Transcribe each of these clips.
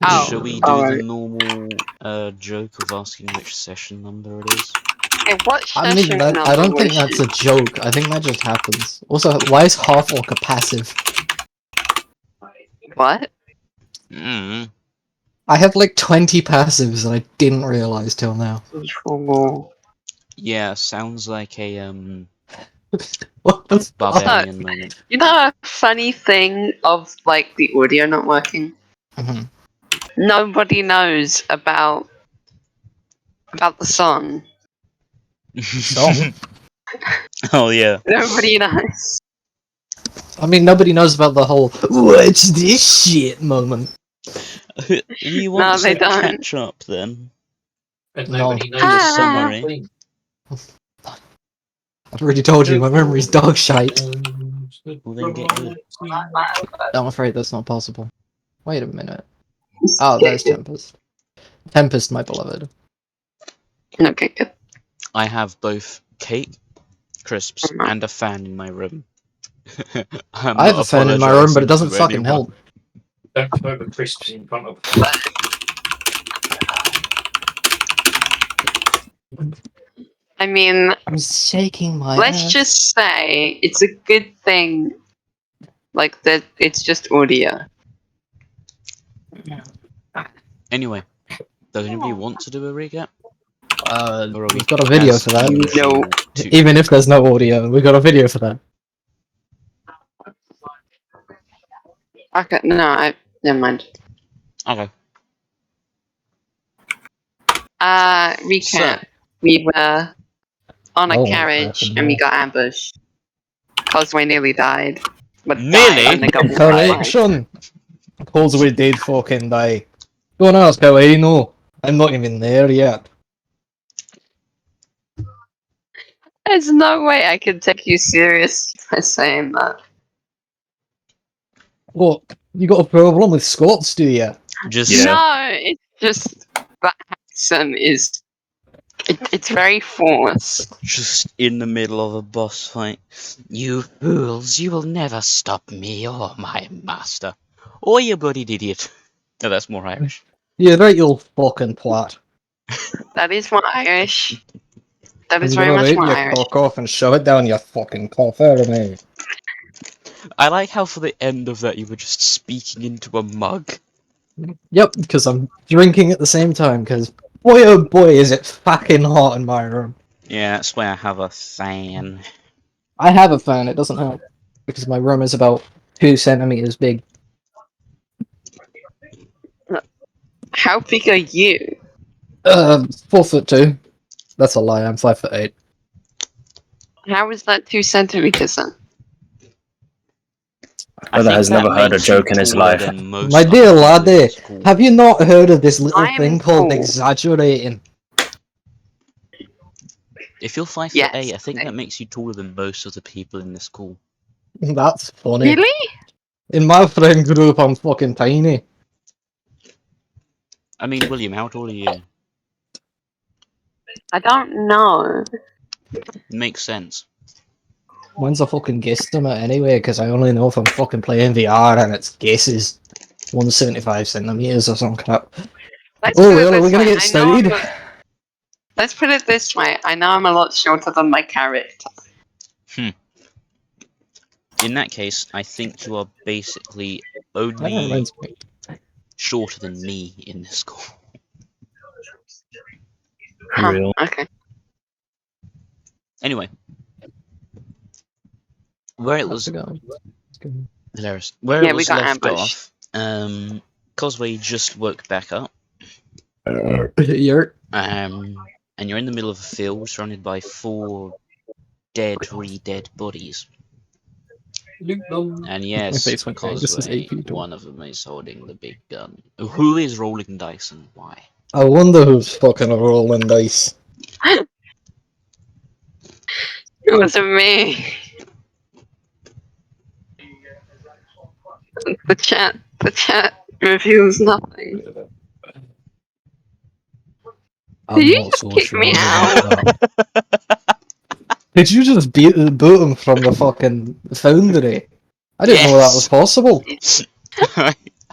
Oh. Shall we do the normal joke of asking which session number it is? Hey, what I session mean, I don't think was that's a joke. I think that just happens. Also, why is half orc a passive? What? Mm. I have like 20 passives and I didn't realize till now. Yeah, sounds like a What the fuck? barbarian moment. You know a funny thing of like the audio not working? Mhm. Nobody knows about the song. Song? Oh yeah. Nobody knows. I mean, nobody knows about the whole "what's this shit" moment. You want they to don't. catch up then? No, The summary. I've already told you, my memory's dog shite. Well, then get good. I'm afraid that's not possible. Wait a minute. Oh, there's Tempest. Tempest, my beloved. Okay, good. I have both cake, crisps, Mhm. and a fan in my room. I have a fan in my room, but it doesn't fucking help. Don't throw the crisps in front of I mean, I'm shaking my let's ass. just say it's a good thing, like that. It's just audio. Anyway, does anybody want to do a recap? Or are we We've got a video as for that. usual No. to- Even if there's no audio, we've got a video for that. Okay, no, never mind. Okay. Recap. We were on a Oh, carriage fucking and we hell. got ambushed. Causeway nearly died. But Nearly? died and then got revive. Correction! Causeway did fucking die. Don't ask how I know. I'm not even there yet. There's no way I can take you serious by saying that. What? You got a problem with Scots, do you? Just Yeah. No, it's just that accent is. It's very forced. just in the middle of a boss fight. You fools, you will never stop me or my master. Or you bloody idiot. No, that's more Irish. You're right, you old fucking twat. That is more Irish. That is I'm very gonna much rape more your Irish. cock off and shove it down your fucking coffer, mate. I like how for the end of that you were just speaking into a mug. Yep, because I'm drinking at the same time, because boy oh boy is it fucking hot in my room. Yeah, that's why I have a fan. I have a fan, it doesn't help. Because my room is about 2 centimeters big. How big are you? 4'2". That's a lie, I'm 5'8". How is that 2 centimeters then? I Brother think has that never heard a makes you joke in his taller life. than most My dear other people in laddie, this school. have you not heard of this little I'm thing called tall. exaggerating? If you're 5'8", Yes. I think that makes you taller than most of the people in this school. That's funny. Really? In my friend group, I'm fucking tiny. I mean, William, how tall are you? I don't know. Makes sense. Mine's a fucking guesstimate anyway, because I only know if I'm fucking playing VR and it's guesses. 175 centimeters or some crap. Let's Oh, put it well, are we this gonna way. get I know I'm started? a- Let's put it this way. I know I'm a lot shorter than my character. In that case, I think you are basically That only reminds me. shorter than me in this school. Huh, Real. okay. Anyway, where it How's was it going? It's good. hilarious. Where Yeah, it we was got left ambushed. off, Causeway just woke back up, You're and you're in the middle of a field surrounded by 4 re-dead bodies. And yes, face went bang. This is Causeway, 8 people. one of them is holding the big gun. Who is rolling dice and why? I wonder who's fucking rolling dice. It wasn't me. The chat reveals nothing. I'm Did you not just so kick sure me about that. Did you just boot him from the fucking Foundry? I didn't know that was Yes! possible.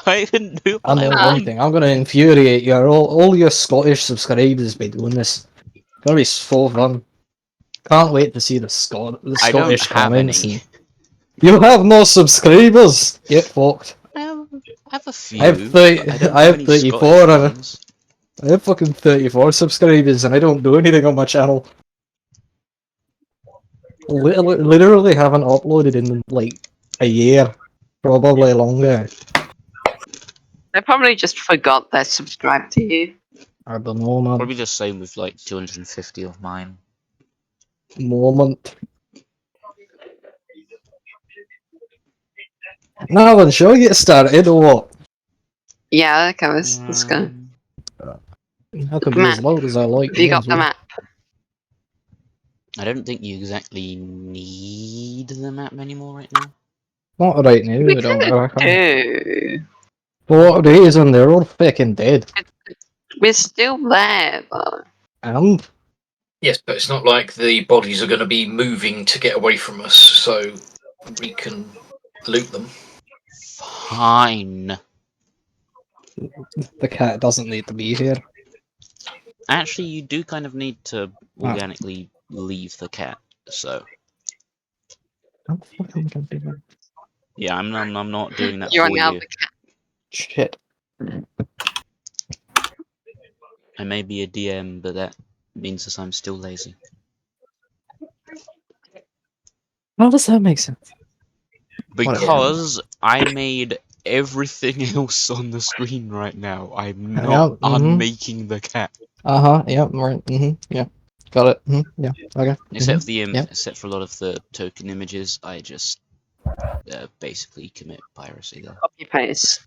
I didn't do I what I know Um, one thing. I'm gonna infuriate you. All your Scottish subscribers be doing this. It's gonna be so fun. Can't wait to see the I don't Scottish have comments. any. And... You have no subscribers. Get fucked. I have a few. I have 30. But I don't I have have any 34. Scottish And ones. I have fucking 34 subscribers, and I don't do anything on my channel. Literally haven't uploaded in like a year, probably longer. they probably just forgot they subscribed to you. I don't know, man. Probably the same with like 250 of mine. Moment. Now then, shall we get started or what? Yeah, okay, let's go. I can be as Map. loud as I like. Have you got the map? I don't think you exactly need the map anymore right now. Not right now, We I don't kind know. I of can't. do. For what reason? They're all fucking dead. We're still there, though. And Yes, but it's not like the bodies are going to be moving to get away from us, so we can loot them. Fine. the cat doesn't need to be here. Actually, you do kind of need to Ah. organically leave the cat. So I'm fucking gonna do that. yeah, I'm not doing that You are for now you. the cat. Shit. I may be a DM, but that means that I'm still lazy. How does that make sense? Because I made everything else on the screen right now. I'm Yeah, not mhm. unmaking the cat. Yeah, right. Yeah. Got it. Yeah, okay. Except for the yeah. except for a lot of the token images, I just basically commit piracy there. Copy paste.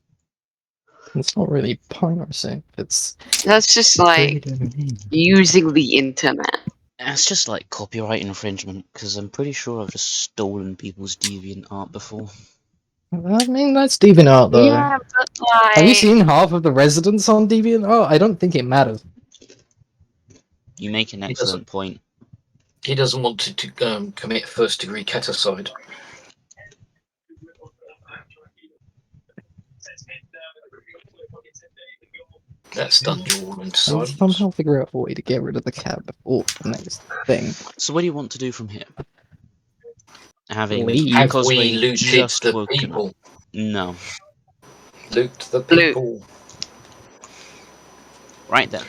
It's not really piracy. It's That's just like using the internet. It's just like copyright infringement, because I'm pretty sure I've just stolen people's deviant art before. I mean, that's DeviantArt though. Yeah, but like. Have you seen half of the residents on DeviantArt? I don't think it matters. You make an excellent point. He doesn't want to commit first-degree caticide. That's done you all into I'll silence. somehow figure out a way to get rid of the cat before the next thing. So what do you want to do from here? Having Leave. Have because we we've looted just the woken people? up. No. Loot the Loot. people. Right then.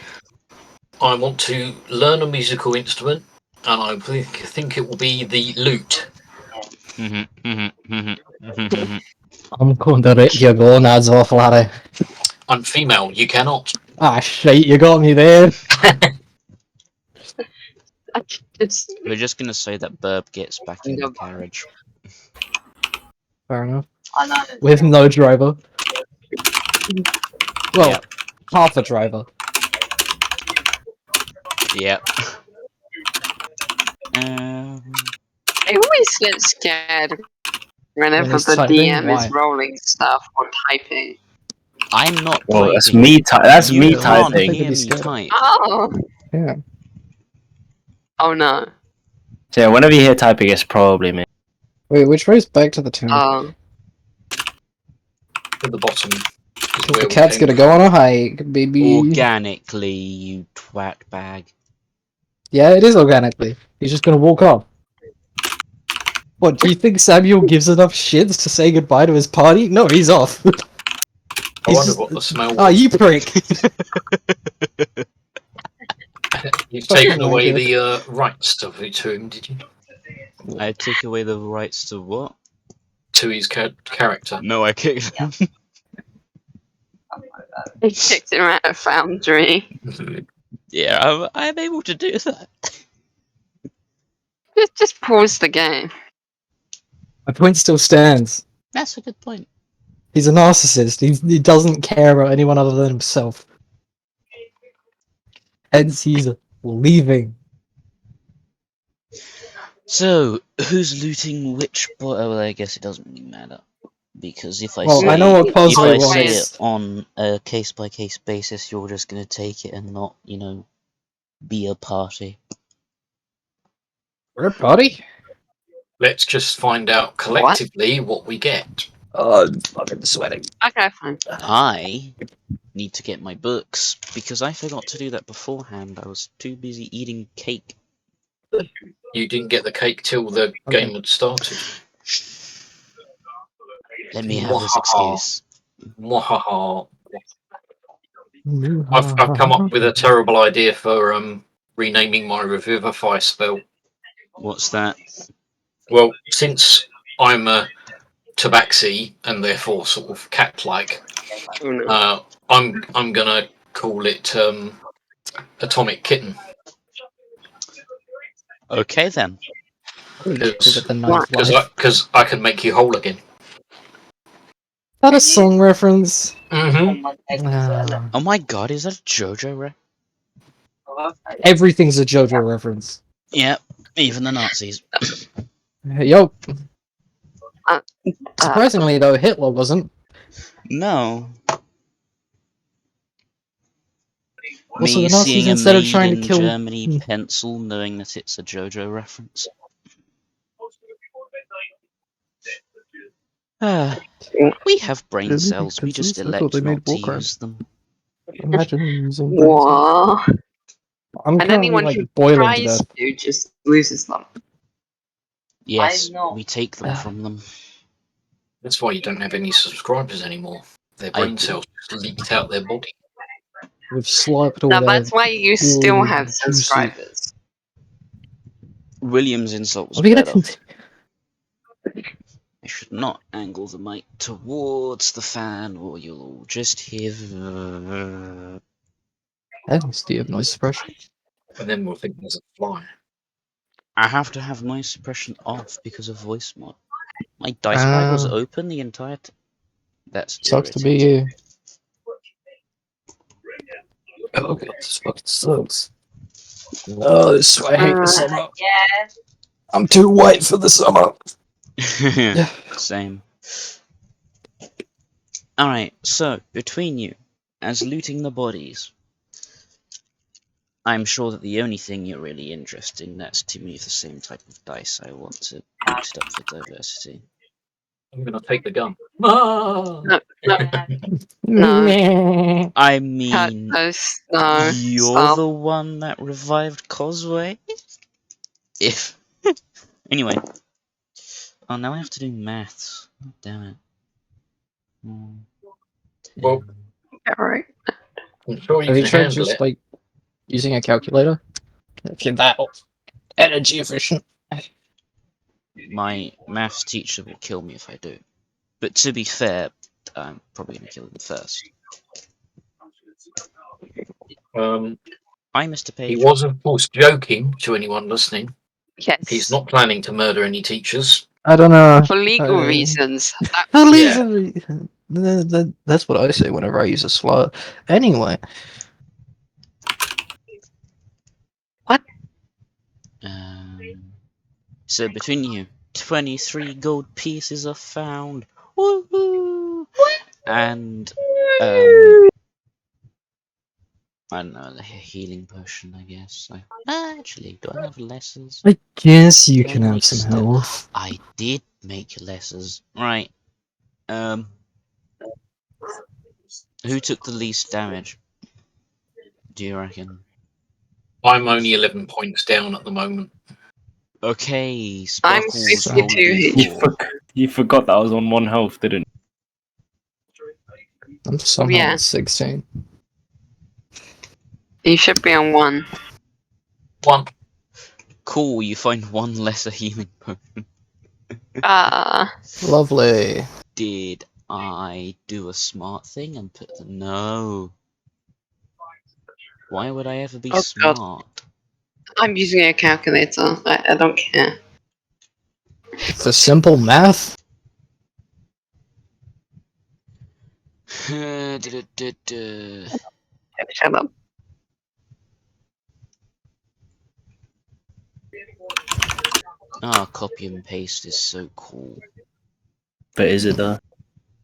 I want to learn a musical instrument, and I think it will be the lute. I'm going to rip your gonads off, Larry. I'm female, you cannot. Ah, shite, you got me there. It's We're just gonna say that Burb gets back in the carriage. Fair enough. I know. With no driver. Well, Yep. half a driver. Yep. I always get scared whenever When he's the typing, DM why? is rolling stuff or typing. I'm not Well, typing. that's me. That's You me can't typing. hear Be me scared. type. Oh! Yeah. Oh no. So yeah, whenever you hear typing, it's probably me. Wait, which way's back to the town? Oh. At the bottom. Is The where we cat's came gonna go on a hike, baby. Organically, you twat bag. Yeah, it is organically. He's just gonna walk off. What, do you think Samuel gives enough shits to say goodbye to his party? No, he's off. I He's wonder just... what the smell was. Ah, you prick! You've taken Fucking away wanker. the rights to him, did you? I took away the rights to what? To his character. No, I kicked him. He kicked him out of Foundry. Yeah, I'm able to do that. Just pause the game. My point still stands. That's a good point. He's a narcissist. He doesn't care about anyone other than himself. Hence, he's leaving. So, who's looting which boy? Oh, well, I guess it doesn't really matter. Because if I Well, say, I know what if puzzle I it say was. it on a case-by-case basis, you're just going to take it and not, be a party. We're a party? Let's just find out collectively what we get. Oh, I'm fucking sweating. Okay, fine. I need to get my books because I forgot to do that beforehand. I was too busy eating cake. You didn't get the cake till the Okay. game had started. Let me have this Mwahaha. excuse. Mwahaha. I've come up with a terrible idea for renaming my Revivify spell. What's that? Well, since I'm a tabaxi and therefore sort of cat-like, Oh, no. I'm gonna call it Atomic Kitten Okay then. because The ninth What? life. I can make you whole again. Is that a song reference? Mm-hmm. Ah, Oh my god, is that a JoJo everything's a JoJo reference. Yep, even the Nazis. Yo. Uh, Surprisingly, though, Hitler wasn't. No. Also, Me the Nazis, seeing a instead of Made trying to in kill... Germany pencil, knowing that it's a JoJo reference. We have brain cells, we just elect not to use them. Imagine using what? I'm And currently, anyone like, who boiling to tries death. to just loses them. Yes, we take them from them. That's why you don't have any subscribers anymore. Their brain cells just leaked out their body. We've slurped all No, their that's why you still have subscribers. William's insult was Are we gonna better. continue? I should not angle the mic towards the fan, or you'll all just hear. Thanks, do you have noise suppression? And then we'll think there's a fly. I have to have noise suppression off because of voice mod. My dice pad was open the entire time. That's Sucks to be irritating. you. Oh god, this fucking sucks. Oh, this is why I hate the summer. Yeah. I'm too white for the summer. Same. Alright, so, between you, as looting the bodies, I'm sure that the only thing you're really interested in, that's to me the same type of dice I want to boost up for diversity. I'm gonna take the gun. Ah! No. I mean, No. you're Stop. the one that revived Causeway? If. Anyway. Oh, now I have to do maths. Oh, damn it. Well, Alright. I'm sure you Have you can tried handle just it. like using a calculator? If you're that energy efficient. My maths teacher will kill me if I do. But to be fair, I'm probably going to kill him first. Hi, Mr. He Page. was, of course, joking to anyone listening. Yes. He's not planning to murder any teachers. I don't know. For legal reasons. For Yeah. legal reasons. That's what I say whenever I use a slur. Anyway. What? So between you, 23 gold pieces are found. Woohoo! And I don't know, a healing potion, I guess. Actually, do I have lessers? I guess you Did I can have make some step- health. I did make lessers. Right. Who took the least damage? Do you reckon? I'm only 11 points down at the moment. Okay, I'm Sparkles, 52 roll HP. You forgot that I was on 1 health, didn't I'm somehow Yeah. on 16. You should be on 1. 1. Cool, you find 1 lesser healing potion. Lovely. Did I do a smart thing and put the... No. Why would I ever be Oh, God. smart? I'm using a calculator. I don't care. For simple math? Shut up. Ah, copy and paste is so cool. But is it though?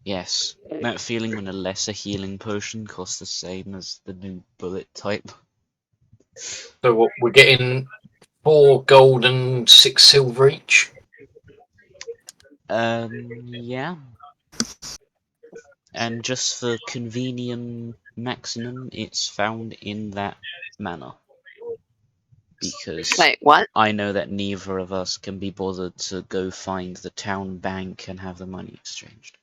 Yes, that feeling when a lesser healing potion costs the same as the new bullet type. So what, we're getting 4 gold and 6 silver each. Yeah. And just for convenient maximum, it's found in that manner. Because Wait, what? I know that neither of us can be bothered to go find the town bank and have the money exchanged.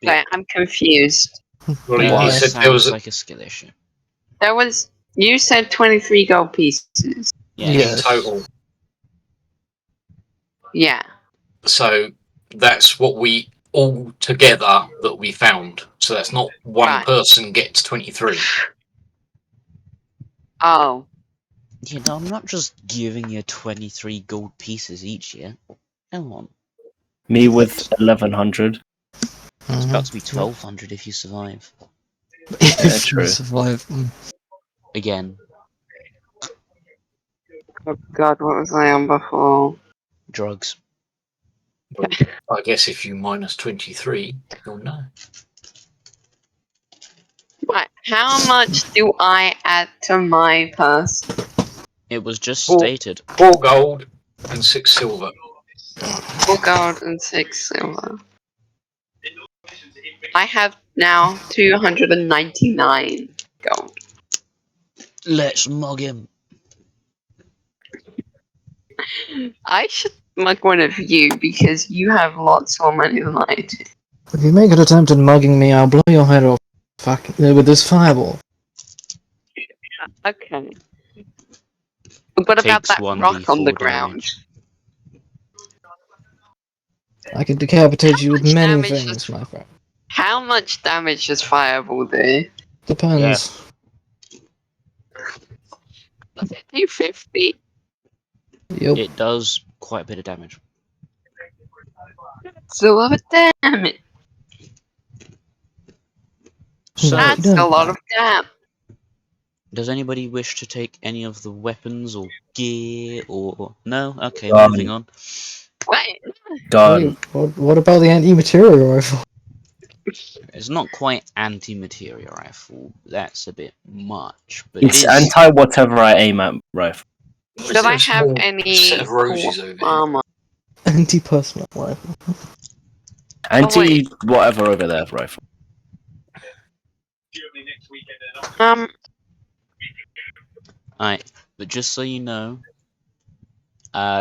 Wait, I'm confused. Well, Why? he It said there was sounds a, like a skill issue. You said 23 gold pieces. Yeah. Yeah. in total. Yeah. So that's what we all together that we found. So that's not one Right. person gets 23. Oh. You know, I'm not just giving you 23 gold pieces each year. Come on. Me with 1100. It's about to be 1200 if you survive. If true. you survive. Again, Oh god, what was I on before? drugs. I guess if you minus 23, you'll know. Right, how much do I add to my purse? It was just Four. stated. 4 gold and 6 silver. 4 gold and 6 silver. I have now 299 gold. Let's mug him. I should mug one of you because you have lots more money than I do. If you make an attempt at mugging me, I'll blow your head off with this fireball. Okay. What about Takes that rock on the 1d4 ground? damage. I can decapitate you with much many damage things, does- my friend. How much damage does fireball do? Depends. Does it do 50? Yep. It does quite a bit of damage. It's a lot of damage. So, That's a lot of damage. does anybody wish to take any of the weapons or gear or... No? Okay, Done. moving on. Wait, Done. What about the anti-material rifle? It's not quite anti-materia rifle. That's a bit much, but It's it is... anti whatever I aim at rifle. Is do there I a have small any set of roses core over here? armor? Anti-personal rifle. Anti whatever over there rifle. Alright, but just so you know,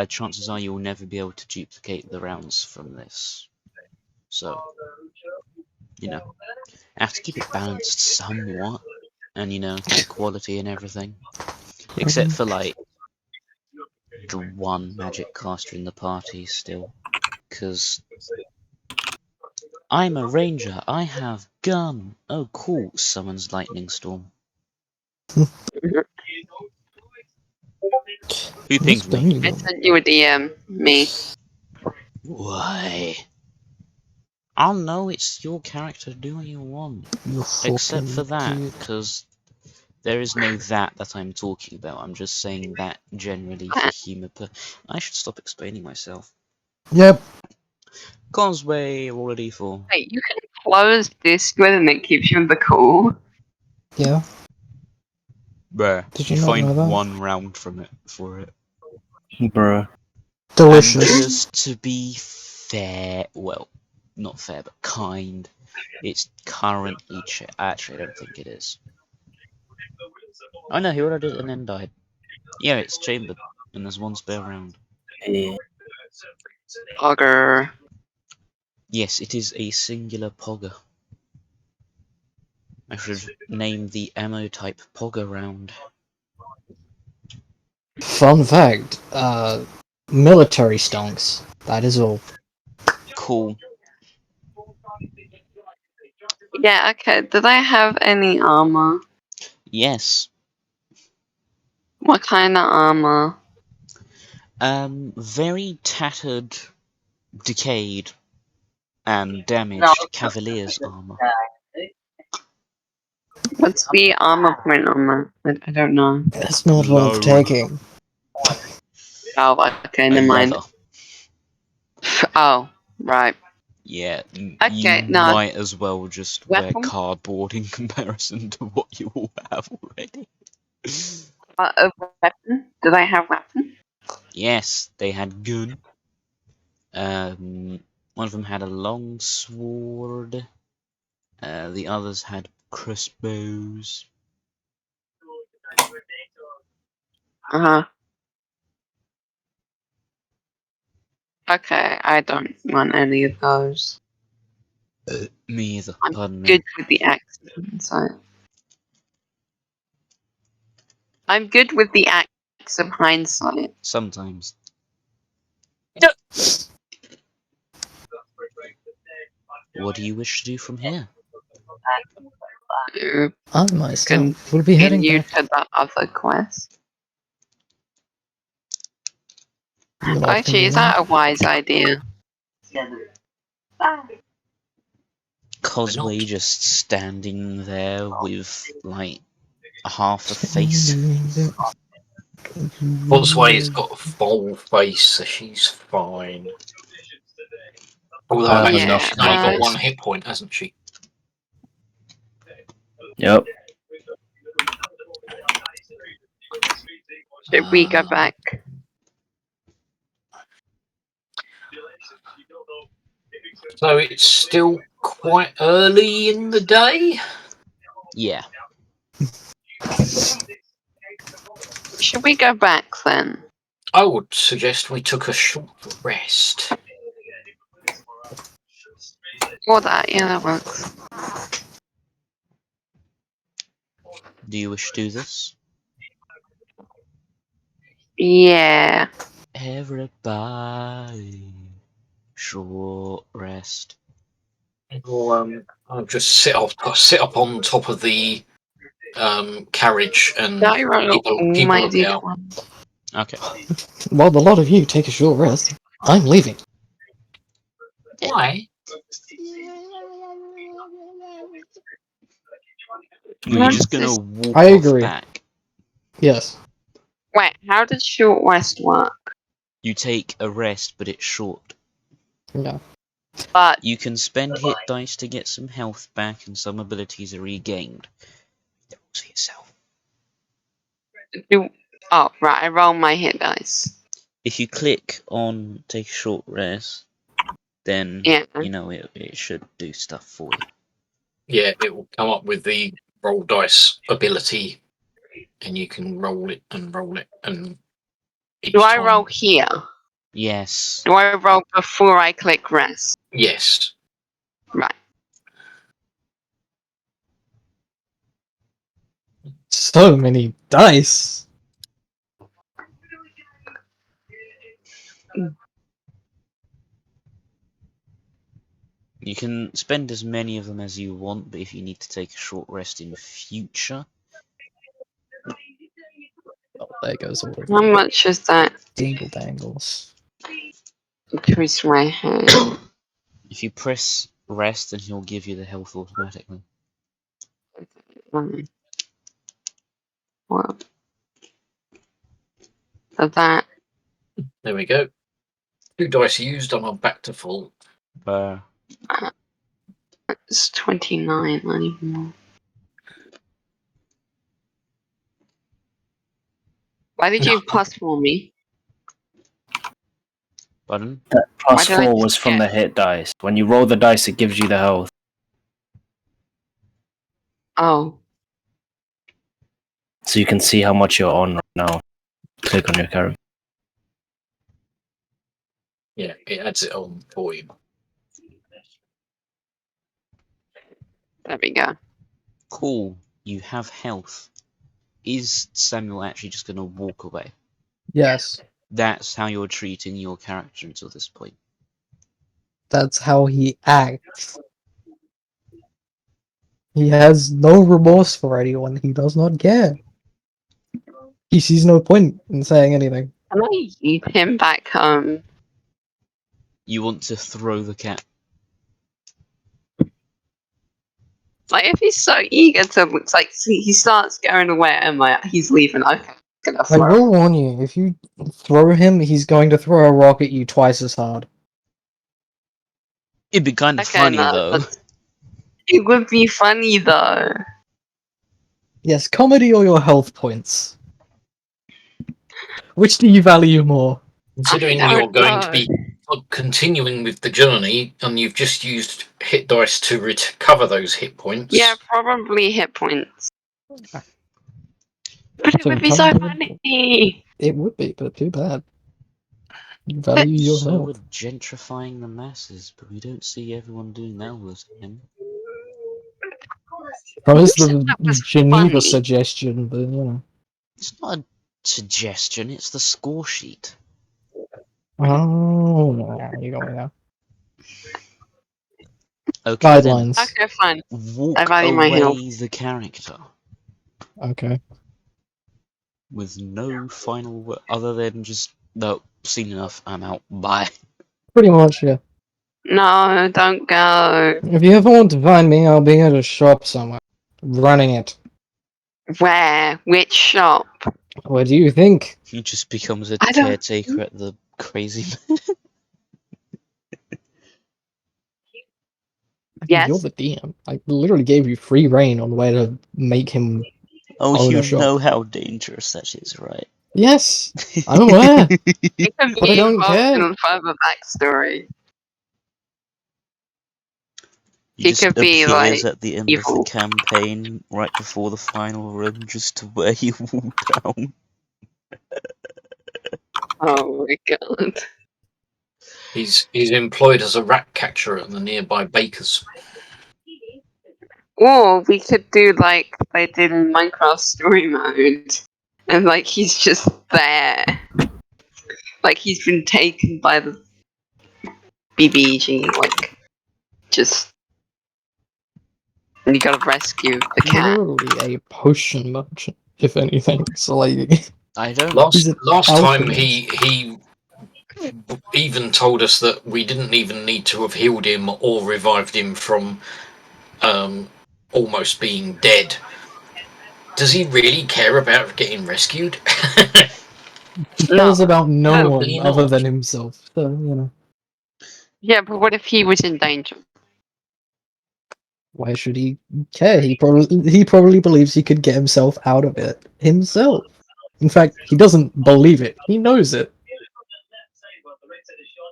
chances are you will never be able to duplicate the rounds from this. So, you know, I have to keep it balanced somewhat, and you know, keep quality and everything. Except for like the one magic caster in the party still, because I'm a ranger. I have gun. Oh, cool! Summons lightning storm. Who pinged me? I sent you a DM. Me. Why? I'll know it's your character. Do what you want. You Except for fucking that, idiot. because there is no that I'm talking about. I'm just saying that generally for humour. I should stop explaining myself. Yep. Causeway already for. Wait, you can close Discord and it keeps you in the call. Yeah. Bruh. Did You you not know find that? one round from it for it. Bruh. And Delicious. just to be fair, well, not fair, but kind, it's currently actually, I don't think it is. Oh no, he already did it and then died. Yeah, it's chambered, and there's one spare round. Yeah. Bugger. Yes, it is a singular pogger. I should name the ammo type pogger round. Fun fact, military stonks. That is all. Cool. Yeah, okay. Did I have any armor? Yes. What kind of armor? Very tattered, decayed, and damaged cavalier's armor. What's the armor point on that? I don't know. That's not Low. worth taking. Oh, okay, never mind. Leather. Oh, right. Yeah, Okay, you no. might as well just wear Weapon? cardboard in comparison to what you all have already. A weapon? Did I have weapon? Yes, they had gun. One of them had a long sword. The others had crossbows. Uh-huh. Okay, I don't want any of those. Me either. I'm Pardon me. good with the axe of hindsight. I'm good with the axe of hindsight. Sometimes. What do you wish to do from here? To I myself will be heading continue back. to the other quest. You lot can Actually, do is that a wise idea? Cosway not? just standing there with like a half a face. Causeway's got a full face, so she's fine. Although I have actually, enough she's for my only got face. one hit point, hasn't she? Yep. Should we go back? So it's still quite early in the day. Yeah. Should we go back then? I would suggest we took a short rest. Or that, yeah, that works. Do you wish to do this? Yeah. Everybody, short rest. I'll just sit up on top of the carriage and I roll all keep a my lookout. d20. Okay. While the lot of you take a short rest, I'm leaving. Why? You're just gonna walk I off agree. back. Yes. Wait, how does short rest work? You take a rest, but it's short. Yeah. But You can spend hit dice to get some health back, and some abilities are regained. That works for yourself. oh right, I roll my hit dice. If you click on take a short rest, then Yeah. you know it should do stuff for you. Yeah, it will come up with the roll dice ability, and you can roll it and roll it. And each Do I time- roll here? Yes. Do I roll before I click rest? Yes. Right. So many dice. You can spend as many of them as you want, but if you need to take a short rest in future, Oh, there goes all of How you. much is that? Dingle dangles. Increase my head. if you press rest, then he'll give you the health automatically. Well, so that There we go. 2 dice used, and I'm back to full. is 29 anymore. Why did you plus for me? Pardon? Plus Why did I 4 just was from get- the hit dice. When you roll the dice, it gives you the health. Oh, So you can see how much you're on right now. Click on your character. Yeah, it adds it on for you. there we go. Cool. You have health. Is Samuel actually just going to walk away? Yes. That's how you're treating your character until this point. That's how he acts. He has no remorse for anyone. He does not care. He sees no point in saying anything. Can I keep him back home? You want to throw the cat. Like, if he's so eager to, it's like, see, he starts going away, and he's leaving. Okay, gonna I throw. will warn you, if you throw him, he's going to throw a rock at you twice as hard. It'd be kind of Okay, funny, no, though. but it would be funny though. Yes, comedy or your health points? Which do you value more? Considering I you're don't going to know. be continuing with the journey, and you've just used hit dice to recover those hit points. Yeah, probably hit points. But it So would be so come- funny. It would be, but too bad. You value your So we're health. gentrifying the masses, but we don't see everyone doing that all the time. That was Who said the that was Geneva funny? suggestion, but you know. It's not a suggestion, it's the score sheet. Oh, yeah, you got me now. Okay Guidelines. Okay, fine. then, walk I value my health. away the character Okay. with no final word other than just, no, seen enough, I'm out, bye. Pretty much, yeah. No, don't go. If you ever want to find me, I'll be at a shop somewhere. Running it. Where? Which shop? What do you think? He just becomes a I don't- caretaker at the crazy Yes. You're the DM. I literally gave you free reign on where to make him. Oh, Own a you shop. know how dangerous that is, right? Yes, I'm aware. It can But I be don't involved care. in further backstory. He He just could be, appears like, at the end evil. of the campaign, right before the final run, just to where you walk down. Oh my god. He's employed as a rat catcher at the nearby baker's. Or we could do like they did in Minecraft story mode. And like he's just there. Like he's been taken by the BBG, like just and you gotta rescue the cat. Literally a potion merchant, if anything. So like, I don't. He's Last an time alchemist. he even told us that we didn't even need to have healed him or revived him from almost being dead. Does he really care about getting rescued? he No. cares about no Probably one other not. than himself. So you know, Yeah, but what if he was in danger? why should he care? He probably believes he could get himself out of it himself. In fact, he doesn't believe it. He knows it.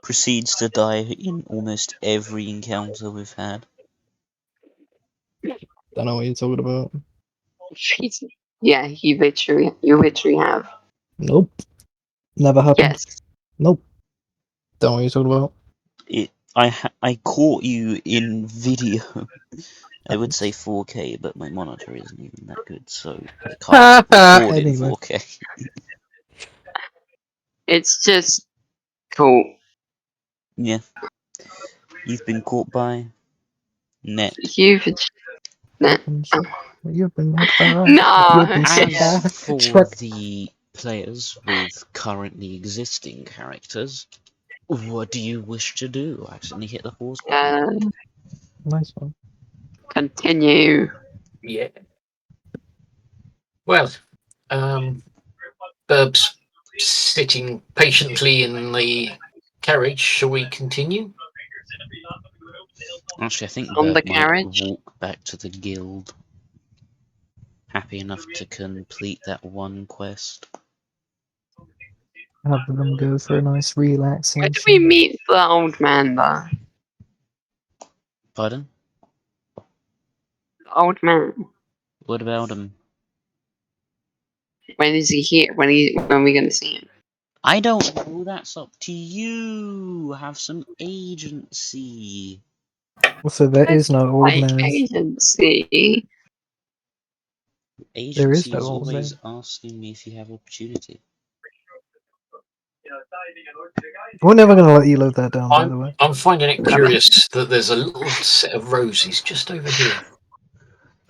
Proceeds to die in almost every encounter we've had. Don't know what you're talking about. Yeah, you literally have. Nope. Never happened. Yes. Nope. Don't know what you're talking about. I caught you in video. I would say 4K, but my monitor isn't even that good, so I can't record in Anyway. 4K. It's just cool. Yeah. You've been caught by net. You've You've been met by. No. You've been set by. As for Shrek. the players with currently existing characters, what do you wish to do? I accidentally hit the pause button. Nice one. Continue. Yeah. Well, Burb's sitting patiently in the carriage. Shall we continue? Actually, I think On the Bert might carriage? walk back to the guild. Happy enough to complete that one quest. Have them go for a nice Where relaxation. do we meet the old man though? Pardon? The old man. What about him? When is he here? When are we gonna see him? I don't know, that's up to you! Have some agency! So there is no old Like man. agency. Agency no is old always man. asking me if you have opportunity. We're never going to let you live that down, by the way. I'm finding it curious that there's a little set of roses just over here.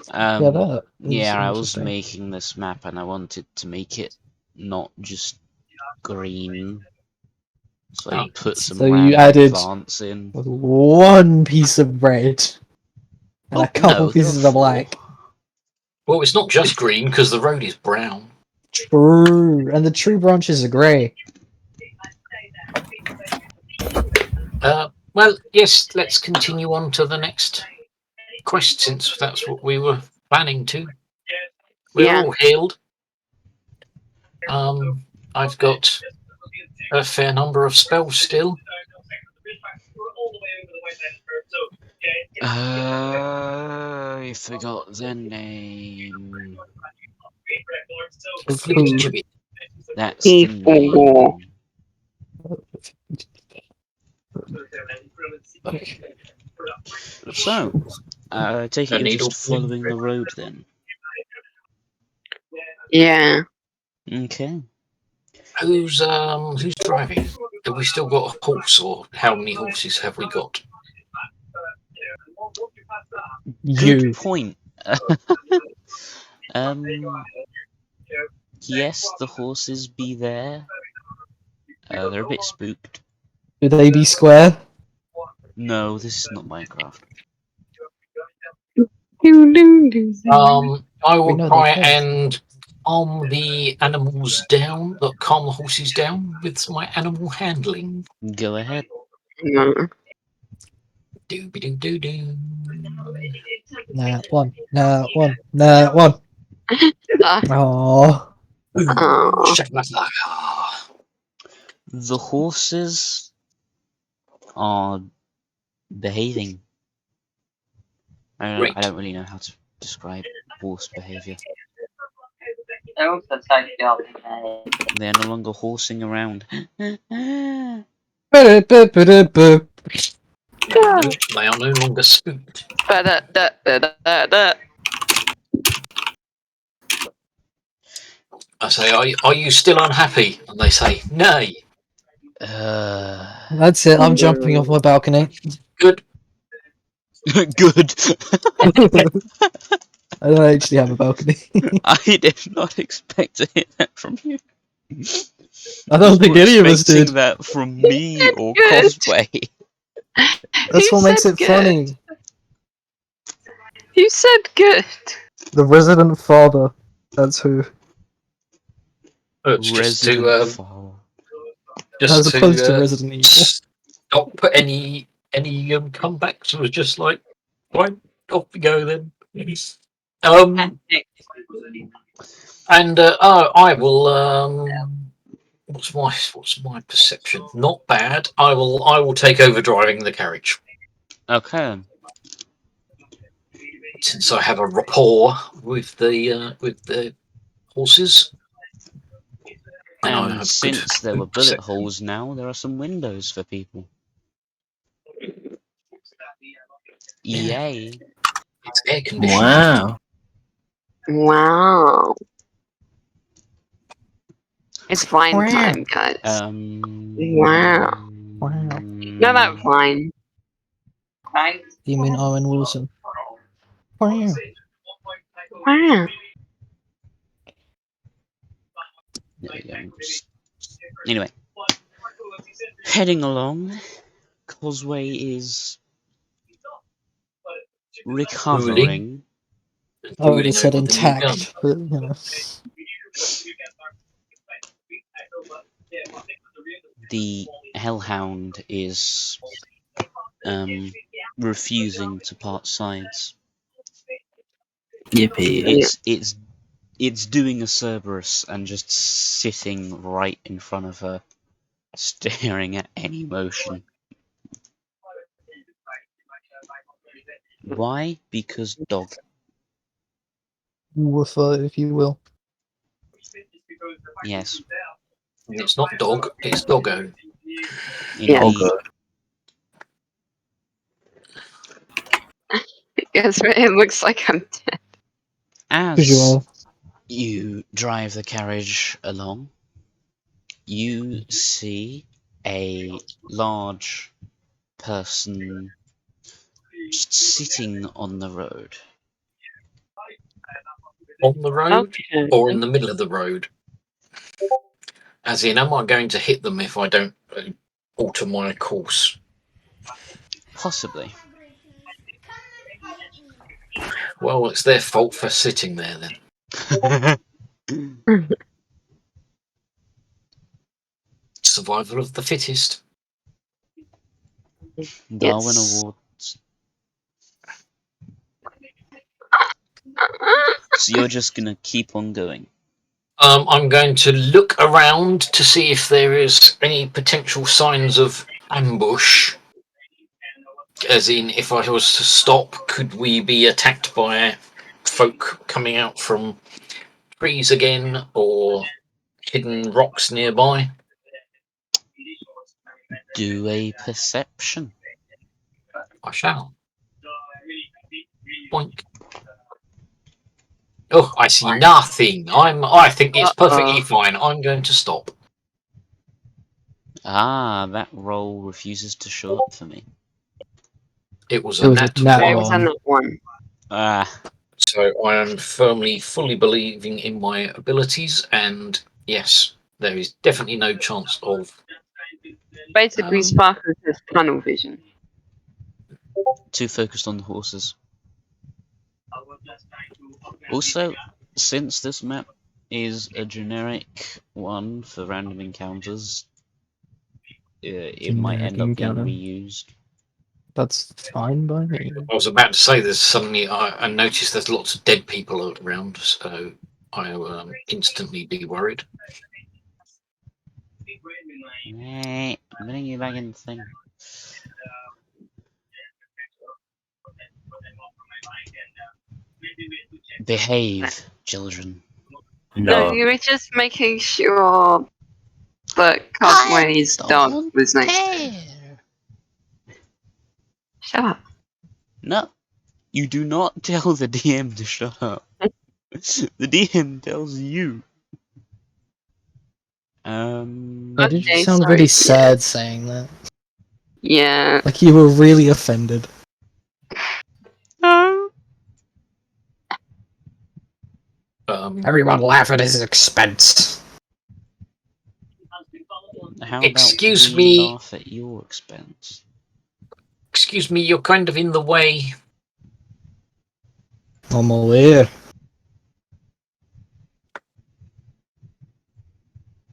Yeah, that is Yeah, I was interesting. making this map and I wanted to make it not just green. So I Oh. put some So you random added- plants in. With one piece of red and a couple No, there are pieces of 4. black. Well, it's not just green because the road is brown. True. And the tree branches are grey. Well, yes, let's continue on to the next quest since that's what we were planning to. We're Yeah. all healed. I've got a fair number of spells still. I forgot their name. Flippity gibbet. That's He the forgot. name. So, I take it A you're needle. just following the road then. Yeah. Okay. Who's driving? Have we still got a horse, or how many horses have we got? Good You. point. Yes, the horses be there. They're a bit spooked. Do they be square? No, this is not Minecraft. I We will know try they're dead. and calm the animals down, calm the horses down with my animal handling. Go ahead. No. Dooby doo doo doo. Nah, one. Nah, one. Nah, one. Oh. Oh. Shakalaka. The horses are behaving. I Great. don't really know how to describe horse behavior. They are no longer horsing around. Ba-da-ba-ba-da-ba. They are no longer spooked. Ba-da-da-da-da-da. I say, are you still unhappy? And they say, nay. That's it, I'm jumping off my balcony. Good. Good. I don't actually have a balcony. I did not expect to hear that from you. I don't think You were any of us expecting did. that from me or Good. Cosplay. That's Who what makes said it good? funny. Who said good? The resident father. That's who. It's just Resident to Fall. As opposed to Resident Evil. stop any comebacks. It was just like, right, off we go then. And I will. What's my perception? Not bad. I will take over driving the carriage Okay. since I have a rapport with the horses. And I And have good since there were bullet perception. holes now, there are some windows for people. Yeah. Yay. It's air conditioned. Wow. Wow. It's fine time, guys. Wow. Wow. No, not fine. Fine. Do you mean Owen Wilson? Wow. Wow. There we go. Anyway, heading along, Causeway is recovering. I would have said Over the new gun. intact, but you know. The Hellhound is refusing to part sides. Yippee. It's doing a Cerberus and just sitting right in front of her, staring at any motion. Why? Because dog. Woofer, if you will. Yes, And it's not dog, it's doggo. indeed. Yes, it looks like I'm dead. As Visual. you drive the carriage along, you see a large person just sitting on the road. On the road Okay. or in the middle of the road? As in, am I going to hit them if I don't alter my course? Possibly. Well, it's their fault for sitting there then. Survival of the fittest. Darwin Yes. Awards. So you're just gonna keep on going. I'm going to look around to see if there is any potential signs of ambush. as in, if I was to stop, could we be attacked by folk coming out from trees again, or hidden rocks nearby? Do a perception. I shall. Boink. Oh, I see nothing. I think it's perfectly fine. I'm going to stop. Ah, that roll refuses to show up for me. It was It a was a nat nat It one, was on that one. Ah, so I am fully believing in my abilities, and yes, there is definitely no chance of. Basically, Sparkle has tunnel vision. too focused on the horses. Also, since this map is a generic one for random encounters, it might Generic end up being encounter. reused. That's fine by me. I was about to say, there's suddenly I noticed there's lots of dead people around, so I will instantly be worried. Right, I'm getting you back in the thing. Behave, children. No, No. you were just making sure that Cosway's dog was next to him. Shut up. No, you do not tell the DM to shut up. The DM tells you. Yeah, did you Okay, sound sorry, really sad saying that? Yeah. Like you were really offended. No. Everyone laugh at his expense. How Excuse about we me. laugh at your expense? Excuse me, you're kind of in the way. I'm aware.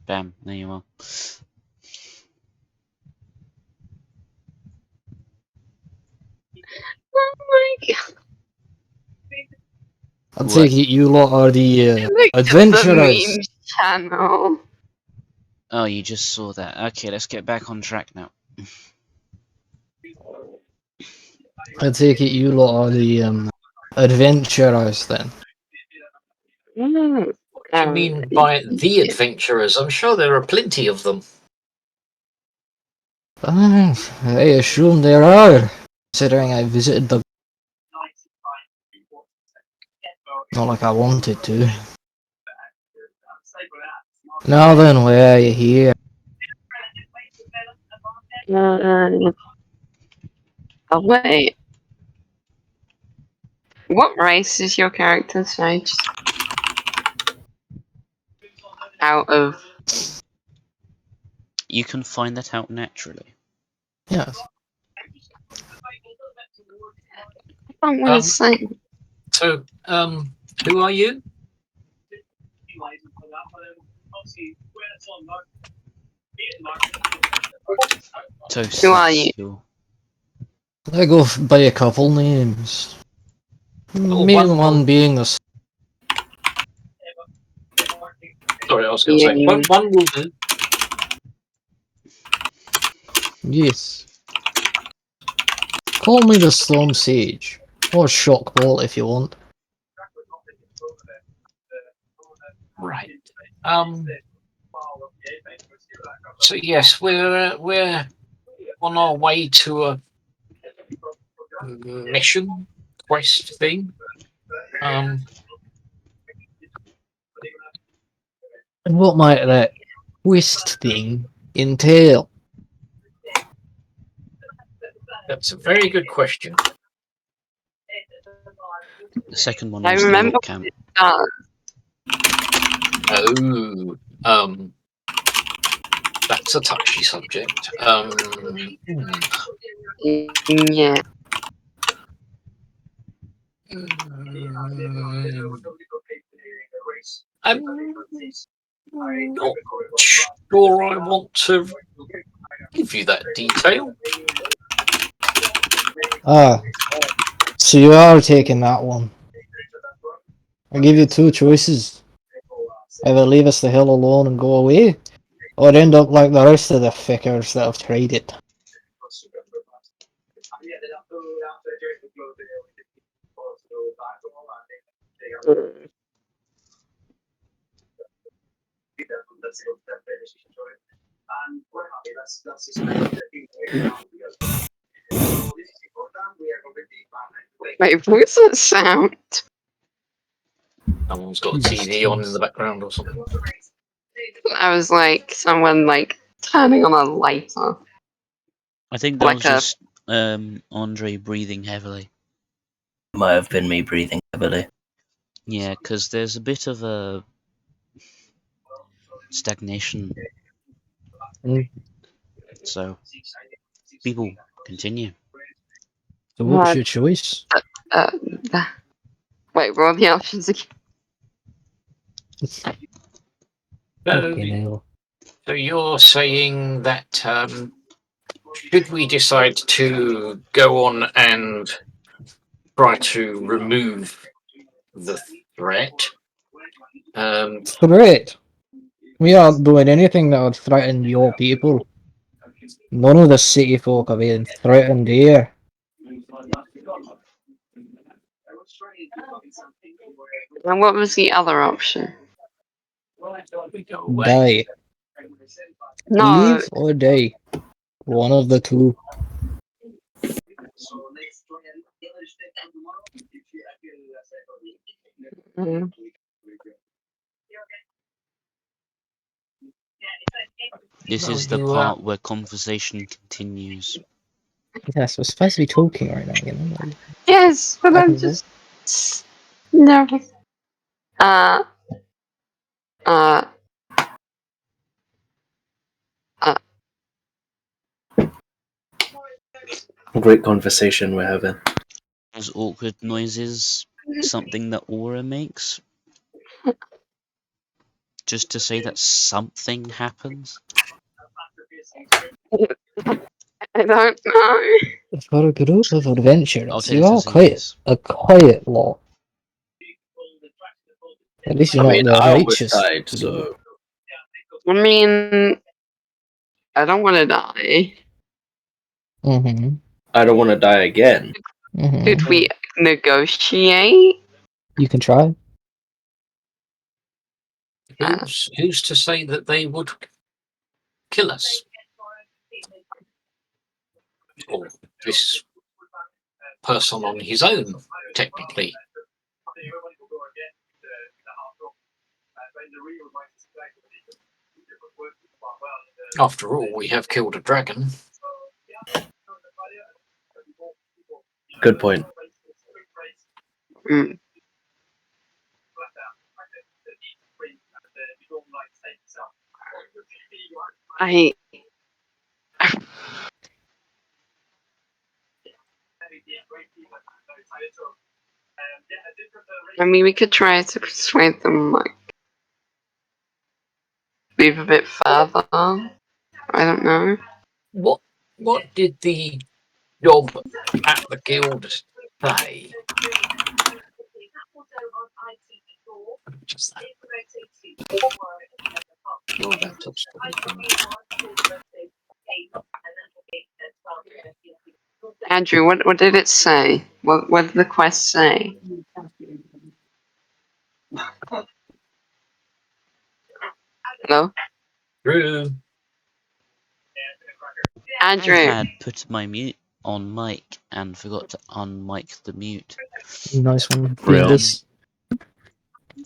Bam, there you are. Oh my god. I What? take it you lot are the Look at the adventurers. memes channel. Oh, you just saw that. Okay, let's get back on track now. I take it you lot are the adventurers then. Mm. What do you mean by the adventurers? I'm sure there are plenty of them. I assume there are, considering I visited them. Not like I wanted to. Now then, why are you here? Oh wait. What race is your character, Sage? Out of You can find that out naturally. Yes. I don't want to say. So, who are you? Toast. Who are you? I go by a couple names. Oh, Main one being the Sorry, I was going to say one will do. yes. Call me the Storm Sage, or Shock Bolt if you want. Right. So yes, we're on our way to a mission quest thing. And what might that quest thing entail? That's a very good question. The second one I was the remember orc camp. Oh, that's a touchy subject. Yeah. I'm not sure I want to give you that detail. Ah, so you are taking that one. I give you two choices. Either leave us the hell alone and go away, or end up like the rest of the fickers that have tried it. Wait, what's that sound? Someone's got a TV on in the background or something. I was like someone like turning on a lighter. I think that Like was a- just Andre breathing heavily. Might have been me breathing heavily. Yeah, because there's a bit of a stagnation. Mm. So, people continue. So what was Uh, your choice? uh, wait, what are the options again? Fucking hell. So you're saying that should we decide to go on and try to remove the threat? Threat? We aren't doing anything that would threaten your people. None of the city folk are being threatened here. And what was the other option? Die. No. Leave or die. One of the two. Mm. This No, is the you, part where conversation continues. Yes, we're supposed to be talking right now, you know. Like, Yes, but I'm just nervous. Uh. Great conversation we're having. Those awkward noises, something that Aura makes. Just to say that something happens. I don't know. for a group of I'll adventurers, take you this are as a quite yes. a quiet lot. At least you're I not mean, the I almost righteous. died, so I mean, I don't want to die. Mm-hmm. I don't want to die again. Mm-hmm. Could we negotiate? You can try. who's to say that they would kill us? Or this person on his own, technically. After all, we have killed a dragon. Good point. Mm. I. I mean, we could try to persuade them, like, move a bit further. I don't know. What did the job at the guild say? Just that. Your laptop's probably Andrew, what did it say? What did the quest say? Hello? true. I Andrew. had put my mute on mic and forgot to unmic the mute. Nice one. Real. This.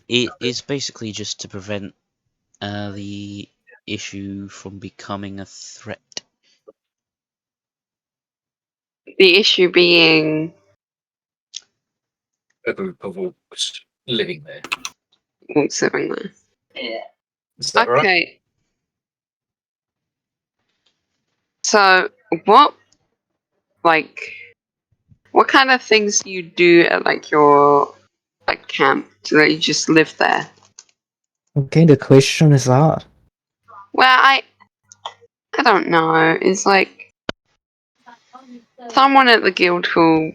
It is basically just to prevent the issue from becoming a threat. The issue being A group of orcs living there. what's living there. Is that right? Okay. So what kind of things do you do at like your like camp? Do you just live there? What kind of question is that? Well, I don't know. It's like someone at the guild who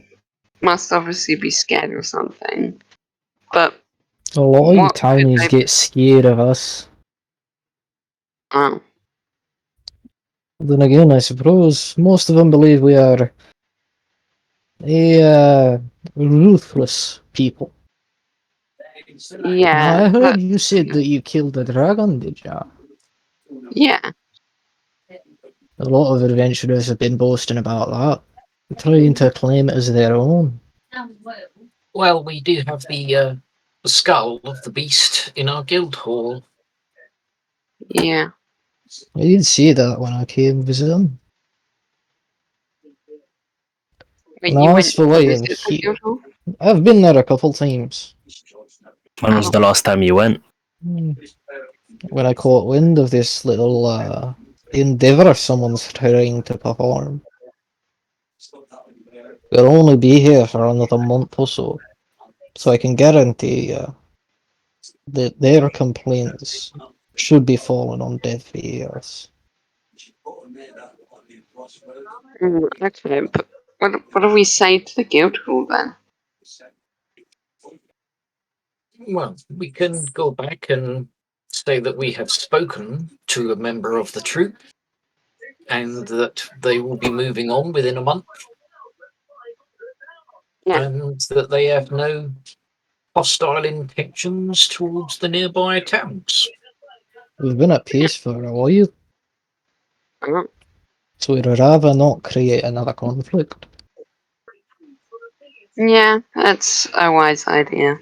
must obviously be scared or something. But A lot of you what could townies they? get scared of us. Oh, Then again, I suppose most of them believe we are a ruthless people. Yeah, I heard but you said that you killed the dragon, did ya? yeah, A lot of adventurers have been boasting about that, trying to claim it as their own. Well, we do have the skull of the beast in our guild hall. yeah. I did see that when I came visiting. But And you as went for to lying visit the here, guildhall? I've been there a couple times. When was the last time you went? Hmm. When I caught wind of this little endeavour someone's trying to perform. We'll only be here for another month or so I can guarantee you that their complaints should be falling on deaf ears. Okay, but what do we say to the guildhall then? Well, we can go back and say that we have spoken to a member of the troop and that they will be moving on within a month. Yeah. And that they have no hostile intentions towards the nearby towns. We've been at peace for a while, Uh, so we'd rather not create another conflict. Yeah, that's a wise idea.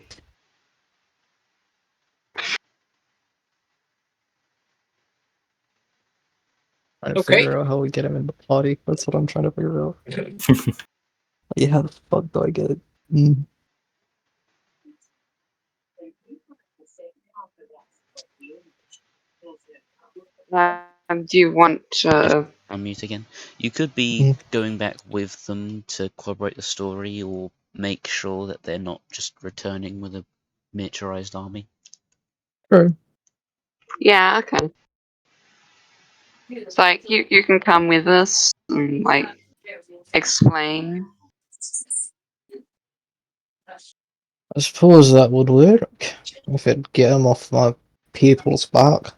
Trying to Okay. figure out how we get him in the party. That's what I'm trying to figure out. Yeah, how the fuck do I get it? Do you want On mute again. You could be Mm. going back with them to corroborate the story or make sure that they're not just returning with a miniaturized army. True. Yeah, okay. It's like you can come with us and like explain. I suppose that would work if it'd get him off my people's back.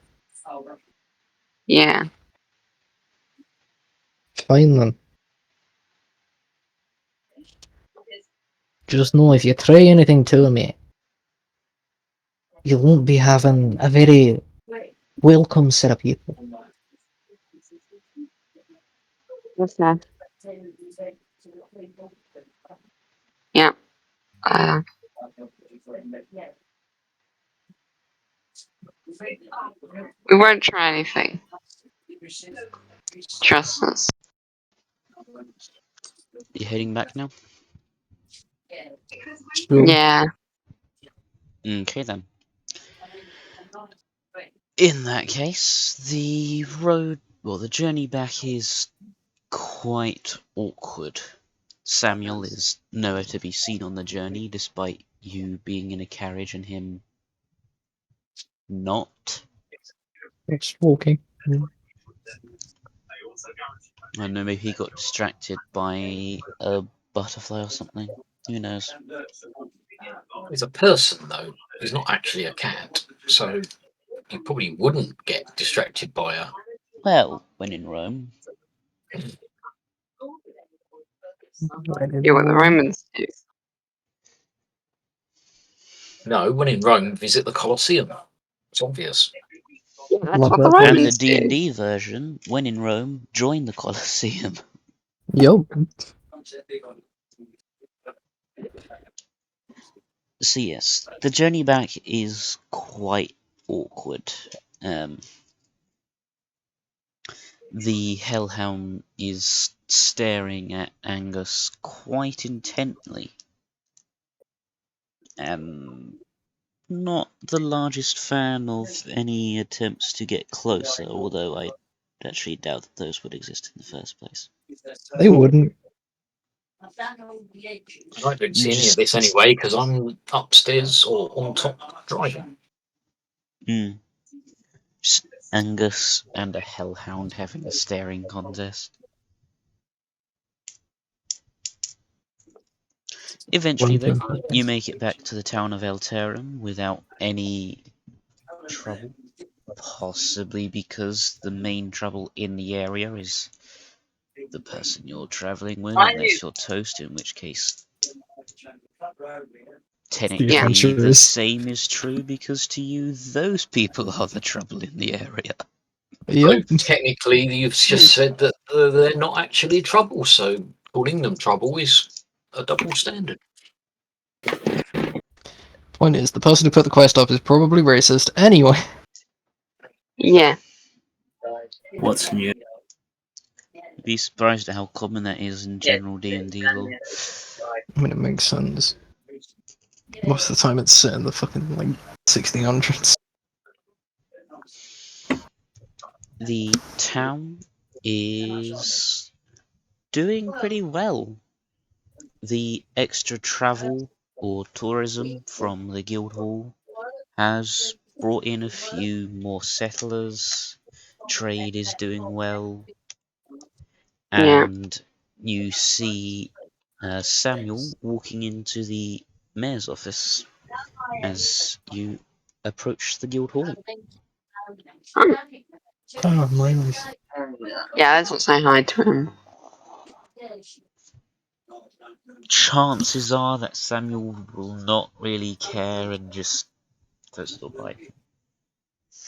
Yeah. Fine then. Just know if you try anything to me, you won't be having a very welcome set of people. Okay. Yeah. Uh, we won't try anything. Trust us. You heading back now? So, Yeah. Okay then. In that case, the journey back is quite awkward. Samuel is nowhere to be seen on the journey, despite you being in a carriage and him not. it's walking. I don't know, maybe he got distracted by a butterfly or something. Who knows? He's a person, though. He's not actually a cat. So he probably wouldn't get distracted by a. Well, when in Rome. Yeah, what the Romans do. No, when in Rome, visit the Colosseum. It's obvious. Yeah, that's Love what the that And the Romans do. D&D version, when in Rome, join the Colosseum. Yup. So yes, the journey back is quite awkward. The Hellhound is staring at Angus quite intently. Not the largest fan of any attempts to get closer, although I actually doubt that those would exist in the first place. They wouldn't. I don't You see any of just this anyway because I'm upstairs or on top driving. Just Angus and a Hellhound having a staring contest. Eventually, though, you make it back to the town of Elterum without any trouble. Possibly because the main trouble in the area is the person you're travelling with, unless you're toast, in which case technically the adventurers. same is true because to you, those people are the trouble in the area. Yep. So technically, you've just said that they're not actually trouble, so calling them trouble is a double standard. Point is, the person who put the quest up is probably racist anyway. Yeah. What's new? You'd be surprised at how common that is in general D&D lore. I mean, it makes sense. Most of the time it's set in the fucking, like, 1600s. The town is doing pretty well. The extra travel or tourism from the guild hall has brought in a few more settlers. Trade is doing well, Yeah. and you see Samuel walking into the mayor's office as you approach the guild hall. Oh, really? Yeah, let's not say hi to him. Chances are that Samuel will not really care and just goes to by.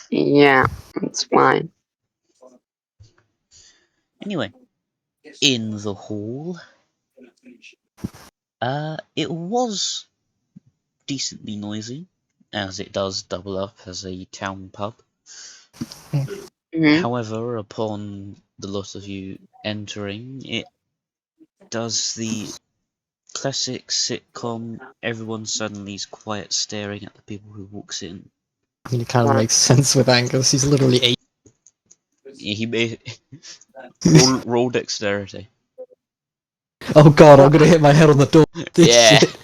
Yeah, that's fine. Anyway, in the hall, it was decently noisy, as it does double up as a town pub. Hmm. However, upon the lot of you entering, it does the classic sitcom, everyone suddenly is quiet staring at the people who walks in. I mean, it kind of makes sense with Angus. He's literally 8. He may roll dexterity. Oh god, I'm gonna hit my head on the door. This Yeah. shit.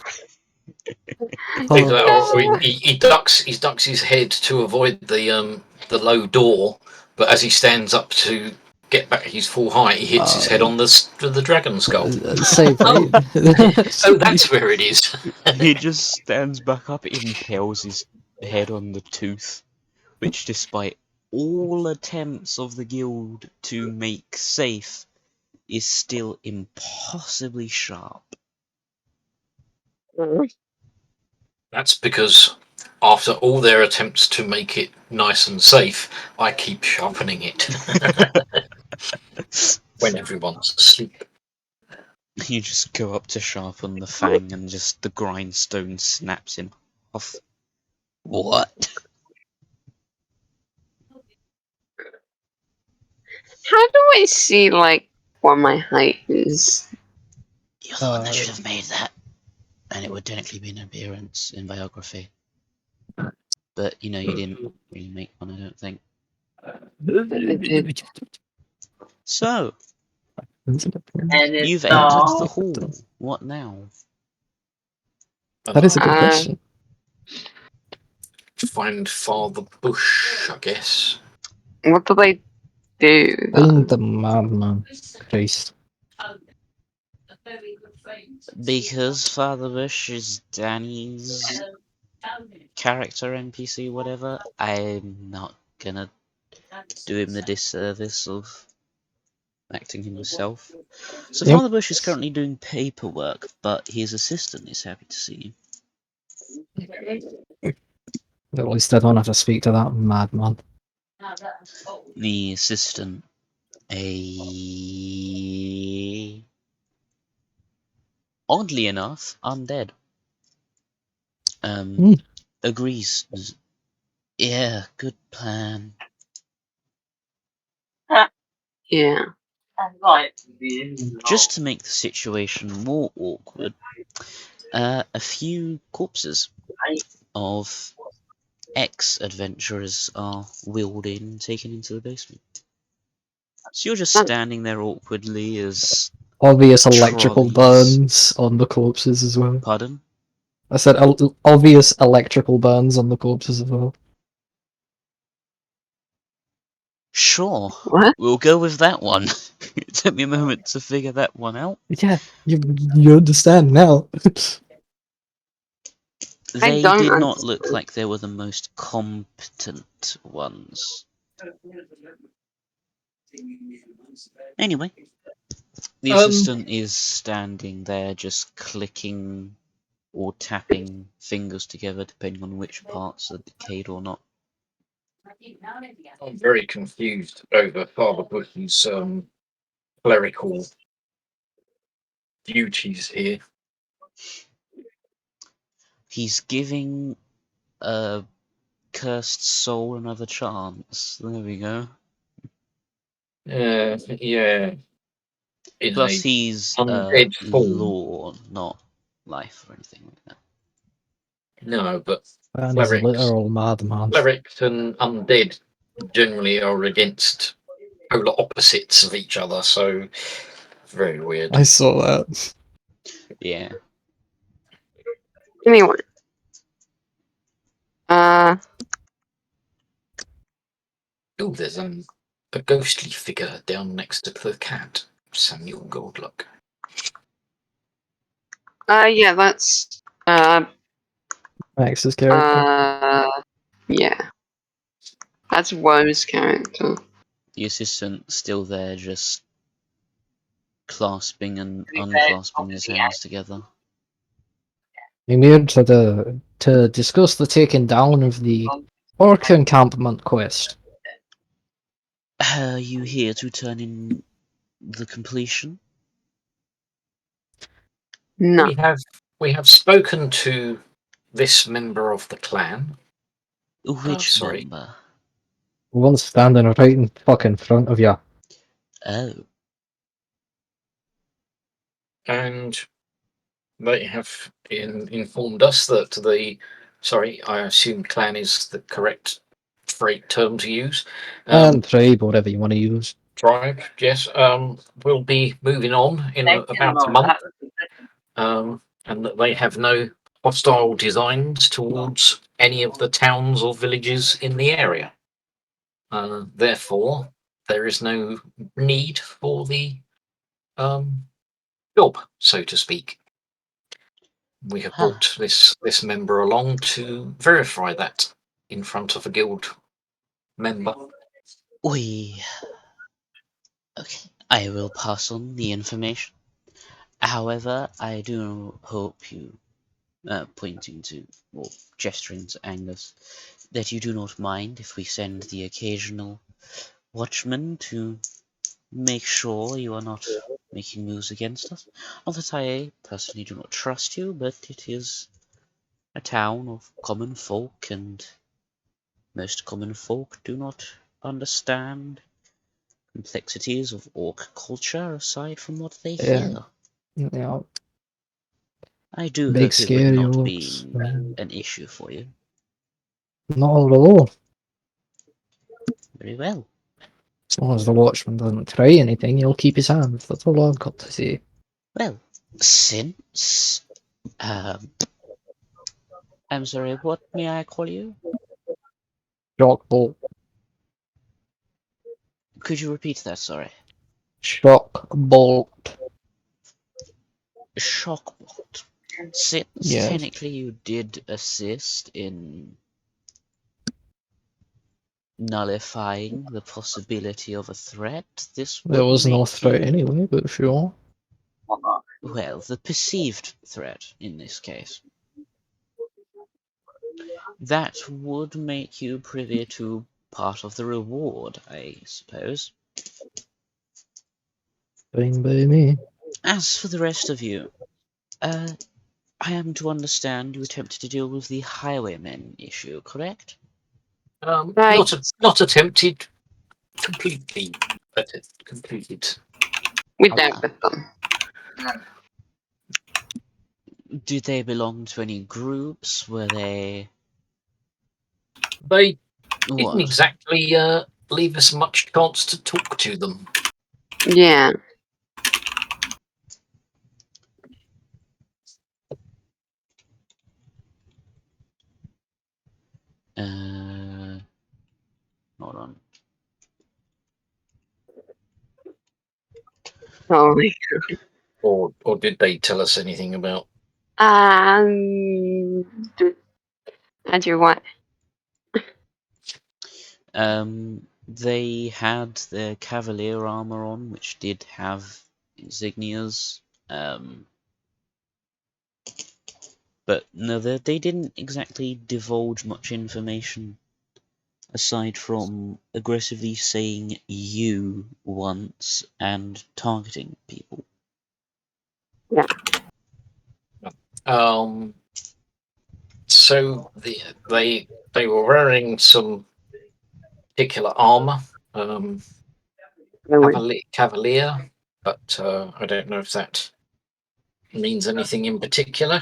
Either that Oh, or he ducks his head to avoid the low door, but as he stands up to get back his full height, he hits his head on the dragon skull. save me. Oh, that's where it is. He just stands back up, impales his head on the tooth, which despite all attempts of the guild to make safe, is still impossibly sharp. That's because after all their attempts to make it nice and safe, I keep sharpening it when everyone's asleep. You just go up to sharpen the fang and just the grindstone snaps in half. What? How do I see, like, what my height is? You're the one that should have made that. And it would technically be an appearance in biography. But, you know, you didn't really make one, I don't think. So, you've entered the hall. What now? That is a good Uh, question. Find Father Bush, I guess. What do they do? Find the madman. Christ. Because Father Bush is Danny's character NPC, whatever, I'm not gonna do him the disservice of acting himself. So Yep. Father Bush is currently doing paperwork, but his assistant is happy to see you. At least I don't have to speak to that madman. The assistant, oddly enough, undead. Agrees. Yeah, good plan. Yeah. Just to make the situation more awkward, a few corpses of ex-adventurers are wheeled in and taken into the basement. So you're just standing there awkwardly as... Obvious electrical trolleys. burns on the corpses as well. Pardon? I said obvious electrical burns on the corpses as well. Sure. What? We'll go with that one. It took me a moment to figure that one out. Yeah, you understand now. They don't did not understand. look like they were the most competent ones. Anyway, the assistant is standing there just clicking or tapping fingers together, depending on which parts are decayed or not. I'm very confused over Father Bush's clerical duties here. He's giving a cursed soul another chance. There we go. Yeah. In Plus, a he's undead form. law, not life or anything like that. No, but And he's a literal madman. clerics and undead generally are against polar opposites of each other, so very weird. I saw that. Yeah. Anyway. Oh, there's a ghostly figure down next to the cat. Samuel Goldluck. Yeah, that's Max's character. yeah. That's Woe's character. The assistant still there, just clasping and unclasping his hands together. I'm here to discuss the taking down of the orc encampment quest. Are you here to turn in the completion? No. We have spoken to this member of the clan. Which sorry. member? One standing right in fucking front of you. Oh. And they have informed us that I assume clan is the correct term to use. And tribe, whatever you want to use. Tribe, yes. We'll be moving on in about a month. And that they have no hostile designs towards any of the towns or villages in the area. Therefore, there is no need for the job, so to speak. We have brought this member along to verify that in front of a guild member. Okay, I will pass on the information. However, I do hope you, pointing to, or gesturing to Angus, that you do not mind if we send the occasional watchman to make sure you are not making moves against us. Not that I personally do not trust you, but it is a town of common folk, and most common folk do not understand complexities of orc culture aside from what they hear. Yeah. I do Big hope it would scary not orcs. be an issue for you. Not at all. Very well. As long as the watchman doesn't try anything, he'll keep his hands. That's all I've got to say. Well, since I'm sorry, what may I call you? Shock bolt. Could you repeat that, sorry? Shock bolt. Shockbolt. Since Yes. technically you did assist in nullifying the possibility of a threat, this There would was no make threat you, anyway, but sure. well, the perceived threat in this case. That would make you privy to part of the reward, I suppose. Fine by me. As for the rest of you, I am to understand you attempted to deal with the highwaymen issue, correct? Right. Not attempted, completely completed. We dealt with them. Did they belong to any groups? Were they... They didn't What? exactly leave us much chance to talk to them. Yeah. Hold on. Oh my Or did they tell us anything about? Andrew, what? They had their cavalier armor on, which did have insignias. But no, they didn't exactly divulge much information aside from aggressively saying you once and targeting people. So they were wearing some particular armor, cavalier, but I don't know if that means anything in particular.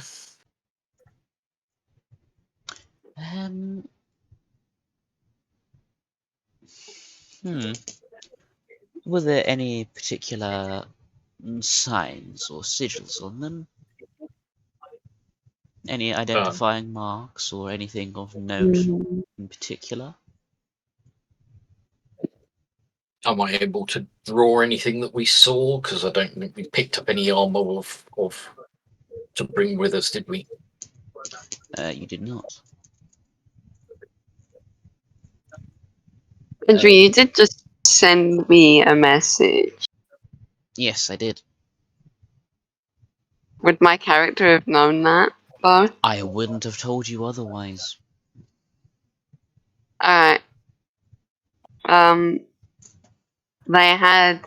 Were there any particular signs or sigils on them? Any identifying marks or anything of note in particular? Am I able to draw anything that we saw? Because I don't think we picked up any armor of to bring with us, did we? You did not. Andrew, you did just send me a message. Yes, I did. Would my character have known that, though? I wouldn't have told you otherwise. Alright. They had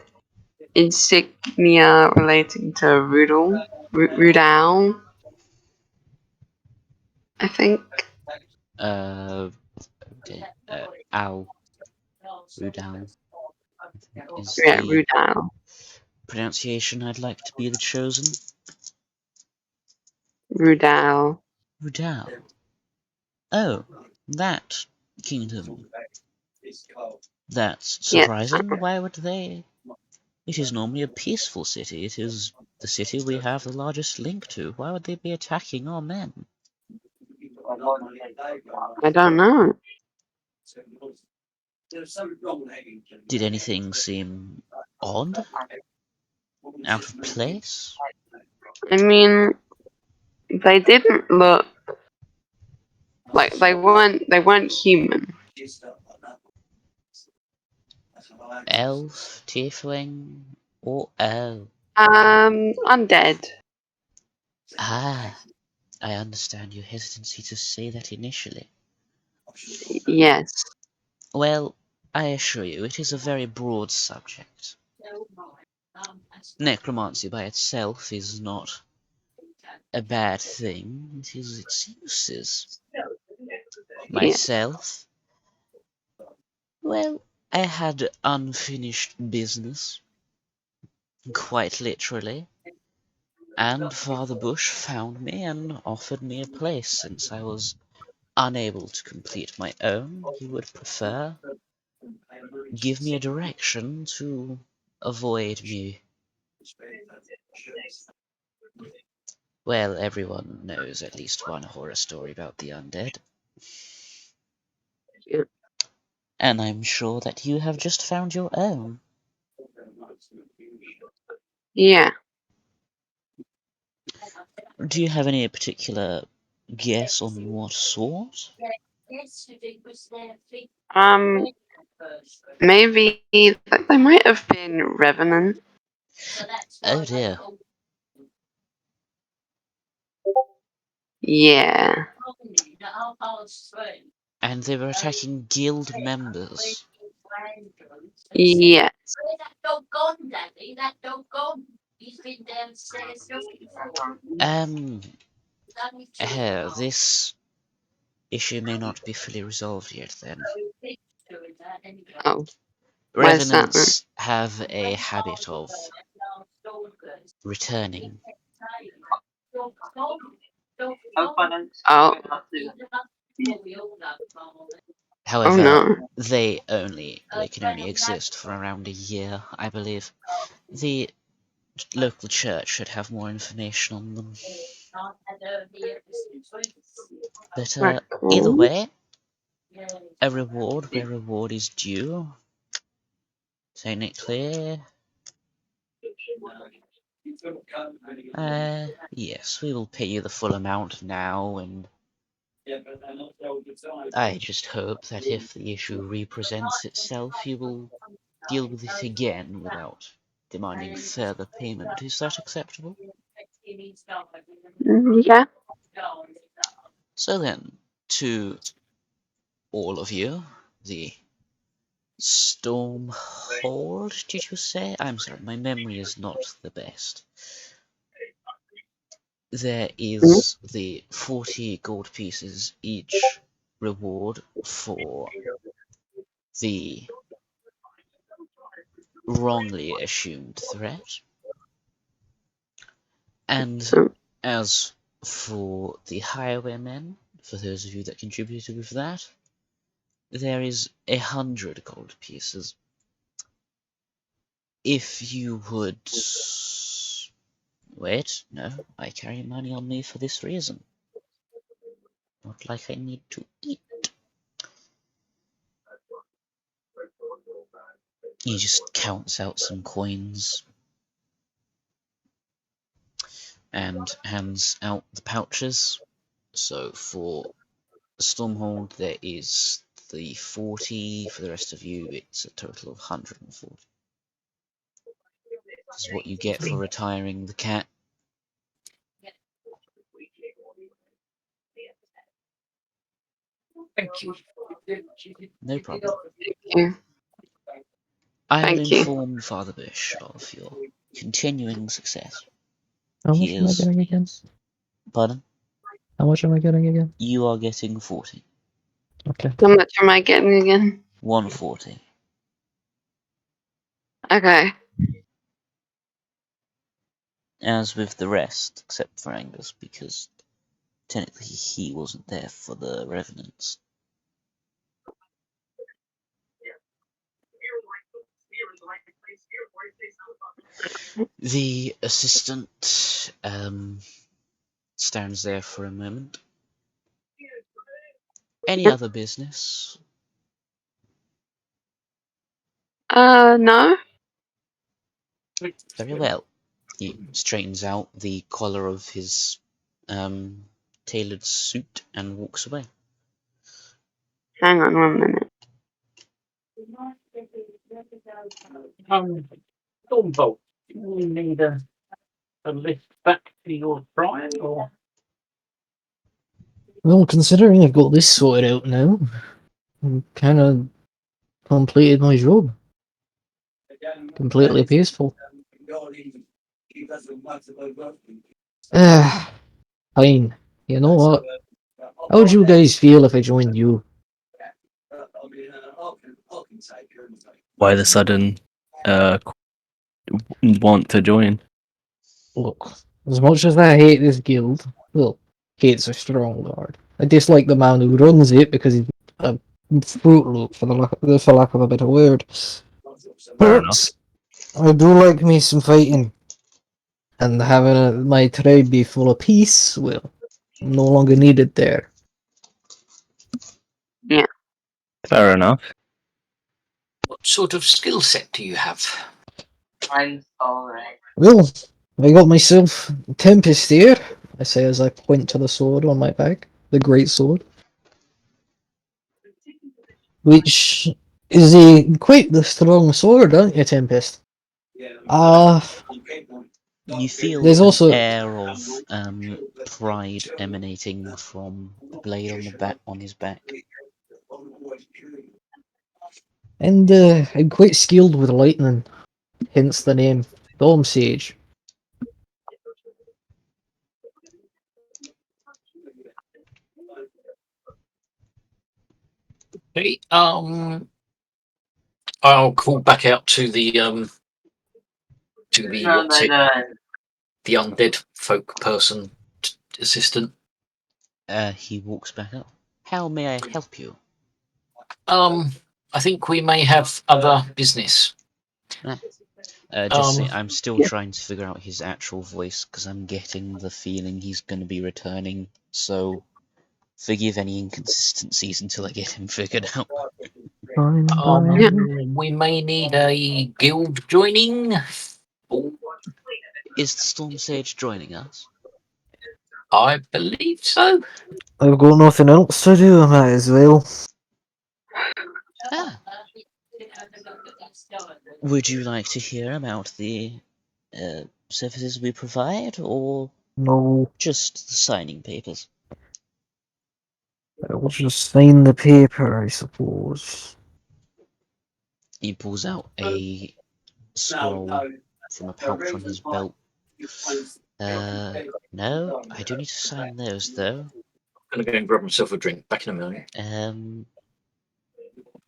insignia relating to Rudal, I think. Okay. Ow. Rudal is Yeah, the Rudal. pronunciation I'd like to be the chosen. Rudal. Rudal. Oh, that kingdom. That's Yeah. surprising. Why would they? It is normally a peaceful city. It is the city we have the largest link to. Why would they be attacking our men? I don't know. Did anything seem odd? Out of place? I mean, they didn't look like they weren't human. Elf, tiefling, or elf? Undead. Ah, I understand your hesitancy to say that initially. Yes. Well, I assure you, it is a very broad subject. Necromancy by itself is not a bad thing. It is its uses. Myself, well, I had unfinished business, quite literally, and Father Bush found me and offered me a place since I was unable to complete my own. He would prefer give me a direction to avoid me. Well, everyone knows at least one horror story about the undead. Yeah. And I'm sure that you have just found your own. Yeah. Do you have any particular guess on what sort? Maybe they might have been Revenant. Oh dear. Yeah. And they were attacking guild members. Yes. This issue may not be fully resolved yet then. Oh, where's that then? Revenants have a habit of returning. Oh. However, no. they can only exist for around a year, I believe. The local church should have more information on them. But Right, either cool. way, a reward where reward is due. Technically, yes, we will pay you the full amount now, and I just hope that if the issue represents itself, you will deal with it again without demanding further payment. Is that acceptable? Yeah. So then, to all of you, the Stormhold, did you say? I'm sorry, my memory is not the best. There is the 40 gold pieces each reward for the wrongly assumed threat. And as for the highwaymen, for those of you that contributed with that, there is 100 gold pieces. If you would... Wait, no, I carry money on me for this reason. Not like I need to eat. He just counts out some coins and hands out the pouches. So for the Stormhold, there is the 40. For the rest of you, it's a total of 140. This is what you get for retiring the cat. Thank you. No problem. Yeah. I will Thank you. inform Father Bush of your continuing success. How much He am I is... getting again? Pardon? How much am I getting again? You are getting 40. Okay. How much am I getting again? 140. Okay. As with the rest, except for Angus, because technically he wasn't there for the Revenants. The assistant stands there for a moment. Any other business? No. Very well. He straightens out the collar of his tailored suit and walks away. Hang on 1 minute. Stormbolt, do you need a lift back to your shrine, or Well, considering I've got this sorted out now, I'm kind of completed my job. Completely peaceful. Fine. You know what? How would you guys feel if I joined you? Why the sudden want to join? Look, as much as I hate this guild, well, hate's a strong word. I dislike the man who runs it because he's a fruit loop, for lack of a better word. Fair enough. But I do like me some fighting. And having my tribe be full of peace, well, I'm no longer needed there. Fair enough. what sort of skill set do you have? Well, I got myself Tempest here, I say as I point to the sword on my back, the great sword, which is a quite the strong sword, aren't you, Tempest? You feel There's an also, air of pride emanating from the blade on the back on his back. and I'm quite skilled with lightning, hence the name Storm Sage. Okay, I'll call back out to the what's it, the undead folk person assistant. He walks back up. How may I help you? I think we may have other business. Just say, I'm still trying to figure out his actual voice because I'm getting the feeling he's going to be returning. So forgive any inconsistencies until I get him figured out. We may need a guild joining. Is the Storm Sage joining us? I believe so. I've got nothing else to do, I might as well. Ah. Would you like to hear about the services we provide, or No, just the signing papers? I will just sign the paper, I suppose. He pulls out a scroll from a pouch on his belt. No, I do need to sign those though. I'm gonna go and grab myself a drink. Back in a minute.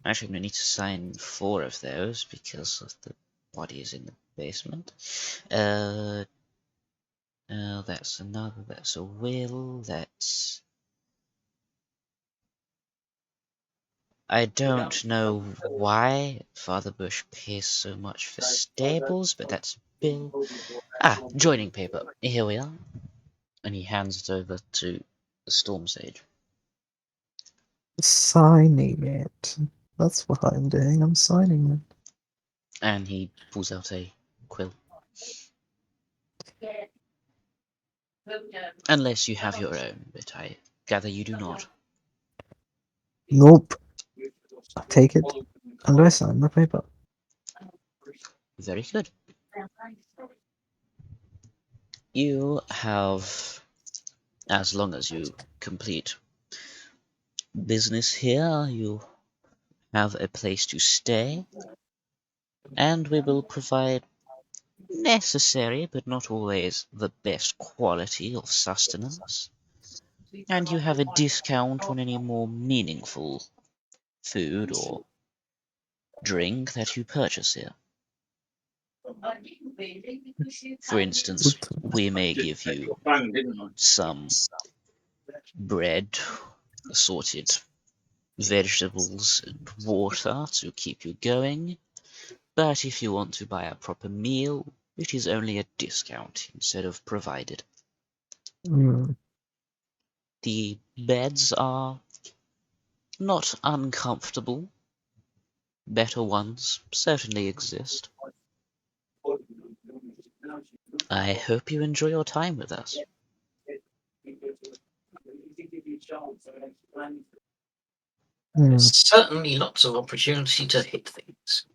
Actually, I'm gonna need to sign 4 of those because of the body is in the basement. That's another. That's a will. That's. I don't know why Father Bush pays so much for stables, but that's Bill. Ah, joining paper. Here we are. And he hands it over to the Storm Sage. Signing it. That's what I'm doing. I'm signing it. And he pulls out a quill. Unless you have your own, but I gather you do not. Nope. I take it and I sign the paper. Very good. You have, as long as you complete business here, you have a place to stay, and we will provide necessary, but not always the best quality of sustenance. And you have a discount on any more meaningful food or drink that you purchase here. For instance, we may give you some bread, assorted vegetables, and water to keep you going, but if you want to buy a proper meal, it is only a discount instead of provided. Mm. The beds are not uncomfortable. Better ones certainly exist. I hope you enjoy your time with us. There's Mm. certainly lots of opportunity to hit things.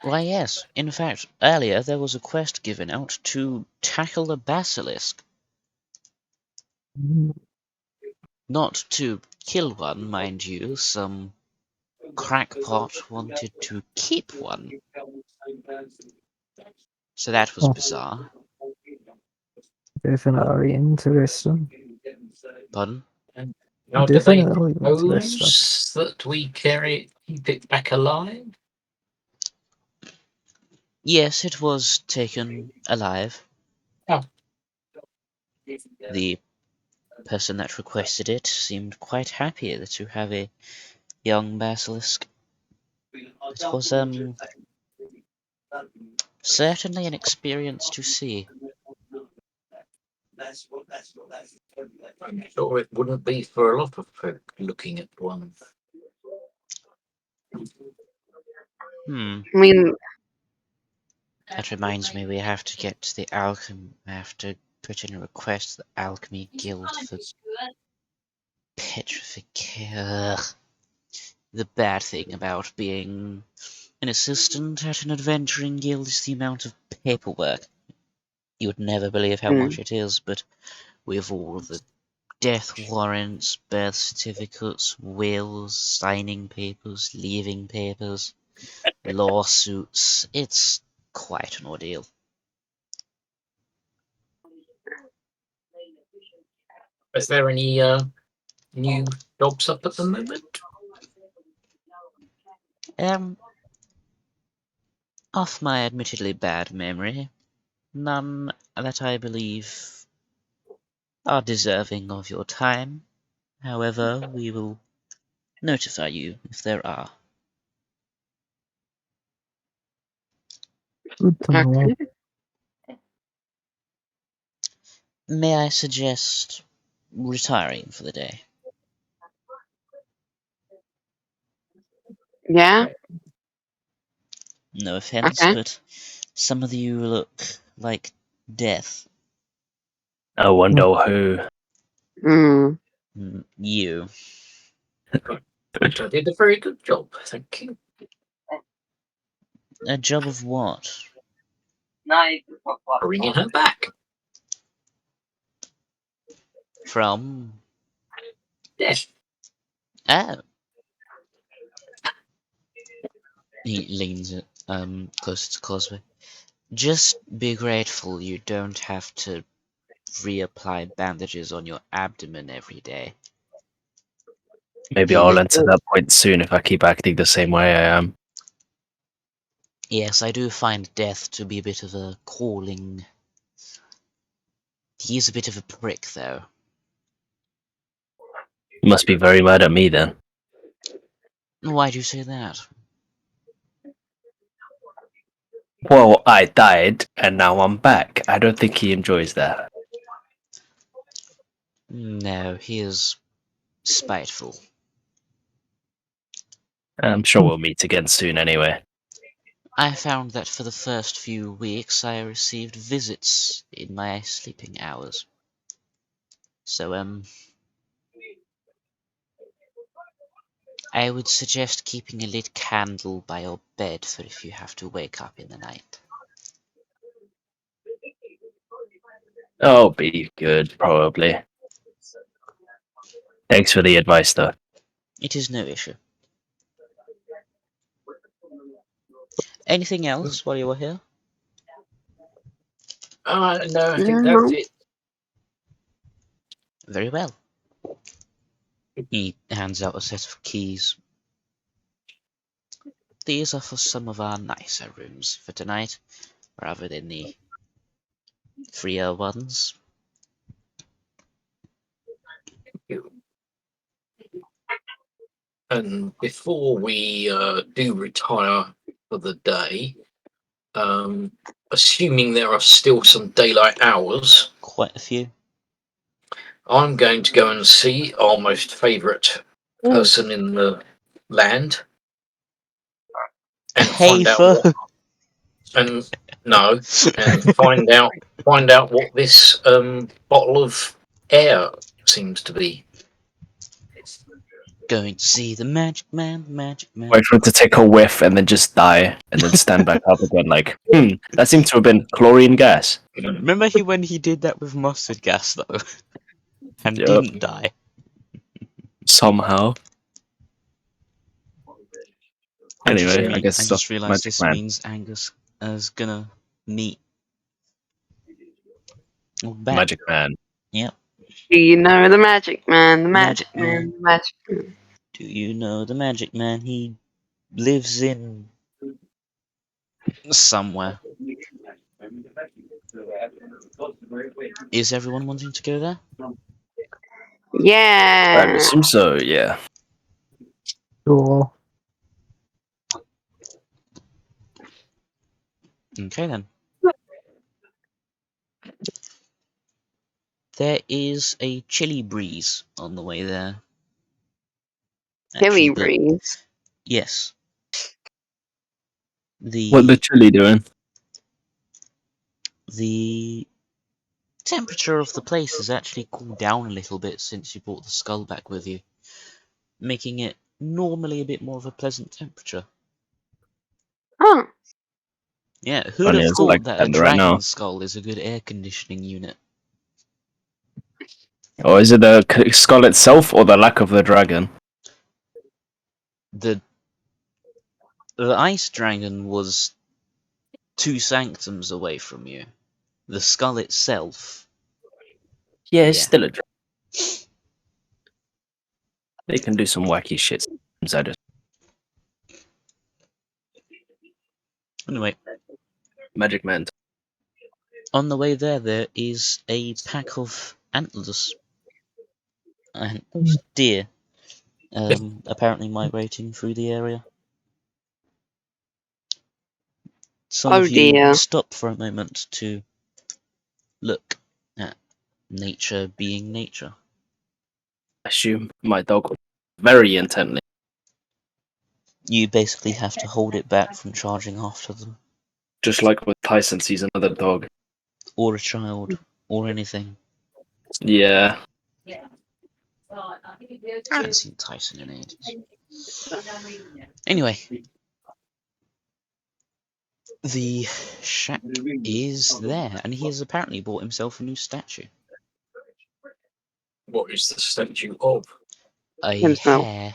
Why, yes. In fact, earlier there was a quest given out to tackle a basilisk. Mm. Not to kill one, mind you. Some crackpot wanted to keep one. So that was Oh, bizarre. definitely interesting. Pardon? And now, do they Definitely interesting. propose that we keep it back alive? Yes, it was taken alive. Oh. The person that requested it seemed quite happy to have a young basilisk. It was certainly an experience to see. I'm sure it wouldn't be for a lot of folk looking at one. Hmm. I mean, That reminds me, we have to get to the alchemy. I have to put in a request to the Alchemy Guild for petrification. The bad thing about being an assistant at an adventuring guild is the amount of paperwork. You would never believe how much it is, but we have all the death warrants, birth certificates, wills, signing papers, leaving papers, lawsuits. It's quite an ordeal. Is there any new jobs up at the moment? Off my admittedly bad memory, none that I believe are deserving of your time. However, we will notify you if there are. Good to know. okay. May I suggest retiring for the day? Yeah. No offense, Okay. but some of you look like death. I wonder who. Mm. You. I did a very good job, thank you. A job of what? Bringing her back. From Yes. oh, he leans it closer to Cosby. Just be grateful you don't have to reapply bandages on your abdomen every day. Maybe He I'll lit- enter that point soon if I keep acting the same way I am. Yes, I do find death to be a bit of a calling. He's a bit of a prick, though. You must be very mad at me then. Why do you say that? Well, I died, and now I'm back. I don't think he enjoys that. No, he is spiteful. I'm sure we'll meet again soon anyway. I found that for the first few weeks I received visits in my sleeping hours. So, I would suggest keeping a lit candle by your bed for if you have to wake up in the night. I'll be good, probably. Thanks for the advice, though. It is no issue. Anything else while you were here? No, I think that's No. it. Very well. He hands out a set of keys. These are for some of our nicer rooms for tonight, rather than the freer ones. And before we do retire for the day, assuming there are still some daylight hours, Quite a few. I'm going to go and see our most favourite person in the land and Hey, find out what and no and find out what this bottle of air seems to be. Going to see the magic man, magic man. Wait for it to take a whiff and then just die, and then stand back up again like, that seems to have been chlorine gas. Remember when he did that with mustard gas, though? And Yep. didn't die? Somehow. Anyway, I I guess just realised Magic this Man. means Angus is gonna meet. Back. Magic Man. Yep. Do you know the magic man? The Magic magic man. man. The magic man. Do you know the magic man? He lives in somewhere. Is everyone wanting to go there? I Yeah. assume so, yeah. Sure. Okay then. There is a chilly breeze on the way there. Chili Actually, breeze. yes. What the chili doing? The temperature of the place has actually cooled down a little bit since you brought the skull back with you, making it normally a bit more of a pleasant temperature. Oh. Yeah, who'd Funny, have it's like thought that a that right now. dragon skull is a good air conditioning unit? Or is it the skull itself or the lack of the dragon? The ice dragon was 2 sanctums away from you. The skull itself, Yeah, it's yeah. still a dragon. They can do some wacky shit. I just Anyway, Magic Man. on the way there is a pack of antlers and deer, apparently migrating through the area. Some Oh of you dear. stop for a moment to look at nature being nature. I assume my dog very intently. You basically have to hold it back from charging after them, Just like with Tyson sees another dog. or a child, or anything. Yeah. I haven't seen Tyson in ages. Anyway, the shack is there, and he has apparently bought himself a new statue. What is the statue of? A Himself. hare.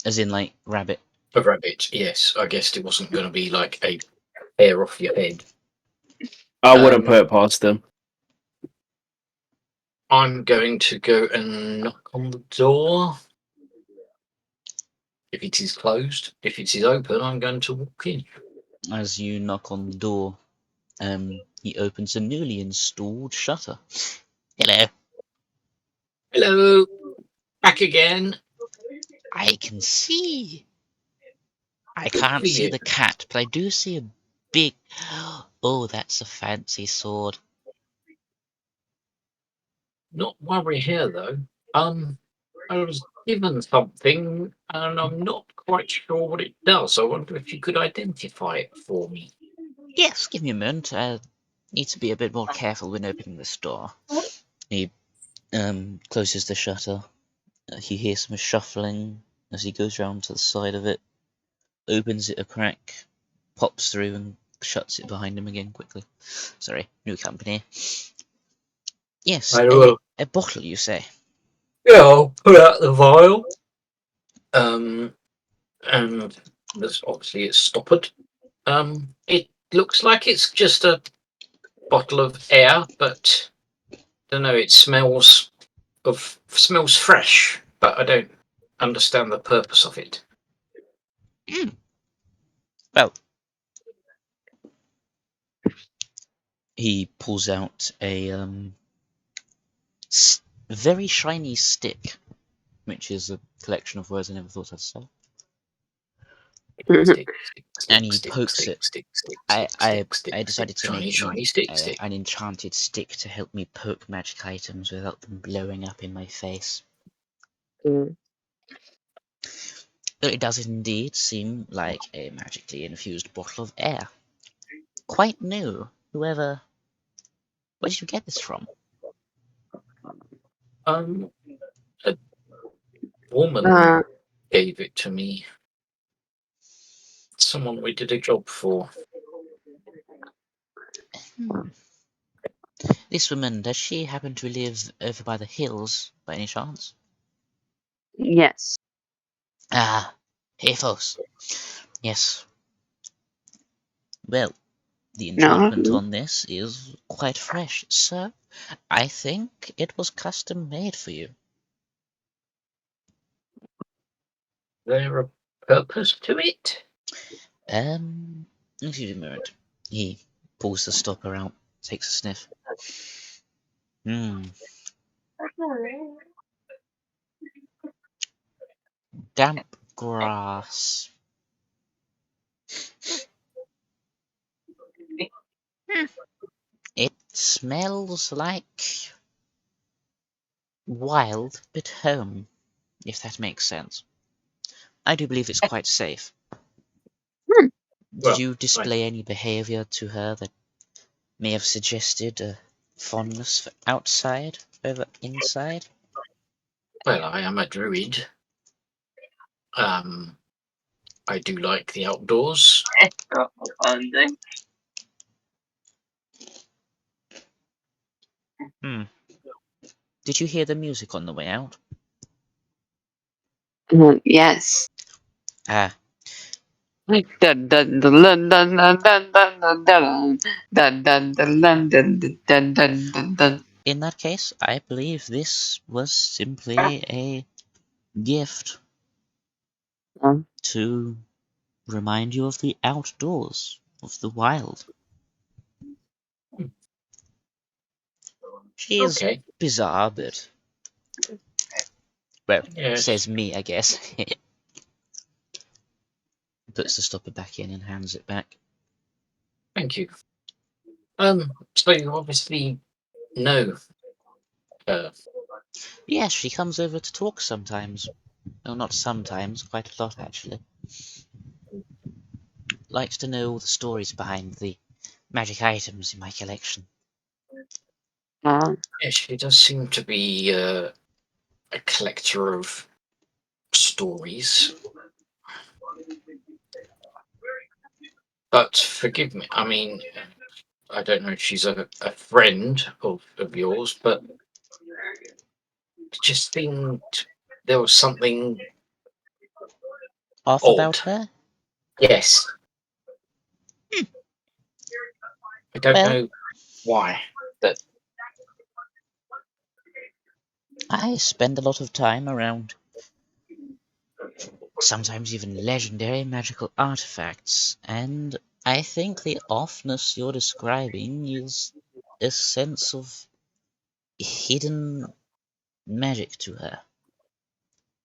As in, like, rabbit. A rabbit, yes. I guessed it wasn't going to be like a hair off your head. I wouldn't put it past them. I'm going to go and knock on the door. If it is closed, if it is open, I'm going to walk in. As you knock on the door, he opens a newly installed shutter. Hello. Hello, back again. I can see. I can't for see you. the cat, but I do see a big... Oh, that's a fancy sword. Not while we're here though. I was given something, and I'm not quite sure what it does. I wonder if you could identify it for me. Yes, give me a moment. I need to be a bit more careful when opening this door. He closes the shutter. He hears some shuffling as he goes round to the side of it, opens it a crack, pops through and shuts it behind him again quickly. Sorry, new company. Yes, I will. a bottle, you say? Yeah, I'll pull out the vial. And this obviously it's stoppered. It looks like it's just a bottle of air, but I don't know. It smells fresh, but I don't understand the purpose of it. Well, he pulls out a very shiny stick, which is a collection of words I never thought I'd say. Stick, And he pokes it. I decided to shiny, make it shiny stick. an enchanted stick to help me poke magic items without them blowing up in my face. Mm. But it does indeed seem like a magically infused bottle of air. Quite new. Where did you get this from? A woman Uh, gave it to me. Someone we did a job for. This woman, does she happen to live over by the hills by any chance? yes. Ah, Hafos. Yes. Well, the enchantment No. on this is quite fresh, sir. I think it was custom made for you. There a purpose to it? Excuse me a moment. He pulls the stopper out, takes a sniff. Damp grass. It smells like wild but home, if that makes sense. I do believe it's quite safe. Did Well, you display any behaviour to her that may have suggested a fondness for outside over inside? Well, I am a druid. I do like the outdoors. Did you hear the music on the way out? Yes. Ah, Dun dun dun dun dun dun dun dun dun dun dun dun dun dun dun dun dun. in that case, I believe this was simply a gift to remind you of the outdoors, of the wild. She is Okay. bizarre, but, well, Yes. says me, I guess. Puts the stopper back in and hands it back. Thank you. So you obviously know her. Yes, she comes over to talk sometimes. Well, not sometimes, quite a lot actually. Likes to know all the stories behind the magic items in my collection. Yes, she does seem to be a collector of stories. But forgive me, I mean, I don't know if she's a friend of yours, but just seemed there was something Off odd. about her? Yes. I don't Well- know why. But I spend a lot of time around sometimes even legendary magical artifacts, and I think the offness you're describing is a sense of hidden magic to her.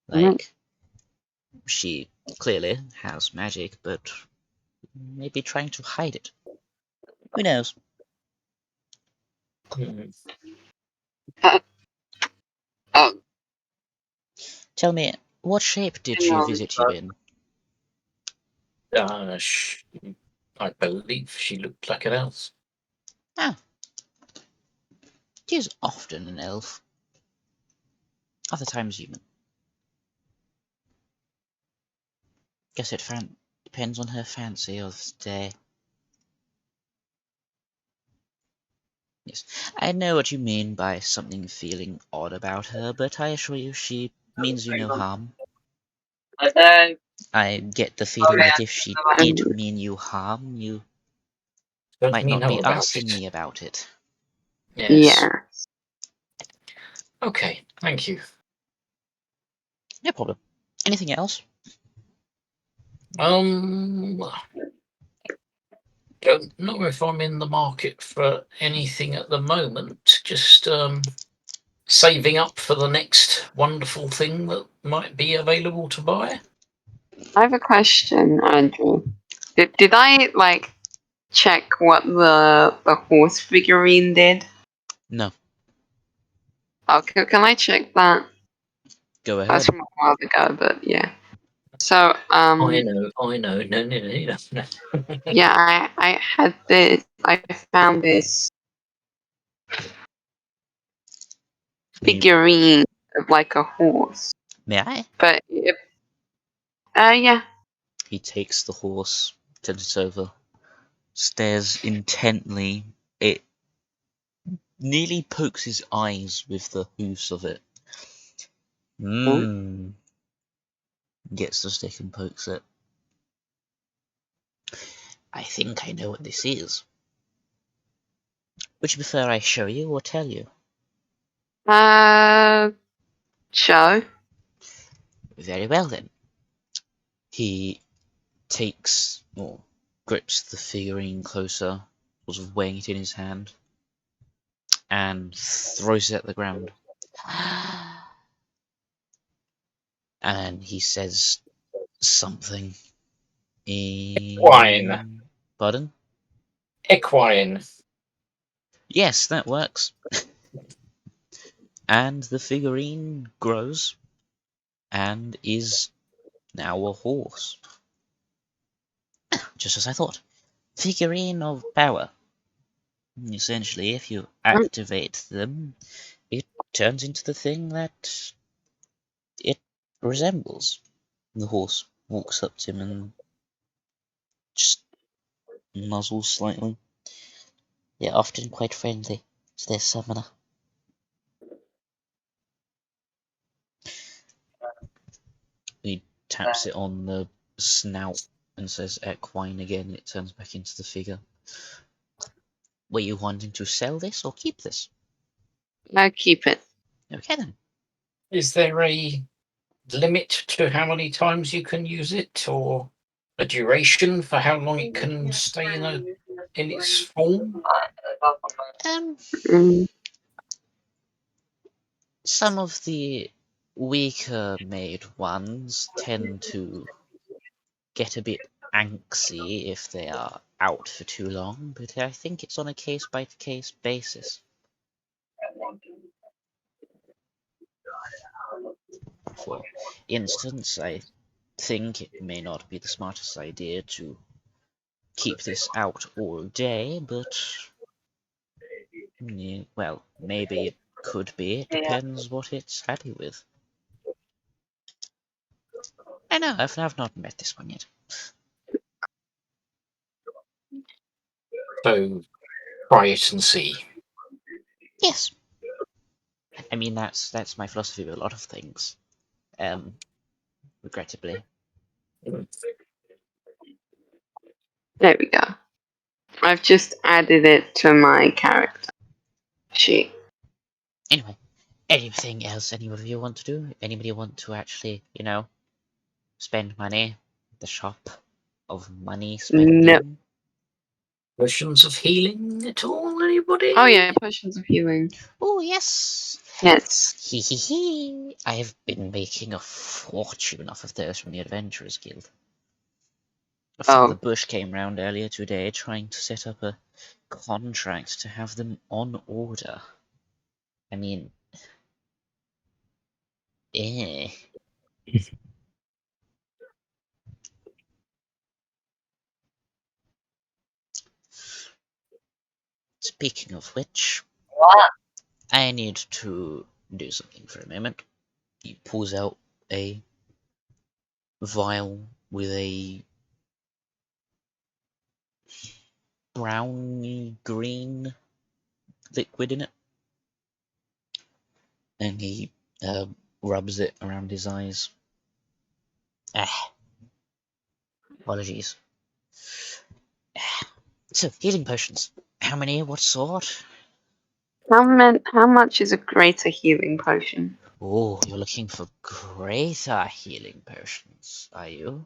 Like, she clearly has magic, but maybe trying to hide it. Who knows? Oh, Tell me, what shape did she visit you in? I believe she looked like an elf. Ah, she is often an elf. Other times human. Guess it depends on her fancy of the day. Yes, I know what you mean by something feeling odd about her, but I assure you she means you no harm. I get the feeling that if she did mean you harm, you Don't might we not know be about asking it? me about it. Yes. yeah. Okay. Thank you. No problem. Anything else? Don't know if I'm in the market for anything at the moment. Just saving up for the next wonderful thing that might be available to buy. I have a question, Andrew. Did I like check what the horse figurine did? No. Oh, can I check that? Go That's ahead. from a while ago, but yeah. So I know. No. yeah, I had this. I found this figurine of like a horse, May I? but yeah. He takes the horse, turns it over, stares intently. It nearly pokes his eyes with the hoofs of it. Gets the stick and pokes it. I think I know what this is. Would you prefer I show you or tell you? Show. Very well then. He takes or grips the figurine closer, sort of weighing it in his hand, and throws it at the ground. And he says something. Equine. Pardon? Equine. Yes, that works. And the figurine grows and is now a horse. Just as I thought. Figurine of power. Essentially, if you activate them, it turns into the thing that it resembles. The horse walks up to him and just nuzzles slightly. They're often quite friendly to their summoner. He taps it on the snout and says equine again. It turns back into the figure. Were you wanting to sell this or keep this? No, keep it. Okay then. Is there a limit to how many times you can use it, or a duration for how long it can stay in its form? Mm. Some of the weaker made ones tend to get a bit antsy if they are out for too long, but I think it's on a case by case basis. For instance, I think it may not be the smartest idea to keep this out all day, but well, maybe it could be. It depends what it's happy with. I know, I've not met this one yet. So try it and see. Yes. I mean, that's my philosophy with a lot of things. Regrettably. There we go. I've just added it to my character sheet. Anyway, anything else any of you want to do? Anybody want to actually, spend money? The shop of money spending? No. Potions of healing at all, anybody? Oh yeah, potions of healing. Oh, yes! Yes. Hee hee hee! I've been making a fortune off of those from the Adventurers Guild. A from Oh. the bush came round earlier today trying to set up a contract to have them on order. I mean, eh. Speaking of which, What? I need to do something for a moment. He pulls out a vial with a browny green liquid in it, and he rubs it around his eyes. Apologies. So, healing potions. How many? What sort? How much is a greater healing potion? Oh, you're looking for greater healing potions, are you?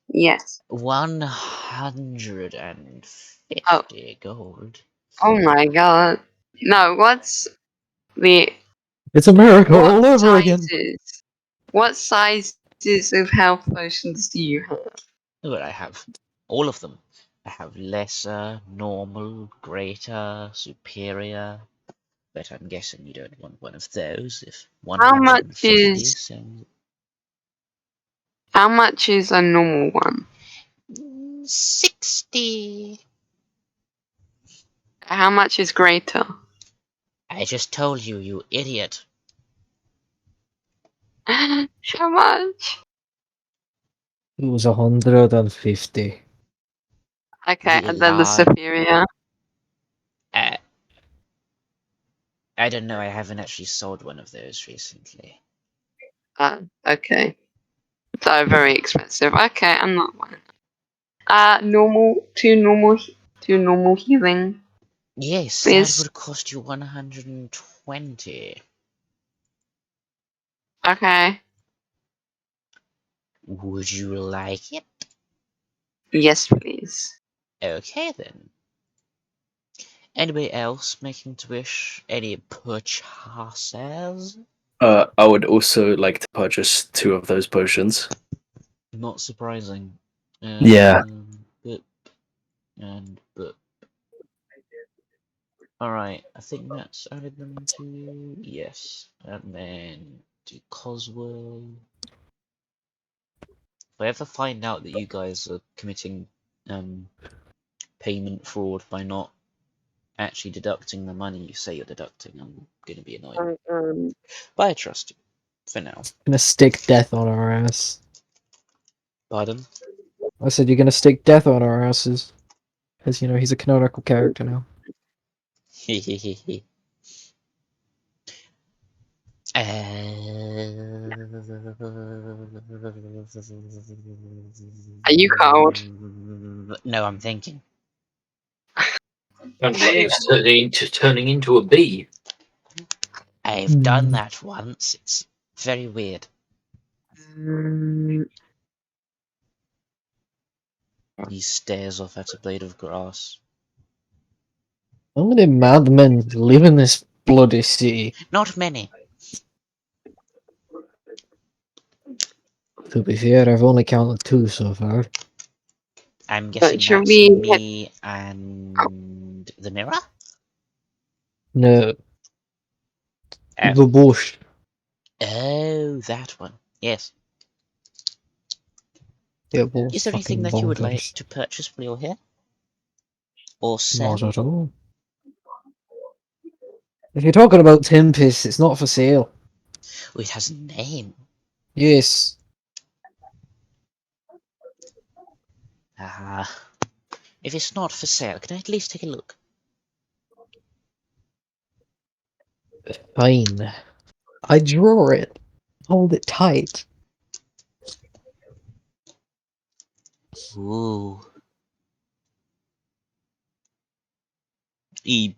Yes. 150 gold. Oh my god. No, what's the It's a miracle what all over again. sizes? What sizes of health potions do you have? But I have all of them. I have lesser, normal, greater, superior. But I'm guessing you don't want one of those if How much 150 is sounds. how much is a normal one? 60. How much is greater? I just told you, you idiot. How much? It was 150. Okay, The and then the large. superior. I don't know, I haven't actually sold one of those recently. Okay. So very expensive. Okay, I'm not one. Normal, two normal healing, Yes, that please. would cost you 120. Okay. Would you like it? Yes, please. Okay then. Anybody else making to wish? Any purchases? I would also like to purchase 2 of those potions. Not surprising. Yeah. Boop and boop. Alright, I think that's added them to. Yes. And then to Coswell. If I ever find out that you guys are committing payment fraud by not actually deducting the money you say you're deducting, I'm gonna be annoyed. But I trust you. For now. Gonna stick death on our ass. Pardon? I said you're gonna stick death on our asses. Because, he's a canonical character now. Hehehehe. Are you cold? No, I'm thinking. Sounds like it's turning into a bee. I've done that once. It's very weird. He stares off at a blade of grass. How many madmen live in this bloody city? Not many. To be fair, I've only counted 2 so far. I'm guessing Should that's we me and the mirror? No, Oh. the bush. Oh, that one. Yes. They're both Is there anything fucking that you would like bonkers. to purchase while you're here? Or sell? Not at all. If you're talking about Timpus, it's not for sale. Oh, it has a name. Yes. Ah. If it's not for sale, can I at least take a look? Fine. I draw it. Hold it tight. Ooh. He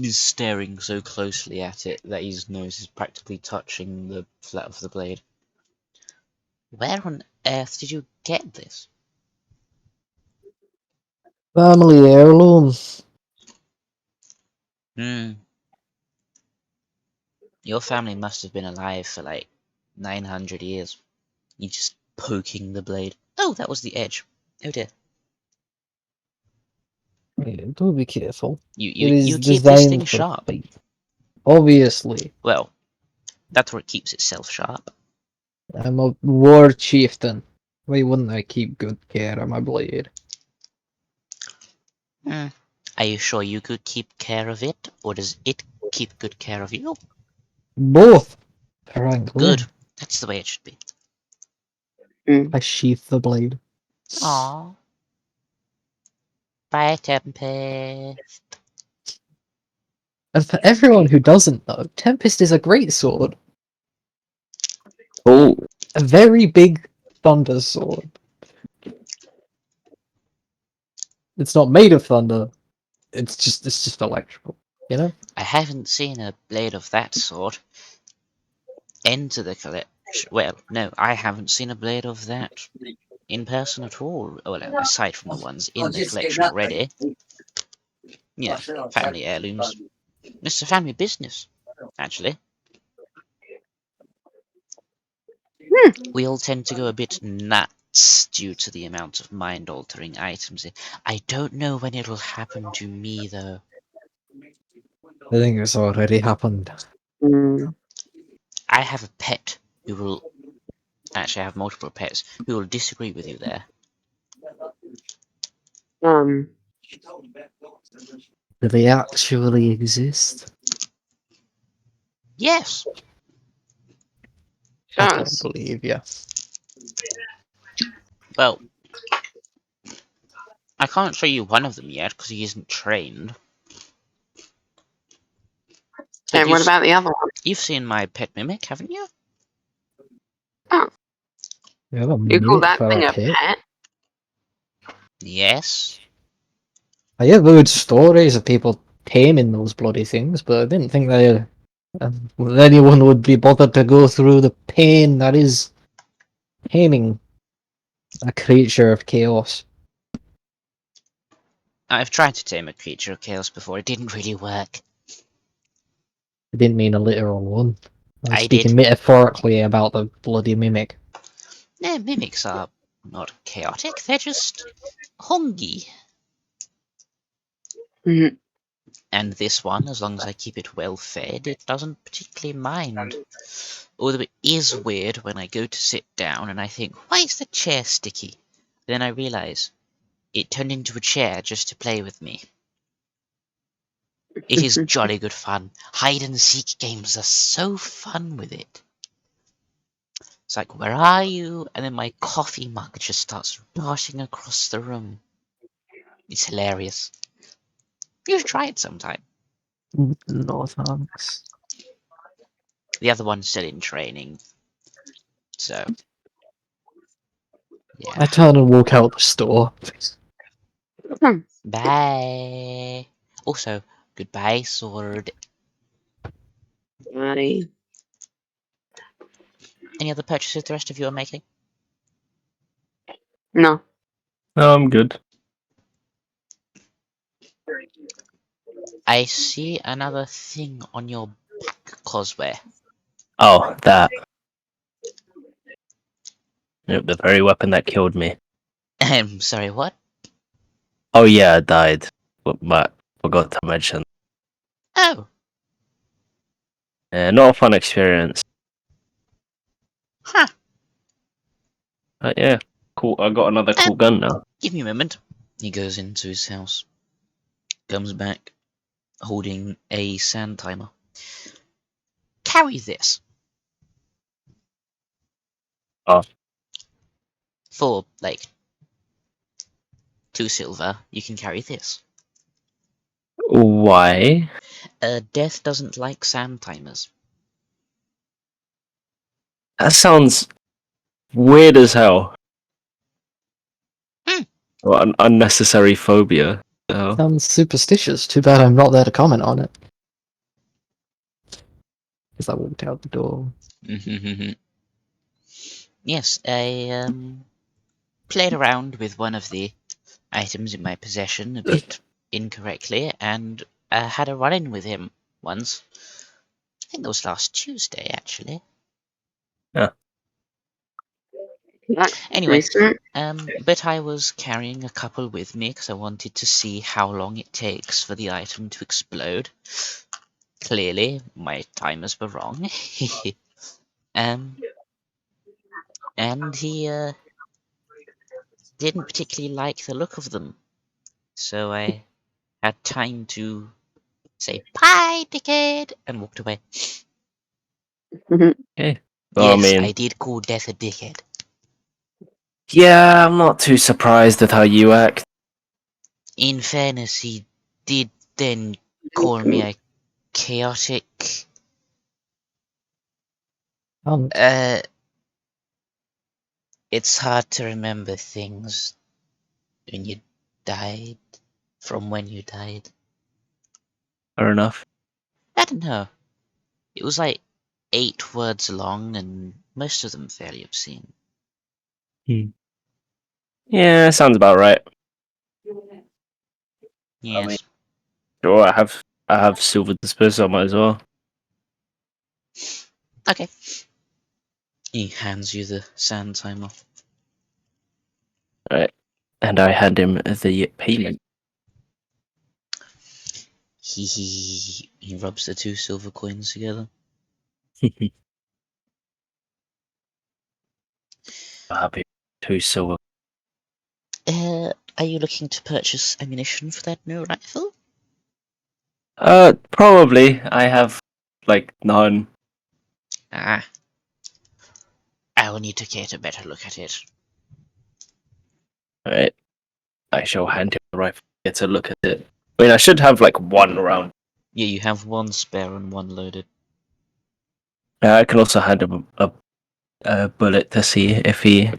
is staring so closely at it that his nose is practically touching the flat of the blade. Where on earth did you get this? Family heirloom. Hmm. Your family must have been alive for like 900 years. You just poking the blade. Oh, that was the edge. Oh dear. Yeah, do be careful. You It you is you keep this thing designed for sharp. fight. Obviously, Well, that's where it keeps itself sharp. I'm a war chieftain. Why wouldn't I keep good care of my blade? Hmm. Are you sure you could keep care of it, or does it keep good care of you? Both, frankly. Good. That's the way it should be. I sheath the blade. Aww. Bye, Tempest. And for everyone who doesn't know, Tempest is a great sword. Oh, A very big thunder sword. It's not made of thunder. It's just electrical. You know? I haven't seen a blade of that sort enter the collection. Well, no, I haven't seen a blade of that in person at all. Well, aside from the ones in the collection already. You know, family heirlooms. It's a family business, actually. We all tend to go a bit nuts due to the amount of mind-altering items. I don't know when it'll happen to me, though. I think it's already happened. I have a pet who will... Actually, I have multiple pets who will disagree with you there. Do they actually exist? Yes, I don't Does. believe you. well, I can't show you one of them yet because he isn't trained. But And what about the other one? you've seen my pet mimic, haven't you? You have a You call mimic that for a thing a pet? pet? Yes. I hear good stories of people taming those bloody things, but I didn't think that anyone would be bothered to go through the pain that is taming a creature of chaos. I've tried to tame a creature of chaos before. It didn't really work. I didn't mean a literal one. I was I speaking did. metaphorically about the bloody mimic. No, mimics are not chaotic. They're just hungry. Mhm. And this one, as long as I keep it well fed, it doesn't particularly mind. Although it is weird when I go to sit down and I think, why is the chair sticky? Then I realise it turned into a chair just to play with me. It is jolly good fun. Hide and seek games are so fun with it. It's like, where are you? And then my coffee mug just starts darting across the room. It's hilarious. You should try it sometime. No thanks. The other one's still in training. So, yeah. I turn and walk out the store. Bye. Also, goodbye, sword. Aye. Any other purchases the rest of you are making? No. no, I'm good. I see another thing on your back, Cosway. Oh, that. Yep, the very weapon that killed me. Sorry, what? Oh yeah, I died. But forgot to mention. Oh, Not a fun experience. huh. But yeah, cool. I got another cool gun now. Give me a moment. He goes into his house, comes back, holding a sand timer. Carry this. Oh. For, like, 2 silver, you can carry this. Why? Death doesn't like sand timers. That sounds weird as hell. Hmm. Or an unnecessary phobia. So, Sounds superstitious. Too bad I'm not there to comment on it. Because I walked out the door. Yes, I played around with one of the items in my possession a bit incorrectly, and had a run-in with him once. I think that was last Tuesday, actually. That's Anyway, recent. but I was carrying a couple with me because I wanted to see how long it takes for the item to explode. Clearly, my timers were wrong. And he didn't particularly like the look of them, so I had time to say bye, dickhead, and walked away. okay. Well, Yes, I I mean, did call Death a dickhead. yeah, I'm not too surprised at how you act. In fairness, he did then call me a chaotic. And It's hard to remember things when you died from when you died. Fair enough. I don't know. It was like 8 words long and most of them fairly obscene. Yeah, sounds about right. I mean, Yes. sure, I have silver disperser, I might as well. Okay. He hands you the sand timer. Right. And I hand him the payment. He rubs the 2 silver coins together. Happy. 2 silver. Are you looking to purchase ammunition for that new rifle? Probably. I have, like, none. Ah, I will need to get a better look at it. Right. I shall hand him the rifle. Get a look at it. I mean, I should have, like, 1 round. Yeah, you have 1 spare and 1 loaded. I can also hand him a bullet to see if he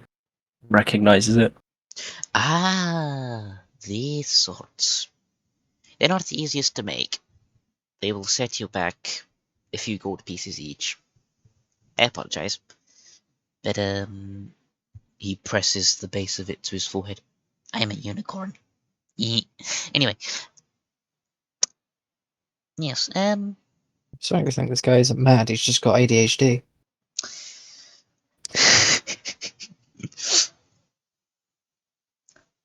recognizes it. Ah, these sorts. They're not the easiest to make. They will set you back a few gold pieces each. I apologize. But, he presses the base of it to his forehead. I am a unicorn. Anyway. Yes, I'm starting to think this guy isn't mad, he's just got ADHD.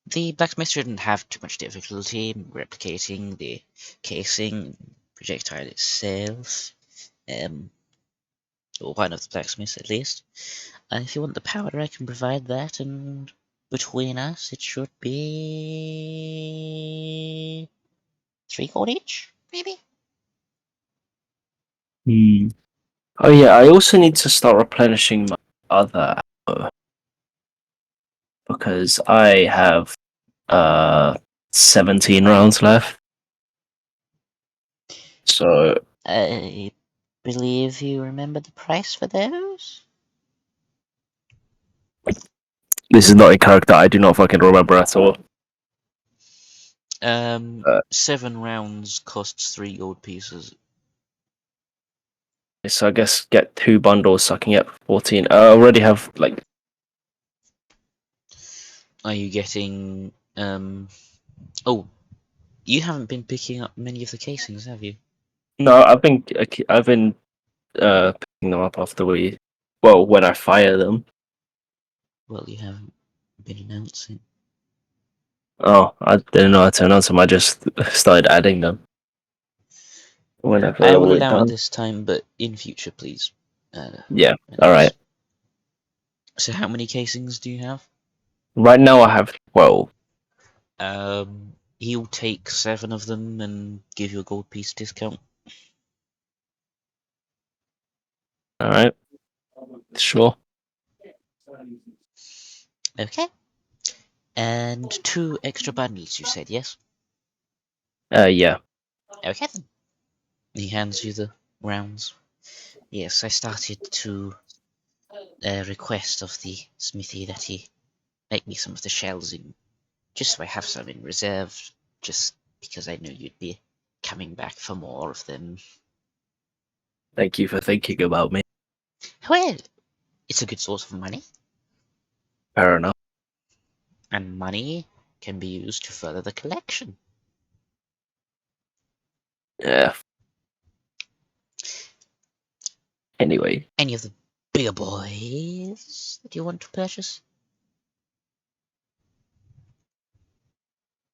The blacksmith shouldn't have too much difficulty replicating the casing projectile itself. Or one of the blacksmiths at least. If you want the powder, I can provide that, and between us, it should be 3 gold each, maybe. Oh yeah, I also need to start replenishing my other ammo. Because I have 17 rounds left. So I believe you remember the price for those. this is not a character I do not fucking remember at all. 7 rounds costs 3 gold pieces. So I guess get 2 bundles sucking up 14. I already have like. Are you getting Oh, you haven't been picking up many of the casings, have you? No, I've been picking them up after when I fire them. Well, you haven't been announcing. Oh, I didn't know how to announce them. I just started adding them I whenever will we're allow it done. this time, but in future, please. Yeah, all Announce. right. So how many casings do you have? Right now I have 12. He'll take 7 of them and give you a gold piece discount. All right, sure. Okay. And 2 extra bundles, you said, yes? Yeah. Okay then. He hands you the rounds. Yes, I started to request of the smithy that he make me some of the shells in, just so I have some in reserve, just because I knew you'd be coming back for more of them. Thank you for thinking about me. Well, it's a good source of money, Fair enough. and money can be used to further the collection. Yeah. Anyway, Any of the bigger boys that you want to purchase?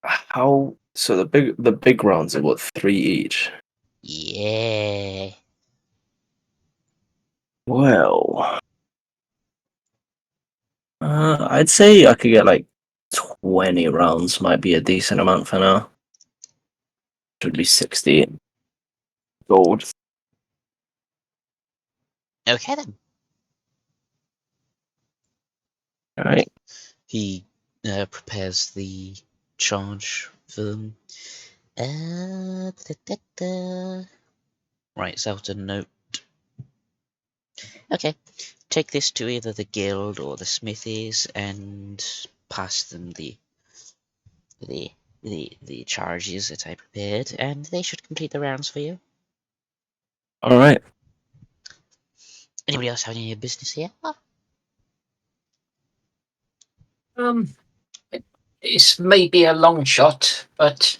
how? So the big rounds are what, 3 each? Yeah. Well, I'd say I could get like 20 rounds. Might be a decent amount for now. Should be 60 gold. Okay then. All right. He prepares the charge for them. Writes out a note. Okay, take this to either the guild or the smithies and pass them the charges that I prepared, and they should complete the rounds for you. All right. Anybody else have any business here? Um, it's maybe a long shot, but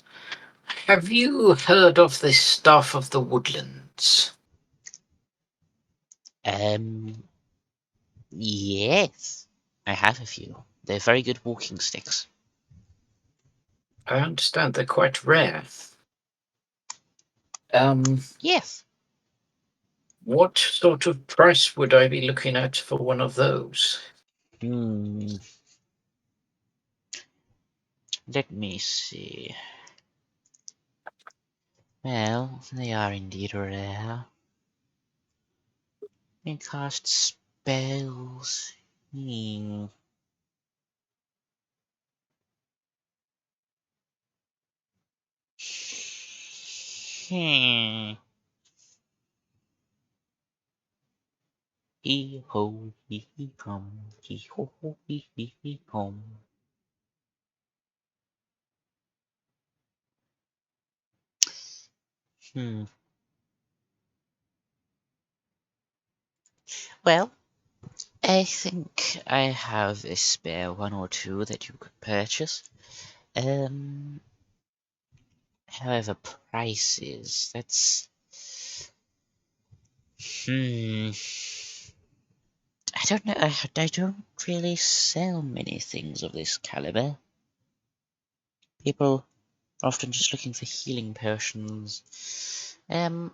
have you heard of this Staff of the Woodlands? Yes, I have a few. They're very good walking sticks. I understand they're quite rare. Yes. What sort of price would I be looking at for one of those? Let me see. Well, they are indeed rare. They cast spells. Hmm. Hmm. Hee ho, hee hee hum, hee ho ho, hee hum. Hmm. Well, I think I have a spare one or two that you could purchase. However, prices, that's... Hmm. I don't know, I don't really sell many things of this caliber. People are often just looking for healing potions. Hmm.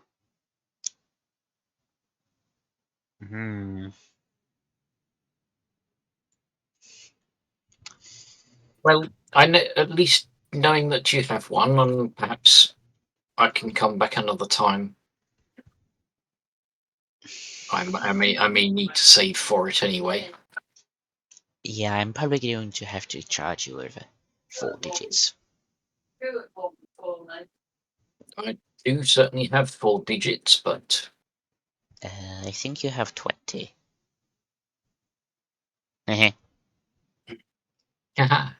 Well, I know, at least knowing that you have one, and perhaps I can come back another time. I may need to save for it anyway. Yeah, I'm probably going to have to charge you over 4 digits. I do certainly have 4 digits, but I think you have 20. Heh. haha.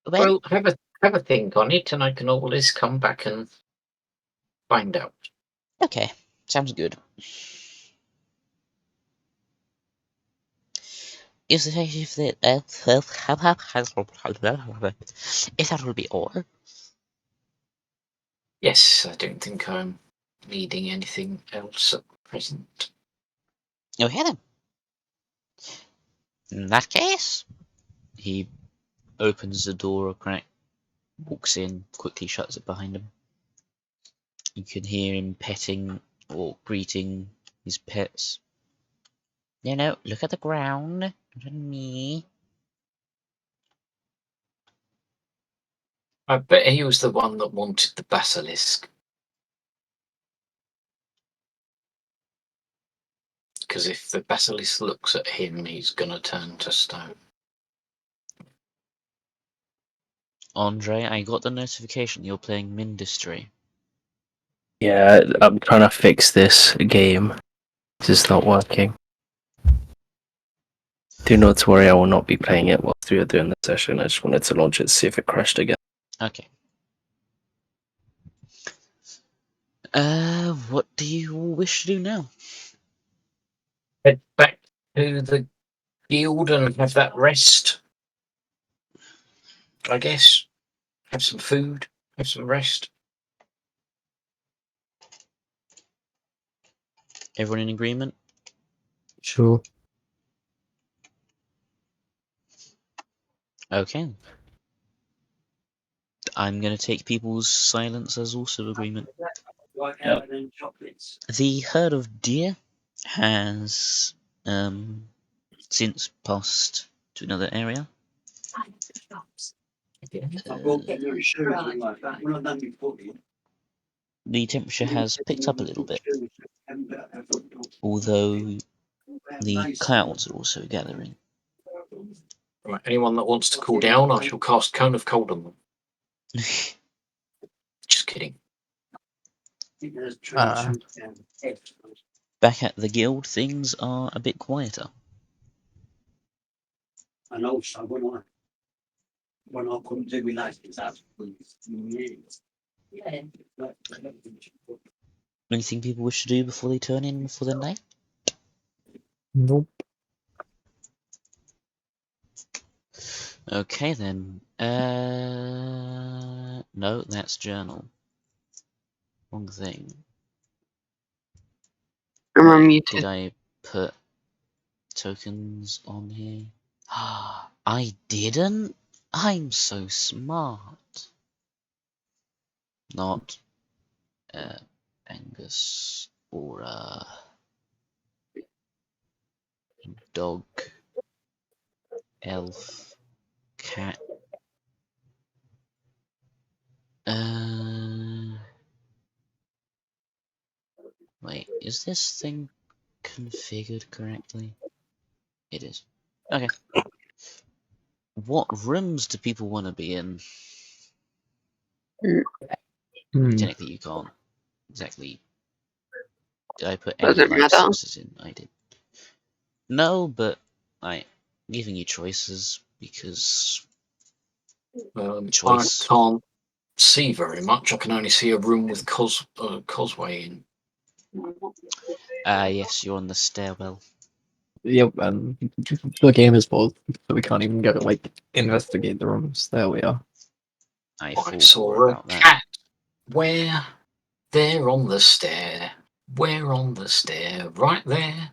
Well, Well, have a think on it, and I can always come back and find out. okay, sounds good. Is it if that will be all? Yes, I don't think I'm needing anything else at present. Okay then. In that case, he opens the door a crack, walks in, quickly shuts it behind him. You can hear him petting or greeting his pets. No, look at the ground, not at me. I bet he was the one that wanted the basilisk. because if the basilisk looks at him, he's going to turn to stone. Andre, I got the notification you're playing Mindustry. Yeah, I'm trying to fix this game. It's not working. Do not to worry, I will not be playing it whilst we are doing the session. I just wanted to launch it to see if it crashed again. Okay. What do you all wish to do now? Head back to the guild and have that rest. I guess. Have some food. Have some rest. Everyone in agreement? Sure. Okay. I'm going to take people's silence as also agreement. Yep. The herd of deer has since passed to another area. The temperature has picked up a little bit, although the clouds are also gathering. Right, anyone that wants to cool down, I shall cast Cone of Cold on them. Just kidding. Back at the guild, things are a bit quieter. And also when I come to relax, it's absolutely Anything people wish to do before they turn in for the night? Nope. Okay then. No, that's journal. Wrong thing. I'm Wait, unmuted. did I put tokens on here? I didn't? I'm so smart. Not Angus or dog, elf, cat. Wait, is this thing configured correctly? It is. Okay. What rooms do people want to be in? Technically, you can't exactly. Did I put any Doesn't light matter. sources in? I did. No, but like giving you choices because I choice. can't see very much. I can only see a room with causeway in. Yes, you're on the stairwell. Yep, and the game is paused, so we can't even go like investigate the rooms. There we are. I I thought saw more a about that. cat. Where? There on the stair. Where on the stair? Right there.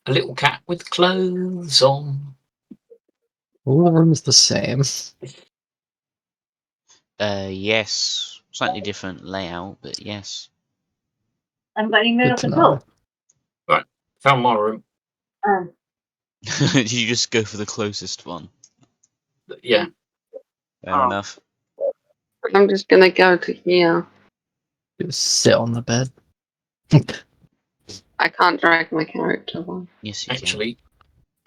A little cat with clothes on. All the rooms the same. Yes, slightly different layout, but yes. Good to know. Right. Found my room. Did you just go for the closest one? Yeah. Fair enough. I'm just gonna go to here. Just sit on the bed. I can't drag my character on. Yes, you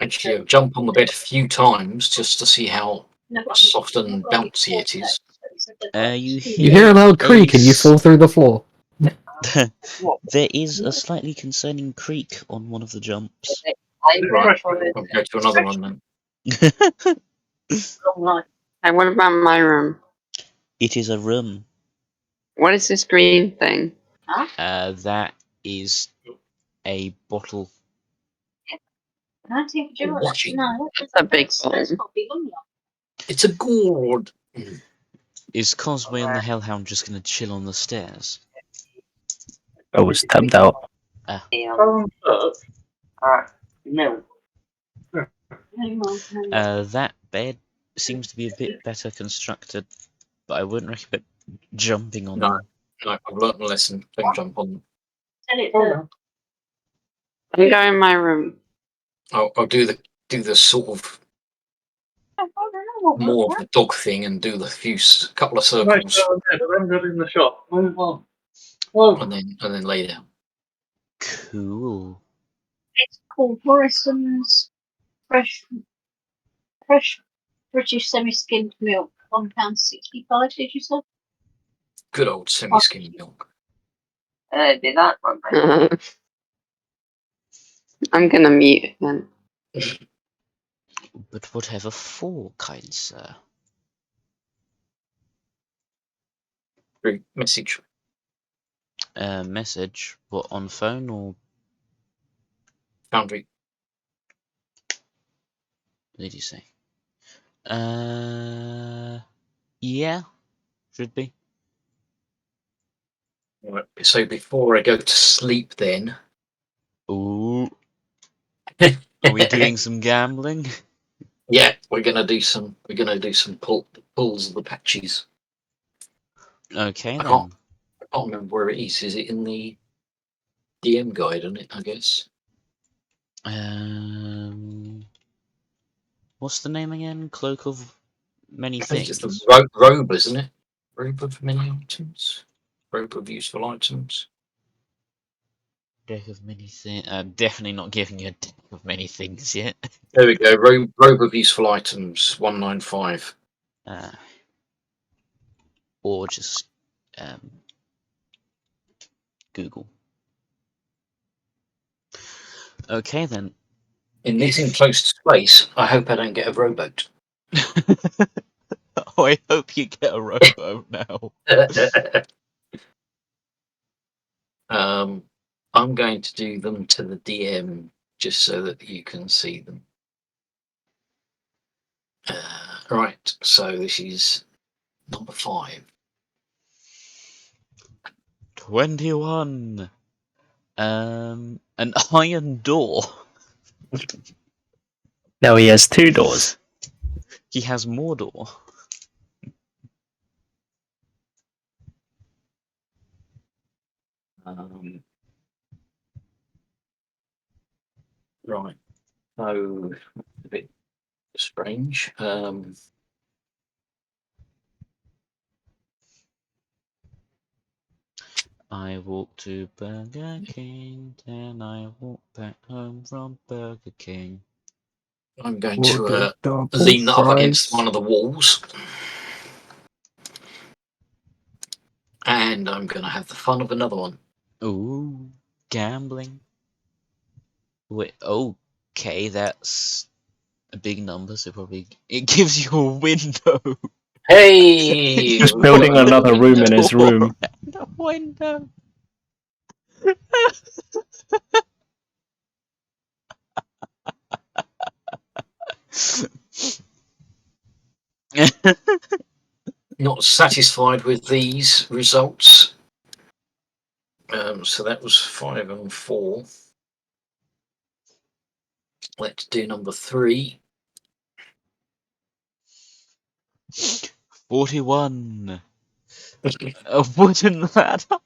Actually, I've jumped on the bed a few times just to see how soft and bouncy it is. can. You You hear a loud creak and you s- fall through the floor. There is a slightly concerning creak on one of the jumps. Right. I'll go to another one then. Hey, what about my room? It is a room. What is this green thing? That is a bottle. Watching. It's a big thing. It's a gourd. Is Cosway and the Hellhound just going to chill on the stairs? I was tabbed out. That bed seems to be a bit better constructed, but I wouldn't recommend jumping on No. them. No, I've learnt my lesson. Don't jump on them. I'm going in my room. I'll do the sort of more of the dog thing and do the couple of circles in the shop. Move on. and then lay down. Cool. called Morrison's fresh British semi-skimmed milk, £1.65. Did you say? Good old semi-skimmed milk. Do that one. I'm gonna mute it then. But whatever for, kind sir? Through message. Message? What, on phone or Foundry. what did you say? Yeah, should be. Right. So before I go to sleep, then. Ooh, are we doing some gambling? Yeah, we're gonna do some. We're gonna do some pulls of the patches. Okay I then. can't remember where it is. Is it in the DM guide? Isn't it? I guess. What's the name again? Cloak of Many I think it's the Things. robe, isn't it? Robe of many items. Robe of useful items. Deck of Many Things. Definitely not giving you a deck of many things yet. There we go. Robe of useful items. 195. Or just Google. Okay then. In this enclosed space, I hope I don't get a rowboat. Oh, I hope you get a rowboat now. I'm going to do them to the DM just so that you can see them. Right, so this is number 5. 21. An iron door. Now he has 2 doors. He has more door. Right, so a bit strange. I walk to Burger King, then I walk back home from Burger King. I'm going Order to double lean that up against fries. one of the walls. And I'm going to have the fun of another one. Ooh, gambling. Wait, okay, that's a big number, so probably it gives you a window. Hey! He's We've got building another room in his room. And a window. Not satisfied with these results. So that was 5 and 4. Let's do number 3. 41. A wooden ladder.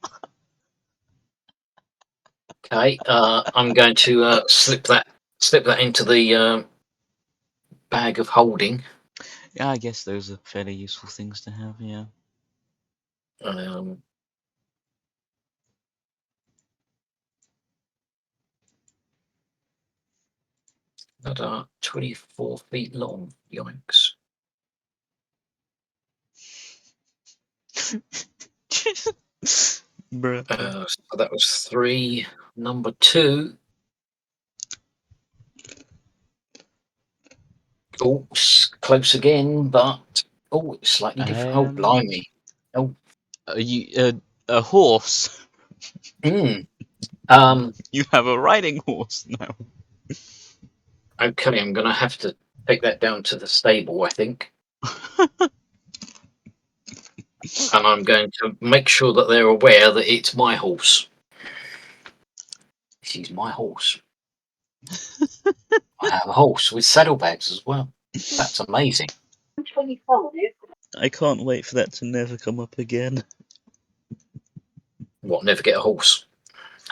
Okay, I'm going to slip that into the bag of holding. Yeah, I guess those are fairly useful things to have, yeah. That are 24 feet long. Yikes. Bruh. So that was 3. Number 2. Oh, close again, but it's slightly different. Oh, blimey. Oh. Are you a horse? You have a riding horse now. Okay, I'm going to have to take that down to the stable, I think. And I'm going to make sure that they're aware that it's my horse. This is my horse. I have a horse with saddlebags as well. That's amazing. 25. I can't wait for that to never come up again. What, never get a horse?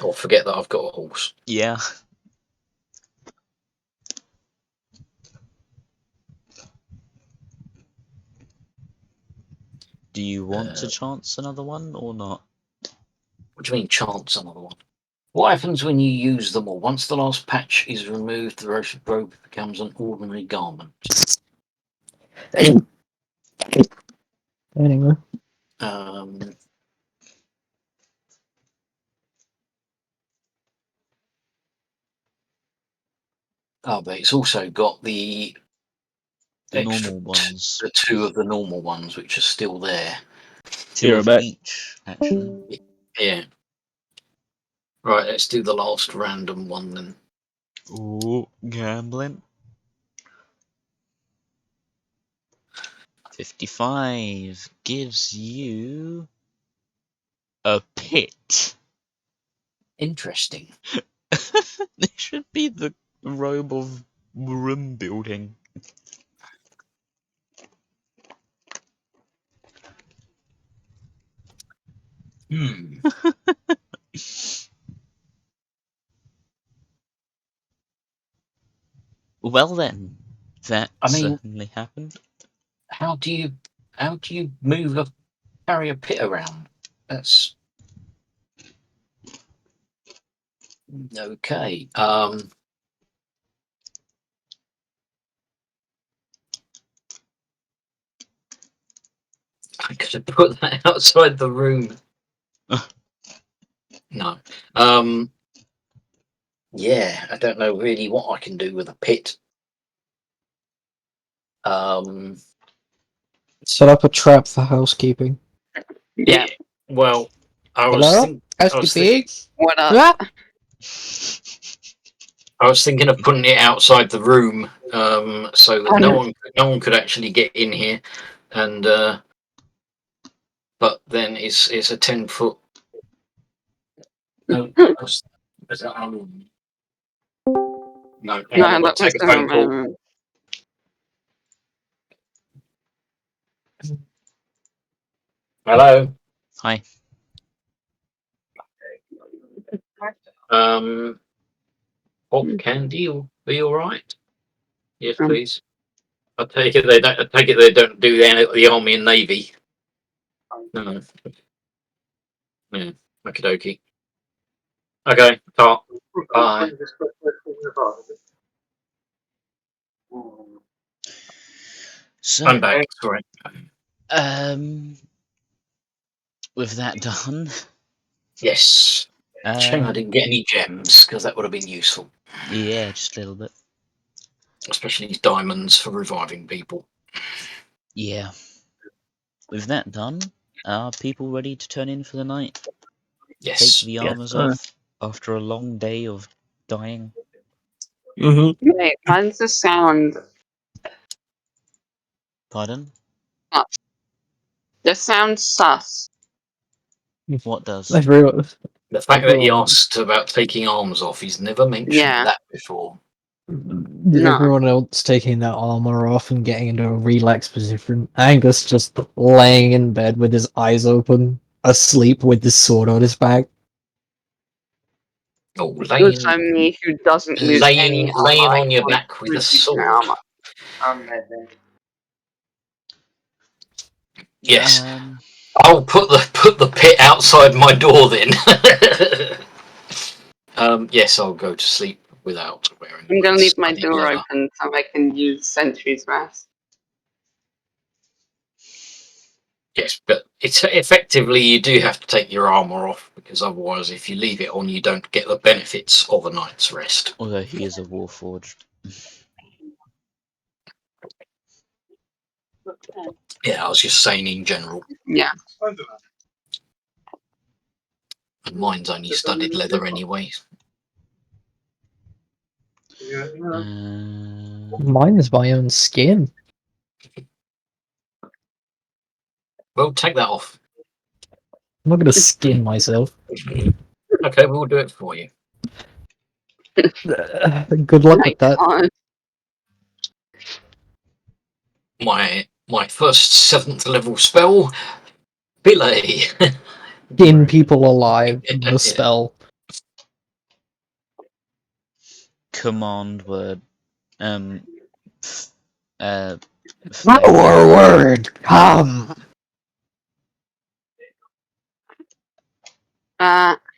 Or forget that I've got a horse? Yeah. Do you want to chance another one or not? What do you mean chance another one? What happens when you use them all? Once the last patch is removed, the robe becomes an ordinary garment. Anyway, Um, but it's also got the extra normal ones. the two of the normal ones, which are still there. Two You're of back. each, actually. Yeah. Right, let's do the last random one then. Ooh, gambling. 55 gives you a pit. Interesting. It should be the robe of room building. Hmm. Well then, that I mean, certainly happened. how do you carry a pit around? That's okay. I could have put that outside the room. No. Yeah, I don't know really what I can do with a pit. set up a trap for housekeeping. Yeah. Well, I was Hello? thinking. Housekeeping? What up? Ah! I was thinking of putting it outside the room, so that no one could actually get in here, and but then it's a 10-foot. No, is that no, hang on, No, I've got that to was take a phone call. the Hello. Hi. Pop candy will be all right. Yes, Um, please. I take it they don't. I take it they don't do the army and navy. No. Yeah. Okie dokie. Okay. Talk. Bye. So, I'm back. Sorry. with that done, Yes. Shame I didn't get any gems because that would have been useful, yeah, just a little bit. especially these diamonds for reviving people. Yeah. With that done, are people ready to turn in for the night? Take Yes. the Yes, armors sir. off after a long day of dying? Mm-hmm. wait, what's the sound? Pardon? The sound sus. What does? Everyone, The fact that he everyone, asked about taking arms off, he's never mentioned Yeah. that before. No. everyone else taking their armor off and getting into a relax position. Angus just laying in bed with his eyes open, asleep with his sword on his back. Oh, Good time me who doesn't lose any armor. laying I on your can't back with a reduce my sword. armor. Yes, Um, I'll put the pit outside my door then. Yes, I'll go to sleep without wearing I'm gonna leave my studded door leather. open so I can use Sentry's Rest. Yes, but it's effectively you do have to take your armor off because otherwise, if you leave it on, you don't get the benefits of a night's rest. although he is a warforged. Yeah, I was just saying in general. Yeah. And mine's only studded leather anyway. Mine is my own skin. Well, take that off. I'm not gonna skin myself. Okay, we'll do it for you. Good luck My with that. God. My first 7th level spell, Belay. Skin people alive. The Yeah. spell. Command word. Um. Our Flame. word, come.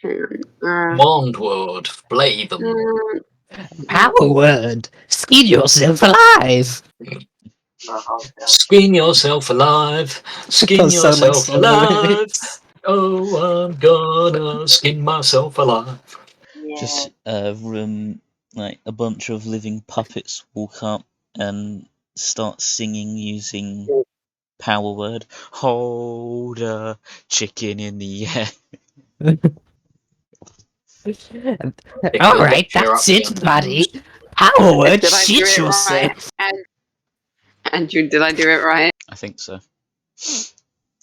Command word. Flay them. Power word. Skin yourself alive. Skin yourself alive. Skin Does sound like yourself song alive. lyrics. Oh, I'm gonna skin myself alive. Just like a bunch of living puppets walk up and start singing using power word. Hold a chicken in the air. All right, that's it, buddy. Power word. Did I do Shit it yourself. right? Andrew, did I do it right? I think so.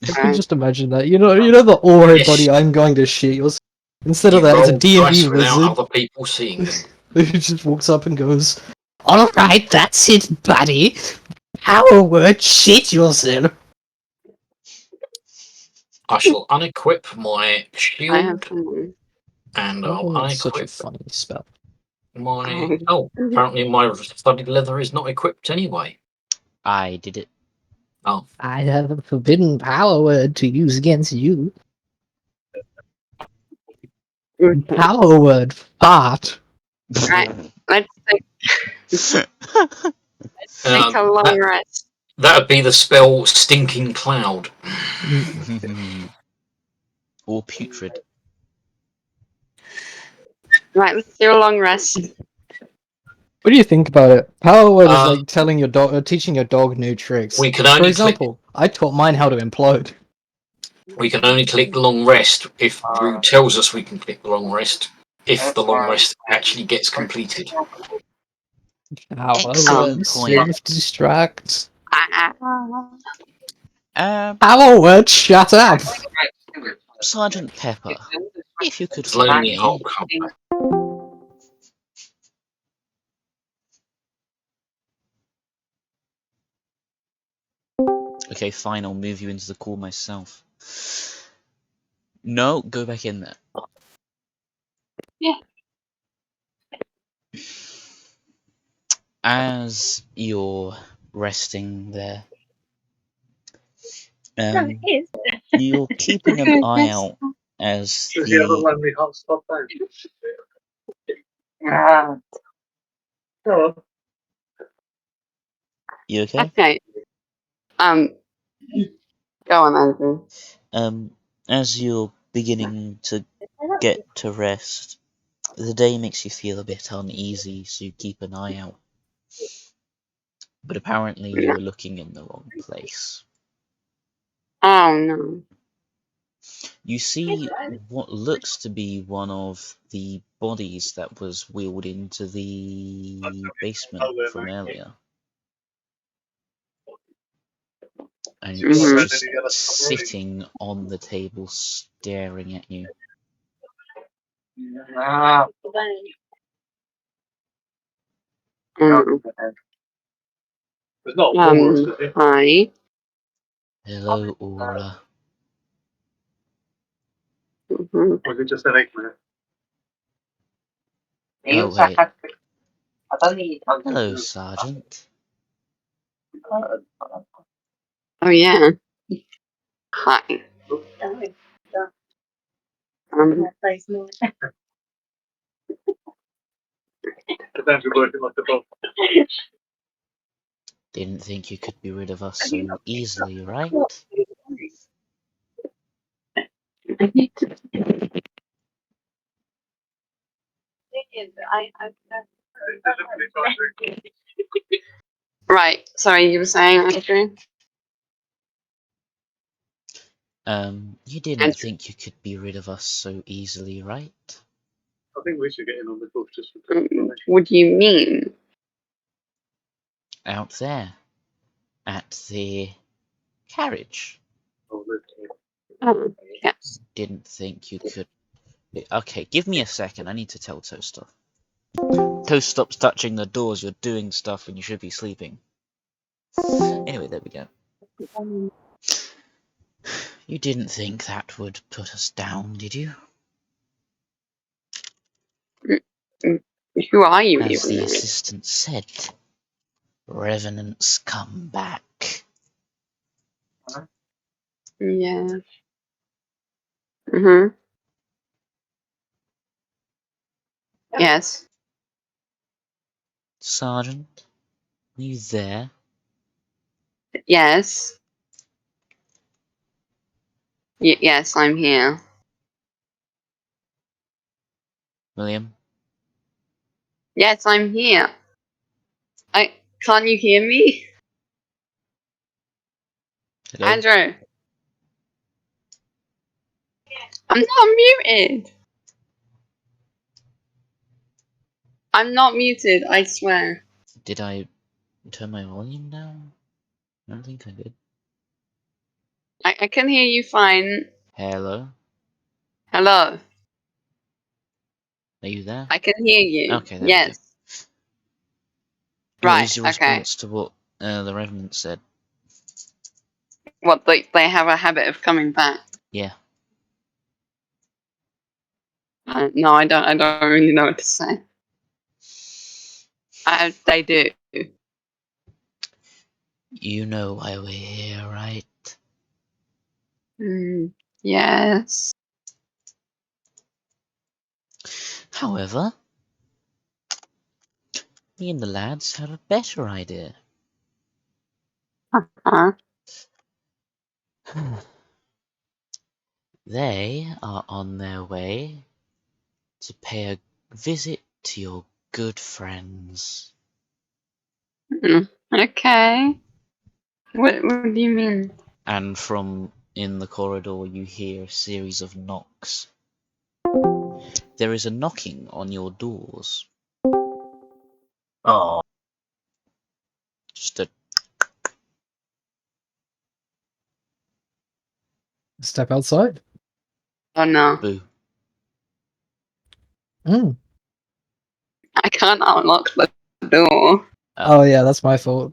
I can just imagine that. You know the oh hey buddy, I'm going to shit yourself. Instead of You that, it's a roll D&D dice without wizard other people seeing them. who just walks up and goes, all right, that's it, buddy. Power word. Shit yourself. I shall unequip my I have shield someone. and I'll That's such a unequip funny spell. my. Oh, apparently my studded leather is not equipped anyway. I did it. Oh, I have a forbidden power word to use against you. Power word. Fart. Right, let's take a long rest. that would be the spell Stinking Cloud. Or putrid. Right, let's do a long rest. What do you think about it? Power word is Uh, like telling your dog, teaching your dog new tricks. We can For only example, I taught mine how to implode. click the long rest if Brew tells us we can click the long rest. If the long rest actually gets completed. Power Excellent word. point. Swift distract. Power word. Shut up. Sergeant Pepper, if you could It's follow Lonely me. Hulk. Okay, fine, I'll move you into the call myself. No, go back in there. Yeah. As you're resting there, you're keeping an eye out as the... lonely hotspot then? You okay? Okay. Go on, Andrew. As you're beginning to get to rest, the day makes you feel a bit uneasy, so you keep an eye out. But apparently you were looking in the wrong place. Oh no. You see what looks to be one of the bodies that was wheeled into the basement from earlier. And it's just sitting on the table staring at you. There's not Walrus, is it? Hi. Hello, Aura. Mhm. Or is it just an Eggman? Oh, wait. Hello, Sergeant. Oh yeah. Hi. Depends who's working like the dog. Didn't think you could be rid of us so easily, right? Right. Sorry, you were saying, Andrew? You didn't think you could be rid of us so easily, right? I think we should get in on the boof just for What do you mean? Out there. At the carriage. Oh, yes. Didn't think you could... Okay, give me a second. I need to tell Toast stuff. Toast, stops touching the doors. You're doing stuff when you should be sleeping. Anyway, there we go. You didn't think that would put us down, did you? Who are you As even? the Though? assistant said, revenants come back. Yeah. Mhm. Yes. Sergeant, are you there? Yes. Yes, I'm here. William? Yes, I'm here. Can't you hear me? Hello? Andrew. I'm not muted. I'm not muted, I swear. Did I turn my volume down? I don't think I did. I can hear you fine. Hello? Hello. Are you there? I can hear you. Okay, there we go. Yes. What Right, was your okay. response to what the Revenant said? What, they have a habit of coming back? Yeah. No, I don't really know what to say. They do. You know why we're here, right? Yes. However, me and the lads had a better idea. Huh? They are on their way to pay a visit to your good friends. Okay. What do you mean? And from in the corridor you hear a series of knocks. There is a knocking on your doors. Oh, Just a Step outside. Oh no. boo. Mm. I can't unlock the door. Oh yeah, that's my fault.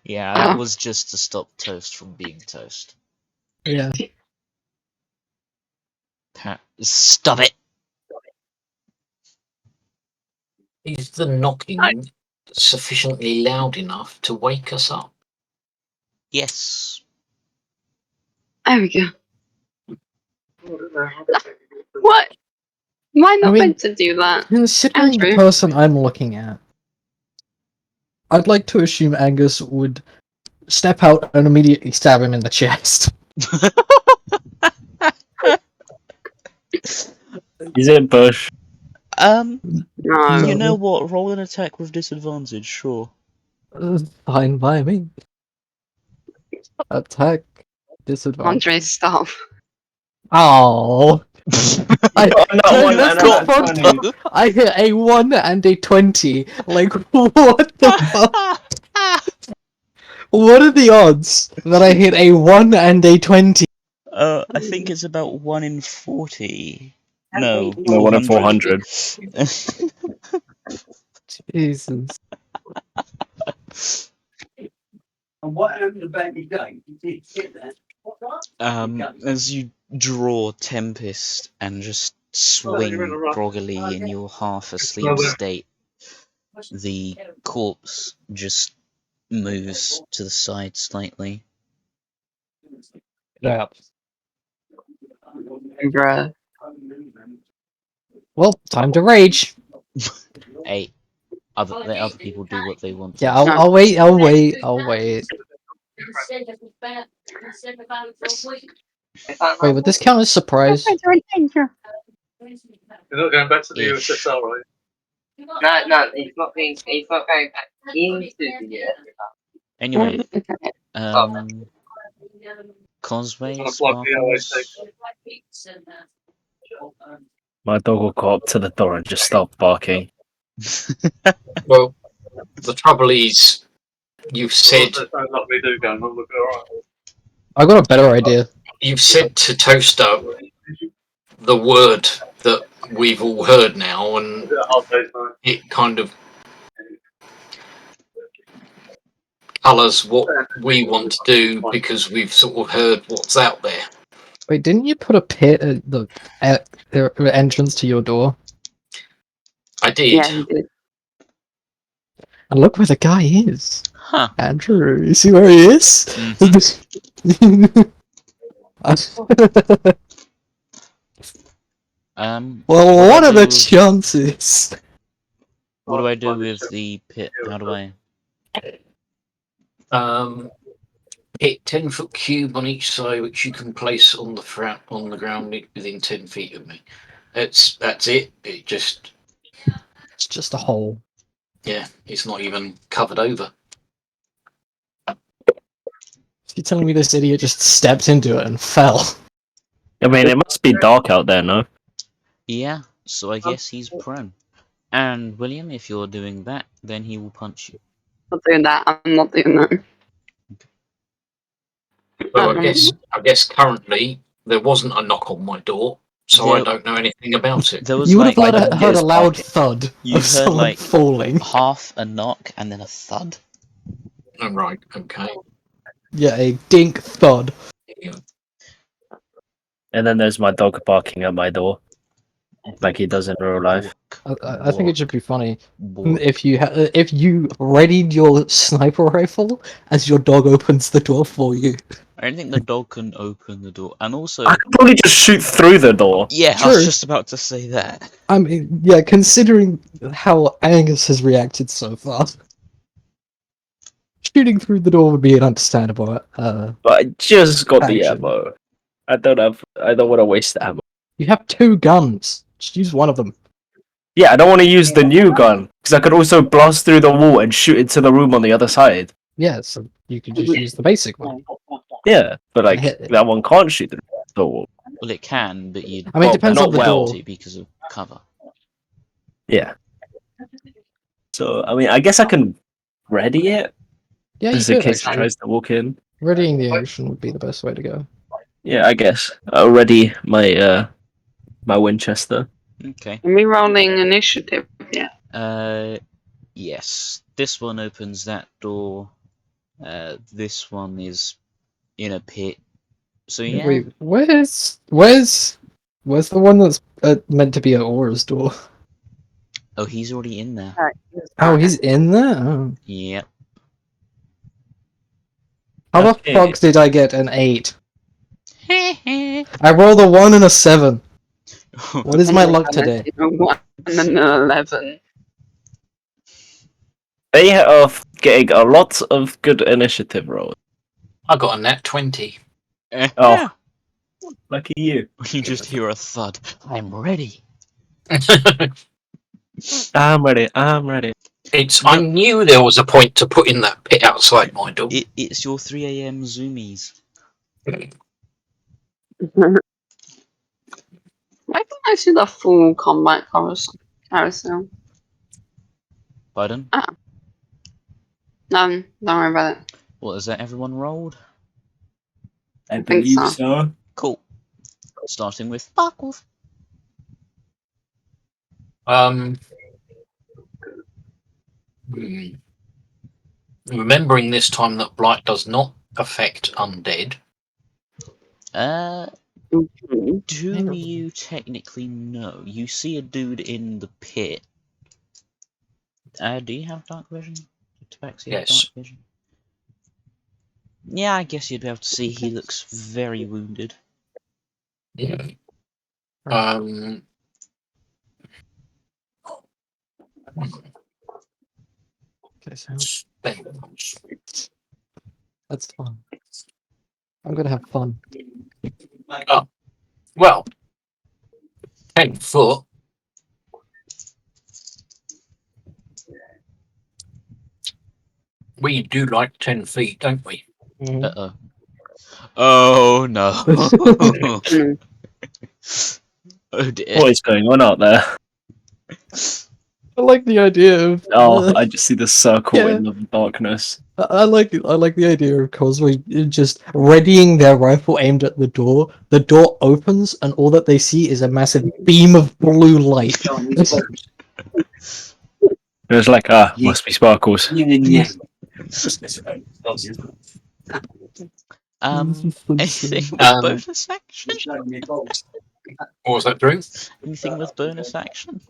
Yeah, that was just to stop Toast from being Toast. Yeah. Stop it! Is the knocking sufficiently loud enough to wake us up? Yes. There we go. What? Am I not mean, meant to do that? Considering the Andrew. person I'm looking at, I'd like to assume Angus would step out and immediately stab him in the chest. is it Bush? No. You know what? Roll an attack with disadvantage, sure. Fine by me. Attack. Disadvantage. Andre, stop. Oh. I one that's and the a fun 20. part. I hit a 1 and a 20. Like, what the fuck? What are the odds that I hit a 1 and a 20? I think it's about 1 in 40. No, No, 1 in 400. Jesus. And what happened about the game? Did you get that? As you draw Tempest and just swing groggily in your half-asleep state, the corpse just moves to the side slightly. Yeah. Bruh. Well, time to rage. Hey, let other people do what they want to. Yeah, I'll wait. I'll wait. Wait, would this count as surprise? You're not going back to the Ish. USSR, are you? No, he's not going back into the Anyway, Oh. Cosway, Trying to plug the Sparkles. My dog will go up to the door and just start barking. Well, the trouble is, you've said Don't let me do going, we'll be alright. I got a better idea. you've said to Toaster the word that we've all heard now, and it kind of colours what we want to do because we've sort of heard what's out there. Wait, didn't you put a pit at the entrance to your door? I did. Yeah, you did. And look where the guy is. Huh. Andrew, you see where he is? Well, what are the chances? What do I do with the pit? How do I? Hit 10-foot cube on each side, which you can place on the ground within 10 feet of me. That's it. It's just a hole. It's not even covered over. You're telling me this idiot just stepped into it and fell? I mean, it must be dark out there, no? Yeah. So I guess he's prone. And William, if you're doing that, then he will punch you. I'm not doing that. I'm not doing that. Well, I guess currently there wasn't a knock on my door, so I There- don't know anything about it. There was You would like have heard a loud barking. thud You of heard, someone like, falling. half a knock and then a thud. Oh, right, okay. Yeah, a dink thud. And then there's my dog barking at my door, like he does in real life. I think it should be funny Bork. if you readied your sniper rifle as your dog opens the door for you. I don't think the dog can open the door. And also, I could probably just shoot through the door. yeah, I True. was just about to say that. I mean, yeah, considering how Angus has reacted so far, shooting through the door would be an understandable. But I just got the Action. ammo. I don't want to waste ammo. You have 2 guns. Just use one of them. Yeah, I don't want to use the new gun because I could also blast through the wall and shoot into the room on the other side. Yeah, so you could just use the basic one. Yeah, but like Hit it. that one can't shoot through the wall. Well, it can, but you I mean, it depends not on the well. door. because of cover. Yeah. So I mean, I guess I can ready it Yeah, you just in could case he actually. tries to walk in. Readying the ocean would be the best way to go. Yeah, I guess I'll ready my my Winchester. Okay. Are we rolling initiative? Yeah. Yes. This one opens that door. This one is in a pit. So yeah. Wait, where's the one that's meant to be at Aura's door? Oh, he's already in there. Oh, he's in there. Oh. Yep. How Okay. the fuck did I get an 8? I rolled a 1 and a 7. What is my luck today? 1 and an 11. They are getting a lot of good initiative rolls. I got a net 20. Oh. Lucky you. You just hear a thud. I'm ready. I'm ready. I'm ready. I knew there was a point to put in that pit outside my door. It's your 3 a.m. zoomies. Why can't I see the full combat carousel? Pardon? No, don't worry about it. What, is that everyone rolled? I think believe so. so. Cool. Starting with Sparkles. Remembering this time that blight does not affect undead. Do you technically know? You see a dude in the pit. Do you have dark vision? Tabaxi have Yes. dark vision? Yeah, I guess you'd be able to see he looks very wounded. Okay, so that's fun. I'm gonna have fun. Well, 10 foot. We do like 10 feet, don't we? Uh-oh. Oh no. Oh dear. What is going on out there? I like the idea of. Oh, I just see the circle yeah. in the darkness. I like the idea of Cosway just readying their rifle aimed at the door. The door opens, and all that they see is a massive beam of blue light. It was like, must be Sparkles. Yeah. Anything with bonus action? What was that, Drew? Anything with bonus action?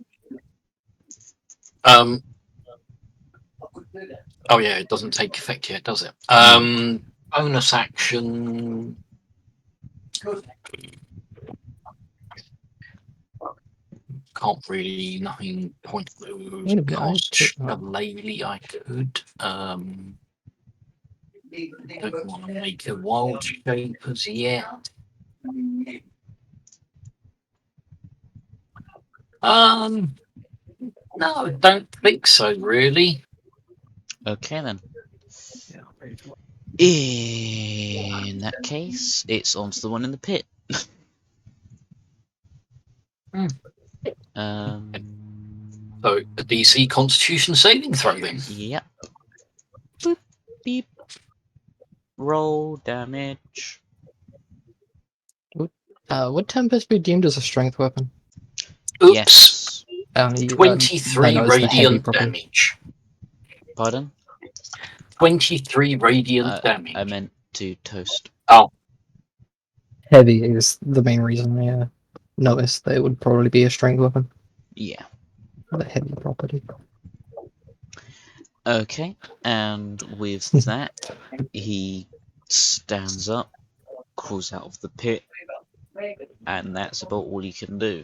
Oh yeah, it doesn't take effect yet, does it? Bonus action. can't really nothing point Wait a minute, I cast took that. Shillelagh I could. Don't want to make a wild shape as yet. No, I don't think so, really. Okay then. In that case, it's on to the one in the pit. Hmm. So a DC Constitution saving throw then. Yep. Boop, beep. Roll damage. Would Tempest be deemed as a strength weapon? Oops. Yes. 23 no, it's the heavy radiant property. damage. Pardon? 23 radiant I damage. meant to toast. Oh, Heavy is the main reason I noticed that it would probably be a strength weapon. Yeah. The heavy property. Okay. And with that, he stands up, crawls out of the pit, and that's about all he can do.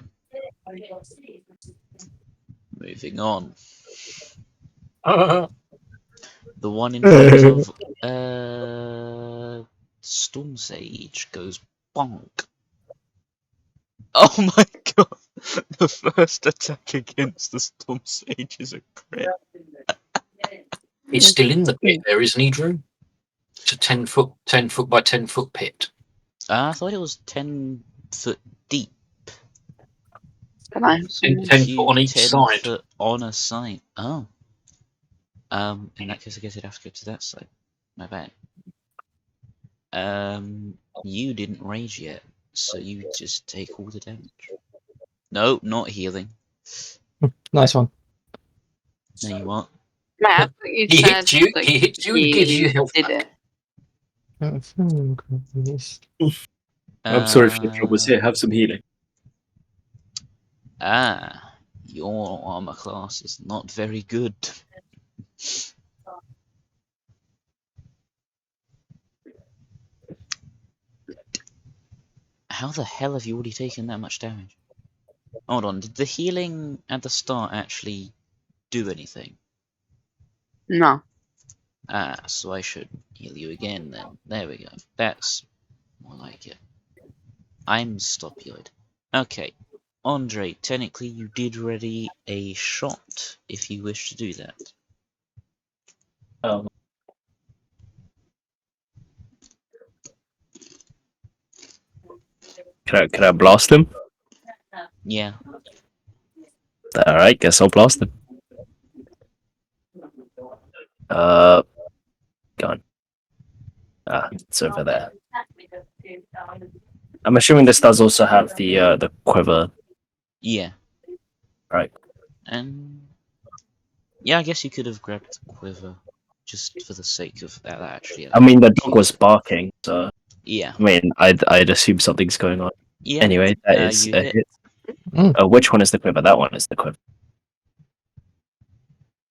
Moving on. The one in front of Storm Sage goes bonk. Oh my god! The first attack against the Storm Sage is a crit. he's still in the pit there, isn't he, Drew? It's a 10 foot by 10 foot pit. I thought it was 10 foot deep. Can I have some? 10 foot on each 10 side. foot on a side. Oh. In that case, I guess I'd have to go to that side. My bad. You didn't rage yet, so you just take all the damage. No, not healing. Nice one. No, you aren't. Matt, I thought you He said hits you. that He hits you and gives you health did back. it. I'm sorry for the troubles here. Have some healing. Your armor class is not very good. How the hell have you already taken that much damage? Hold on, did the healing at the start actually do anything? No. So I should heal you again then. There we go. That's more like it. I'm stopioid. Okay. Andre, technically you did ready a shot if you wish to do that. Can I blast him? Yeah. Alright, guess I'll blast him. Gone. It's over there. I'm assuming this does also have the quiver. Yeah. Right. And yeah, I guess you could have grabbed the quiver just for the sake of that actually. I mean, the dog was barking, so Yeah. I mean, I'd assume something's going on. Yeah. Anyway, that is you a hit. hit. Mm. Which one is the quiver? That one is the quiver.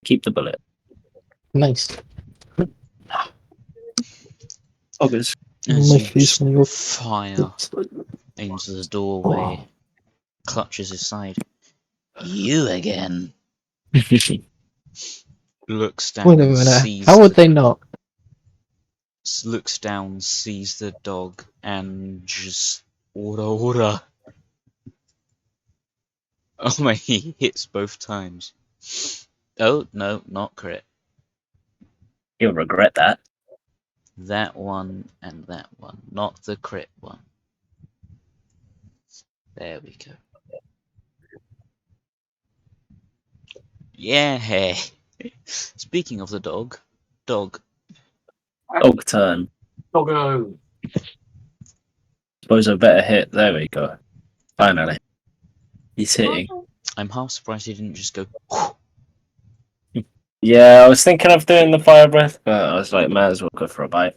Keep the bullet. Nice. August. As My you face just when you're- fire into the doorway, clutches his side. You again. Looks down, Wait a minute. sees How would they not? looks down, sees the dog, and just ora. Oh my! He hits both times. Oh no, not crit. You'll regret that. That one and that one, not the crit one. There we go. Yeah. Speaking of the dog. Dog turn. Doggo. Suppose a better hit. There we go. Finally. He's hitting. I'm half surprised he didn't just go. Yeah, I was thinking of doing the fire breath, but I was like, might as well go for a bite.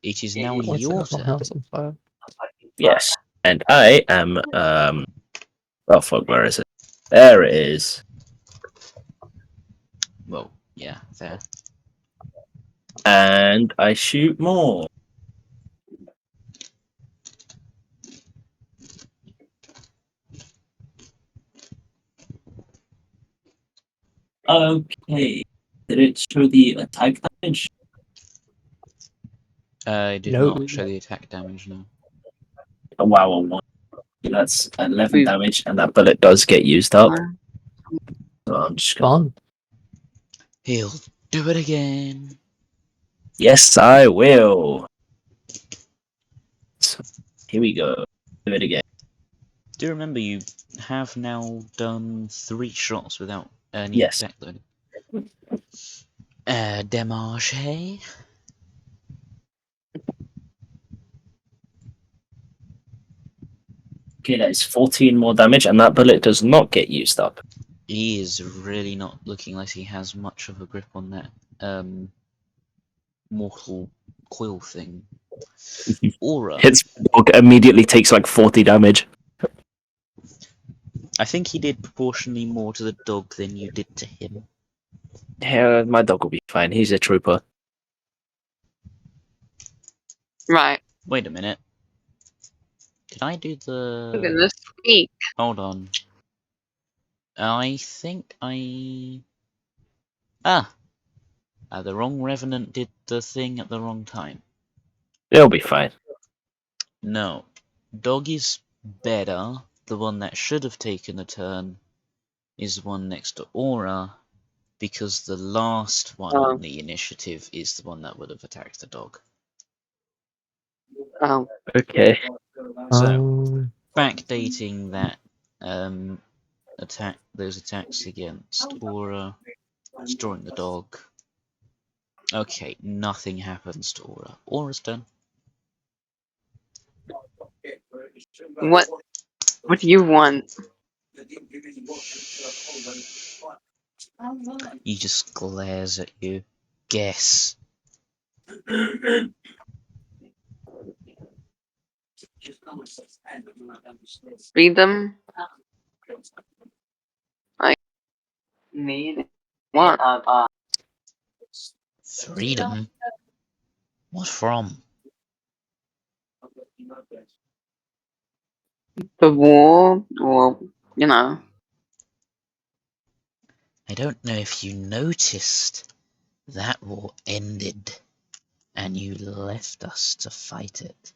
It is now What's your that? My turn. house on fire. Yes. And I am oh fuck, where is it? There it is. Well, yeah, there. And I shoot more. Okay. Did it show the attack damage? I did No. not show the attack damage, no. Oh, wow, that's 11 We've- damage, and that bullet does get used up. So I'm just gonna... Fun. He'll do it again. Yes, I will. So, here we go. Do it again. Do remember you have now done 3 shots without any Yes. attack load. Demarche. Okay, that is 14 more damage, and that bullet does not get used up. He is really not looking like he has much of a grip on that mortal quill thing. Aura. His dog immediately takes like 40 damage. I think he did proportionally more to the dog than you did to him. Yeah, my dog will be fine. He's a trooper. Right. Wait a minute. Did I do Look at the... this week. Hold on. I think I... the wrong revenant did the thing at the wrong time. They'll be fine. No. Dog is better. The one that should have taken the turn is the one next to Aura, because the last one Oh. on the initiative is the one that would have attacked the dog. Oh. Okay. So, backdating that those attacks against Aura, destroying the dog. Okay, nothing happens to Aura. Aura's done. What do you want? He just glares at you. Guess. Read them? I need what? Freedom? What from? The war, or you know. I don't know if you noticed. That war ended, and you left us to fight it.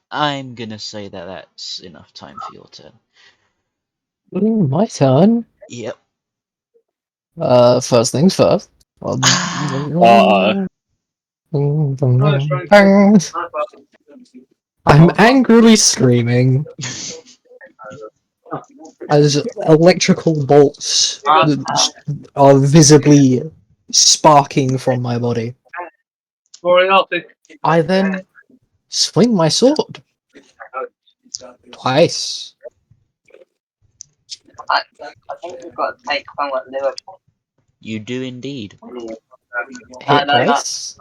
I'm gonna say that that's enough time for your turn. My turn. Yep. First things first. I'm angrily screaming as electrical bolts are visibly sparking from my body. I then swing my sword twice. I think we've got to take one at Liverpool. You do indeed. Hit no, twice.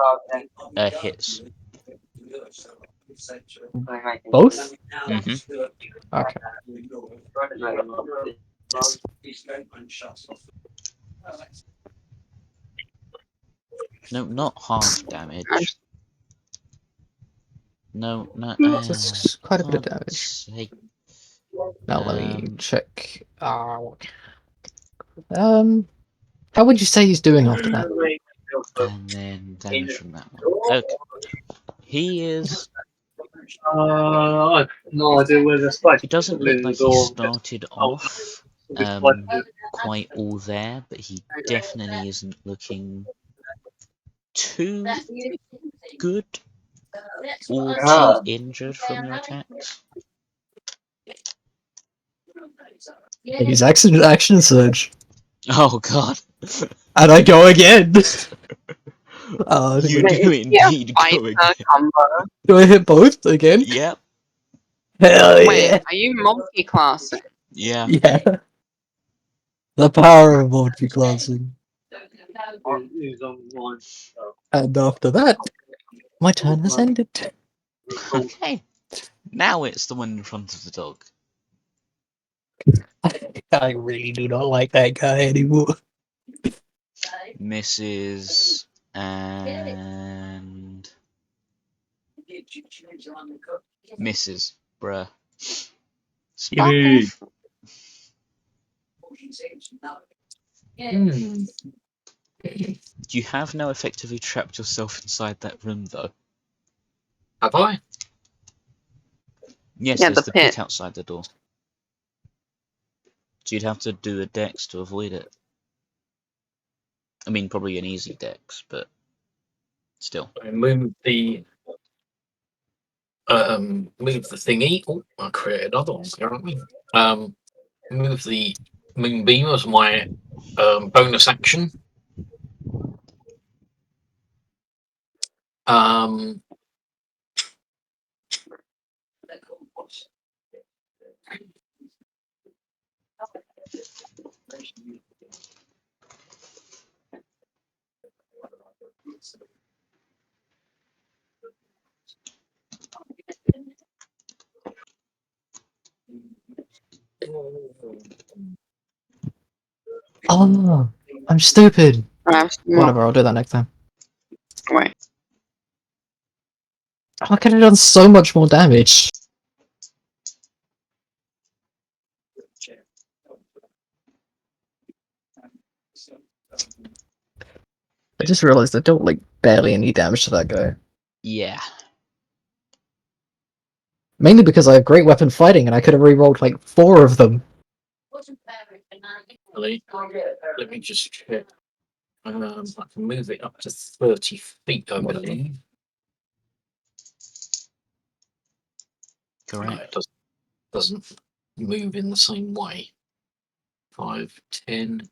Hits. Both? Mm-hmm. Okay. No, not half damage. No, no. That's quite a bit of damage. Sake. Now let me check. How would you say he's doing after that? And then damage from that one. Okay. He is... I've no idea where the space. It doesn't look like he started off quite all there, but he definitely isn't looking too good or too injured from your attacks. He's action surge. Oh god. And I go again. You do indeed go again. Do I hit both again? Yep. Hell yeah. Wait, are you multi-classing? Yeah. Yeah. The power of multi-classing. And after that, my turn has ended. Okay. Now it's the one in front of the dog. I really do not like that guy anymore. Misses and misses, bruh. Sparkle. Hmm. You have now effectively trapped yourself inside that room, though. Have I? Yes, Yeah, there's the the pit pit. outside the door. So you'd have to do a dex to avoid it. I mean, probably an easy dex, but still. I move the thingy. Oh, I created another one apparently. Move the moonbeam as my bonus action. Um, Oh, I'm stupid. More. Whatever, I'll do that next time. Wait. I could have done so much more damage. I just realized I don't like barely any damage to that guy. Yeah. Mainly because I have great weapon fighting and I could have re-rolled like 4 of them. let me just check. I can move it up to 30 feet, I believe. No, Correct. it doesn't move in the same way. 5, 10.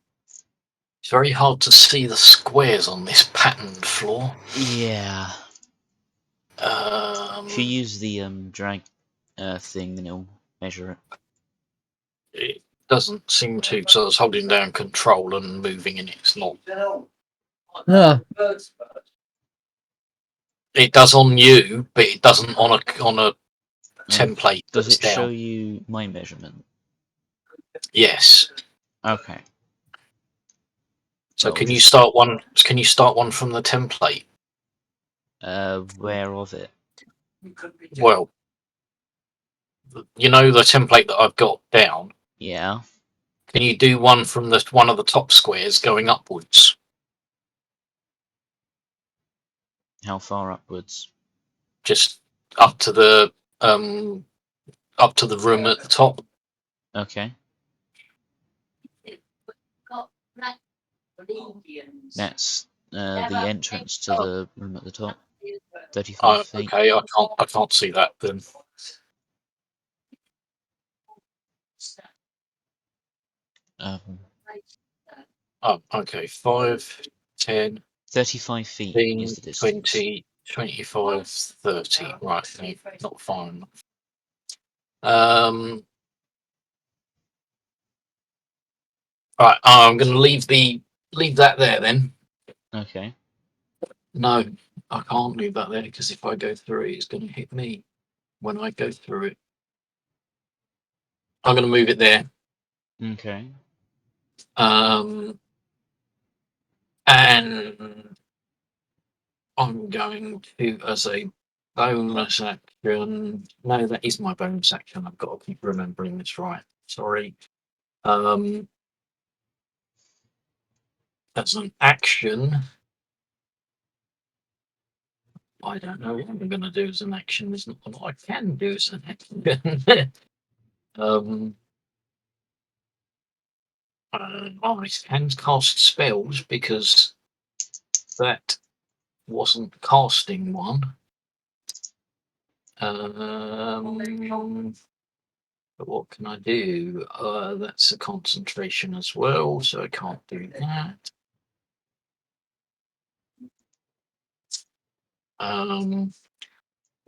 It's very hard to see the squares on this patterned floor. Yeah. If you Um, use the drag thing, then it'll measure it. it doesn't seem to, so I was holding down control and moving and it's not. Ah, It does on you, but it doesn't on a template Does that's it show down. you my measurement? Yes. Okay. So Well, can you just start one? Can you start one from the template? where of it? Well, you know the template that I've got down. Yeah. Can you do one from one of the top squares going upwards? How far upwards? Just up to the room at the top. Okay. That's the entrance to the room at the top. 35 feet. Okay, I can't see that then. Oh, okay. 5, 10, 35 feet 15, is the distance. 20, 25, 30. Right, no, not far enough. Right, I'm going to leave that there then. Okay. No, I can't leave that there because if I go through it, it's going to hit me when I go through it. I'm going to move it there. Okay. And I'm going to, as a bonus action. No, that is my bonus action. I've got to keep remembering this right. Sorry. As an action, I don't know what I'm going to do as an action. There's not what I can do as an action. I can cast spells because that wasn't casting one. But what can I do? That's a concentration as well, so I can't do that.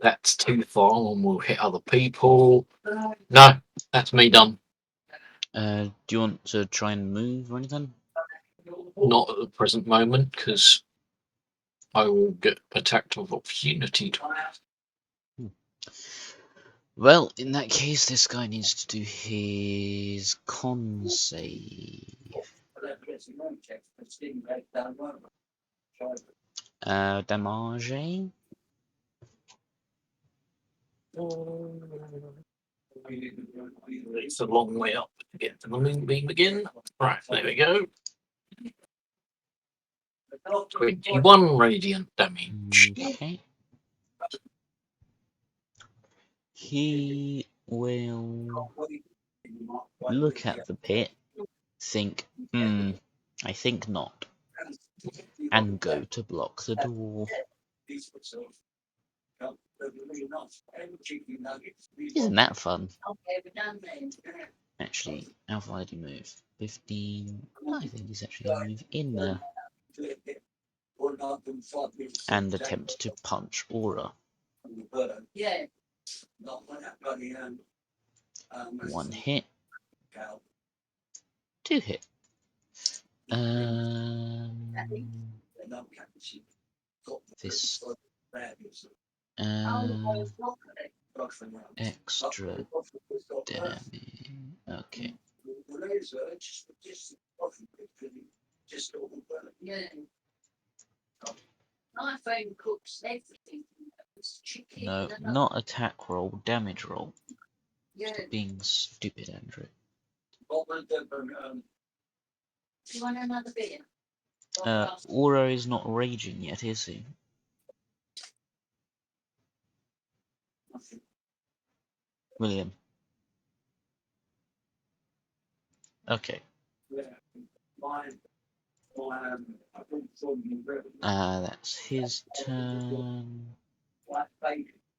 That's too far and will hit other people. No, that's me done. Do you want to try and move or anything? Not at the present moment, because I will get attacked of opportunity. Well, in that case, this guy needs to do his con save. Damage. It's a long way up to get to the moonbeam again. Right, there we go. 21 radiant damage. Okay. He will look at the pit, think, I think not, and go to block the door. Isn't that fun? Actually, how far did he move? 15. I think he's actually going to move in there and attempt to punch Aura. One hit. Two hit. This extra damage. Okay. No, not attack roll, damage roll. Stop being stupid, Andrew. Aura is not raging yet, is he? William. Okay. That's his turn.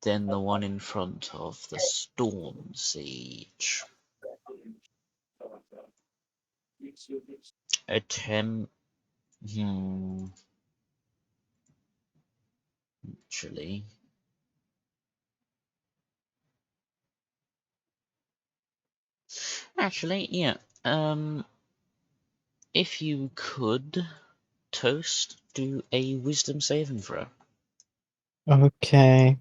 Then the one in front of the storm siege. Attempt. Actually. Yeah. If you could, Toast, do a wisdom saving throw. Okay.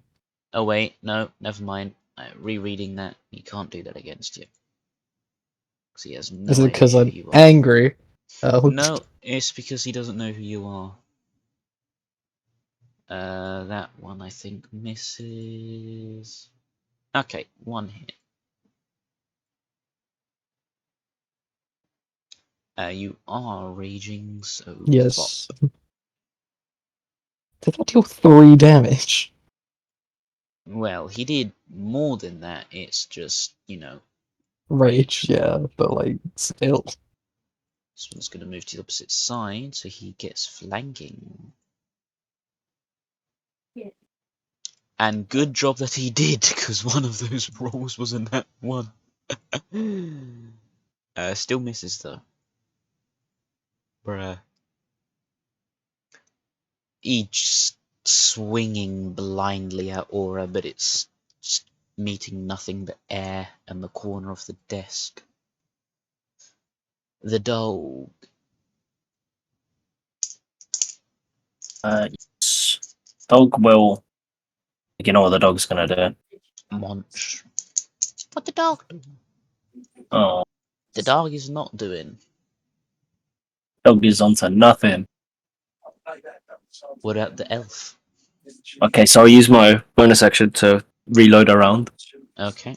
Oh wait, no, never mind. Rereading that, he can't do that against you. Because he has no Is it idea because who I'm you are. angry? Oh. No, it's because he doesn't know who you are. That one I think misses. Okay, one hit. You are raging, so Yes. Did that deal 3 damage? well, he did more than that. It's just, Rage, yeah, but like, still. This one's going to move to the opposite side, so he gets flanking. Yeah. And good job that he did, because one of those rolls wasn't that one. Still misses though. Bruh. Each swinging blindly at Aura, but it's meeting nothing but air and the corner of the desk. The dog. Yes. Dog will. You know what the dog's gonna do? Munch. What the dog do? Oh, The dog is not doing. dog is onto nothing. What about the elf? Okay, so I'll use my bonus action to reload around. Okay.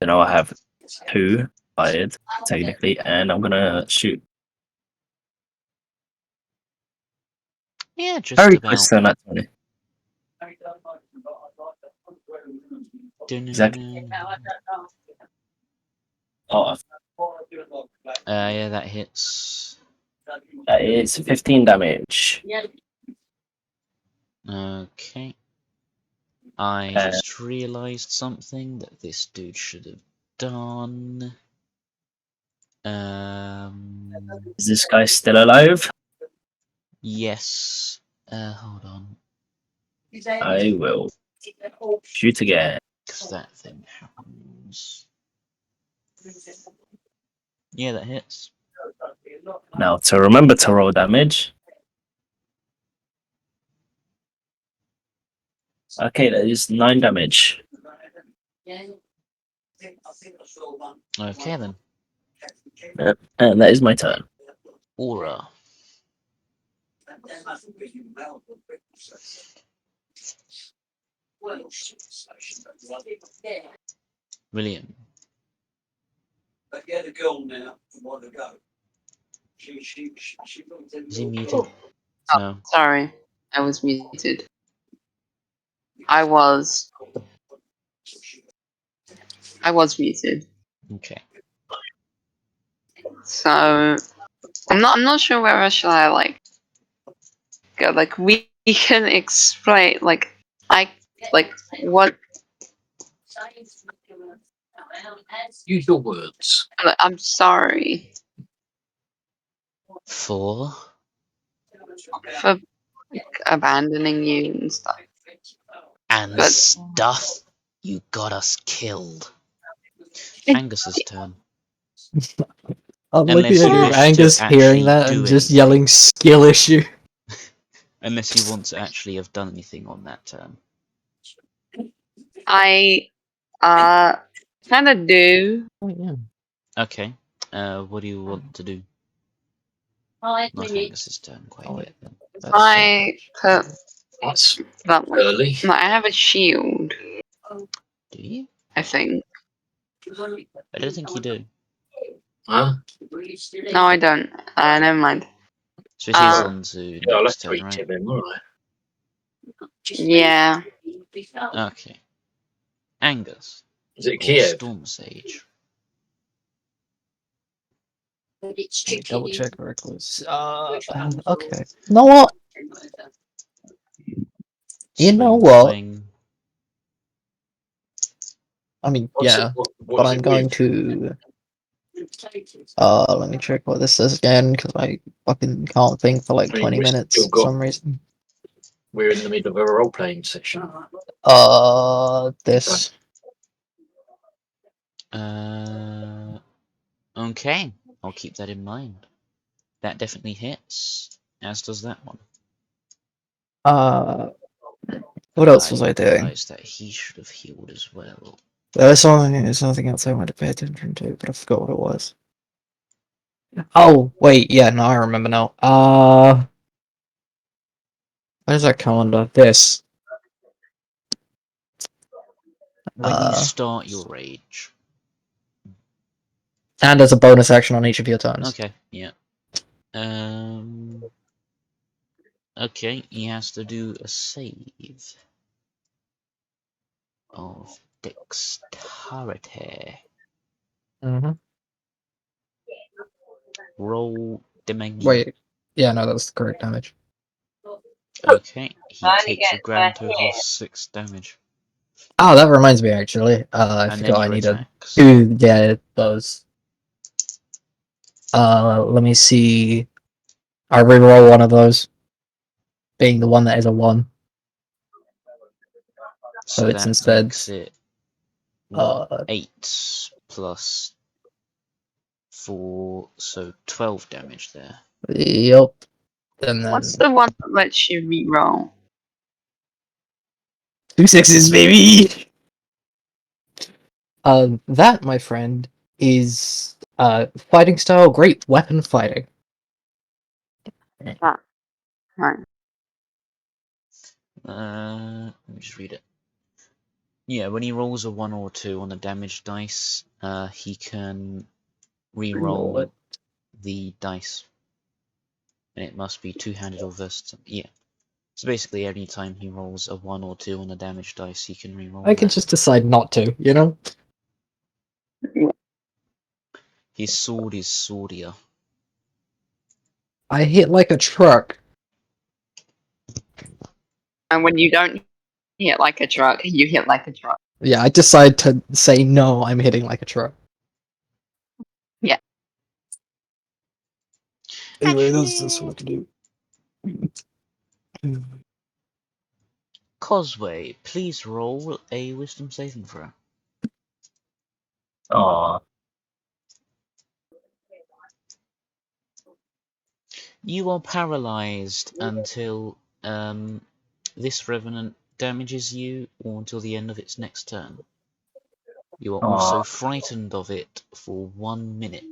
You know, I have 2 fired, technically, and I'm gonna shoot. Yeah, just Very about. close to that 20. Exactly. Oh, Yeah, that hits. that is 15 damage. Okay. I just realised something that this dude should have done. Is this guy still alive? Yes. Hold on. I will shoot again. Because that thing happens. Yeah, that hits. Now, to remember to roll damage. Okay, that is 9 damage. Okay then. Yep, and that is my turn. Aura. William. But get a girl now and want to go. She Is he muted? Oh, No. sorry, I was muted. I was muted. Okay. So I'm not sure where else shall I like go. Like we can explain like what Use your words. I'm sorry For for abandoning you and stuff. and But stuff, you got us killed. Angus's turn. I like Unless the you idea of wish Angus to hearing actually that do and just anything. yelling skill issue. Unless you want to actually have done anything on that turn. I kind of do. Oh, yeah. Okay. What do you want to do? Not Angus's turn quite Oh, yet then. That's I put That's that one. early. No, I have a shield. Do you? I think. I don't think you do. Huh? No, I don't. Never mind. So it is Uh, on to Yeah, I'll have next to turn, eat right? it then, won't Yeah. Okay. Angus. Is it Or Kiev? Storm Sage. Let me double check very close. Okay. You know what? You know Swing what? fling. I mean, What's yeah, it? What but is I'm it going with? to. Let me check what this is again because I fucking can't think for like I mean, 20 we've minutes still for some got. reason. We're in the middle of a role-playing session. This. Okay. I'll keep that in mind. That definitely hits, as does that one. What else was I doing? Realised that he should have healed as well. There's something else I wanted to pay attention to, but I forgot what it was. Oh, wait, yeah, no, I remember now. Where's that come under? This. When you start your rage. And as a bonus action on each of your turns. Okay, yeah. Okay, he has to do a save of dexterity. Mm-hmm. Roll damage. Wait, yeah, no, that's the correct damage. Okay, he Only takes a gets grand that total of hit. 6 damage. Oh, that reminds me, actually. I And forgot then I your need to attacks. do, yeah, those. Let me see. I reroll one of those. Being the one that is a 1. So it's that instead, makes it, what, 8 plus 4, so 12 damage there. yep. And then What's the one that lets you reroll? 2 6s, baby! That, my friend, is, fighting style great weapon fighting. Ah, right. Let me just read it. Yeah, when he rolls a 1 or 2 on the damage dice, he can Reroll re-roll it. the dice. And it must be two-handed or versatile. Yeah. So basically, any time he rolls a 1 or 2 on the damage dice, he can re-roll I can that. just decide not to, you know? His sword is swordier. I hit like a truck. And when you don't hit like a truck, you hit like a truck. Yeah, I decide to say no, I'm hitting like a truck. Yeah. Anyway, that's what I can do. Cosway, please roll a wisdom saving throw. Aw. You are paralyzed until this revenant damages you, or until the end of its next turn. You are also frightened of it for 1 minute.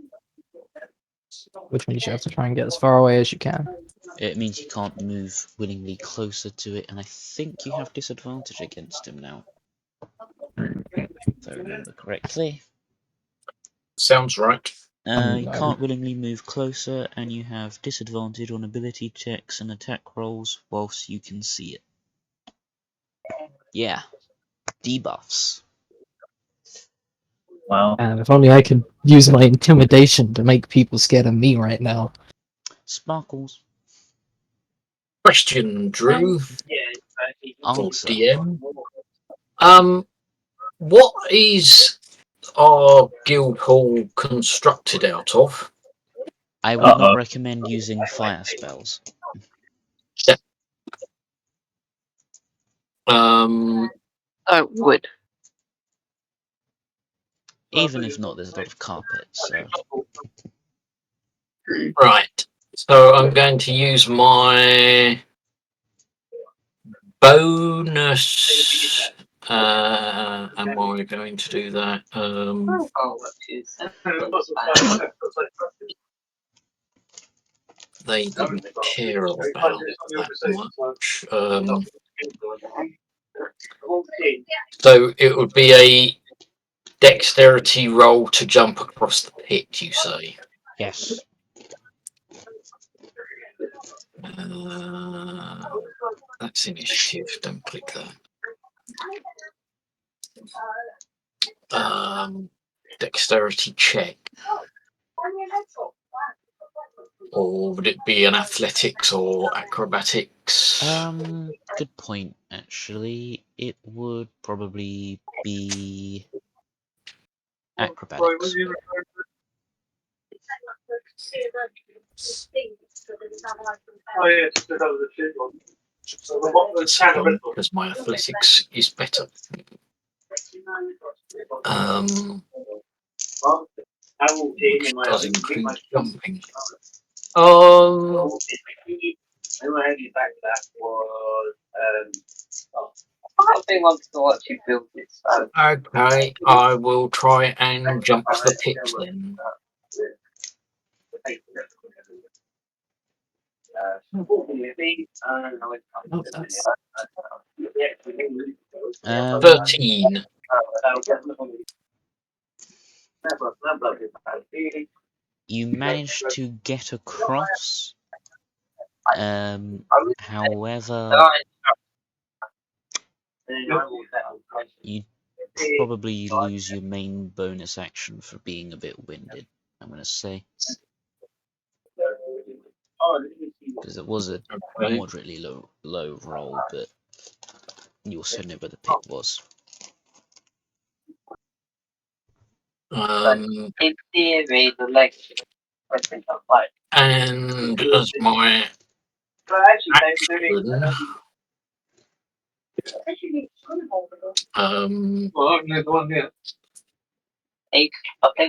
Which means you have to try and get as far away as you can. It means you can't move willingly closer to it, and I think you have disadvantage against him now. if I remember correctly. Sounds right. You can't willingly move closer, and you have disadvantage on ability checks and attack rolls whilst you can see it. Yeah, debuffs. Wow. And if only I could use my intimidation to make people scared of me right now. Sparkles. Question, Drew, for Answer. DM. What is our guild hall constructed out of? I would not recommend using fire spells. Um, Oh, wood. Even if not, there's a lot of carpet, so... right. So I'm going to use my bonus. Am I going to do that? They didn't care about that much. So it would be a dexterity roll to jump across the pit, you say? Yes. That's initiative. Don't click that. Dexterity check. Or would it be an athletics or acrobatics? Good point, actually. It would probably be acrobatics. Because my athletics is better. Which does include jumping. Something wants to watch you build this. Okay, I will try and jump the pit then. Um, 13. You managed to get across. However, you probably lose your main bonus action for being a bit winded, I'm going to say. Because it was a moderately low roll, but you also know where the pit was. In theory, the legs are fine. And as my action, I think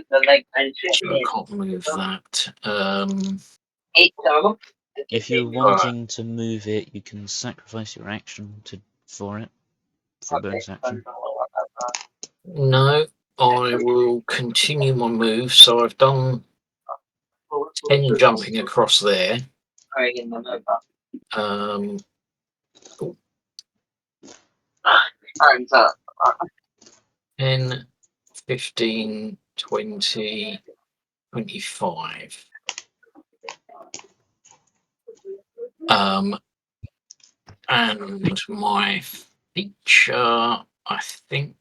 the legs I can't move that. If you're wanting to move it, you can sacrifice your action for it, for a bonus action. No, I will continue my move. So I've done 10 jumping across there. 10, 15, 20, 25. And my feature, I think.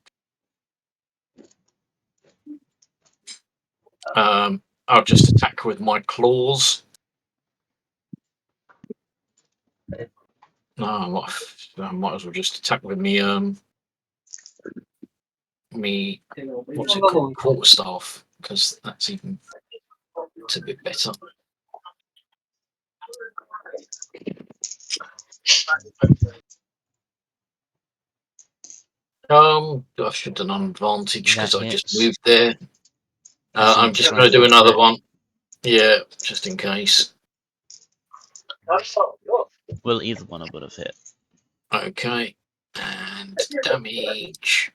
I'll just attack with my claws. No, I might as well just attack with me. What's it called? Quarterstaff, because that's a bit better. I should have done advantage because I just moved there. I'm just going to do another one. Yeah, just in case. Well, either one would have hit. Okay, and damage.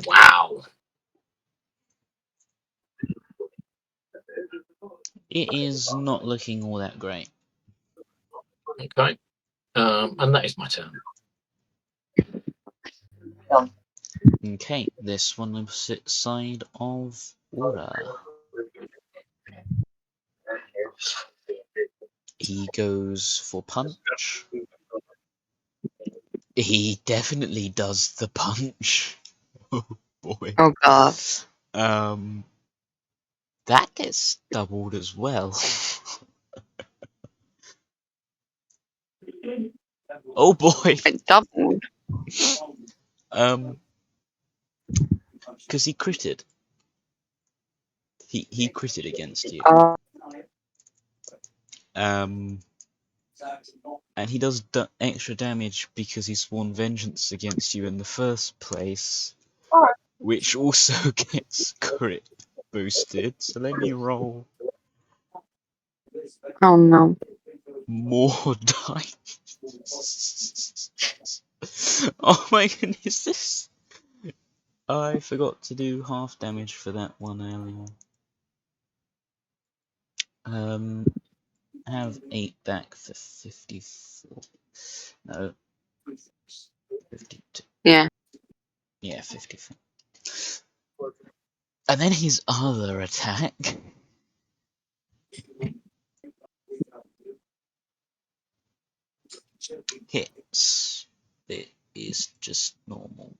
Wow. It is not looking all that great. Okay, and that is my turn. Okay, this one opposite side of Aura. He goes for punch. He definitely does the punch. Oh boy. Oh god. That gets doubled as well. Oh boy. It doubled. Because he critted. He critted against you. And he does extra damage because he sworn vengeance against you in the first place, which also gets crit boosted. So let me roll Oh no. more dice. Oh my goodness, this. I forgot to do half damage for that one earlier. Have 8 back for 54. No. 52. Yeah. Yeah, 54. And then his other attack. Hits. It is just normal.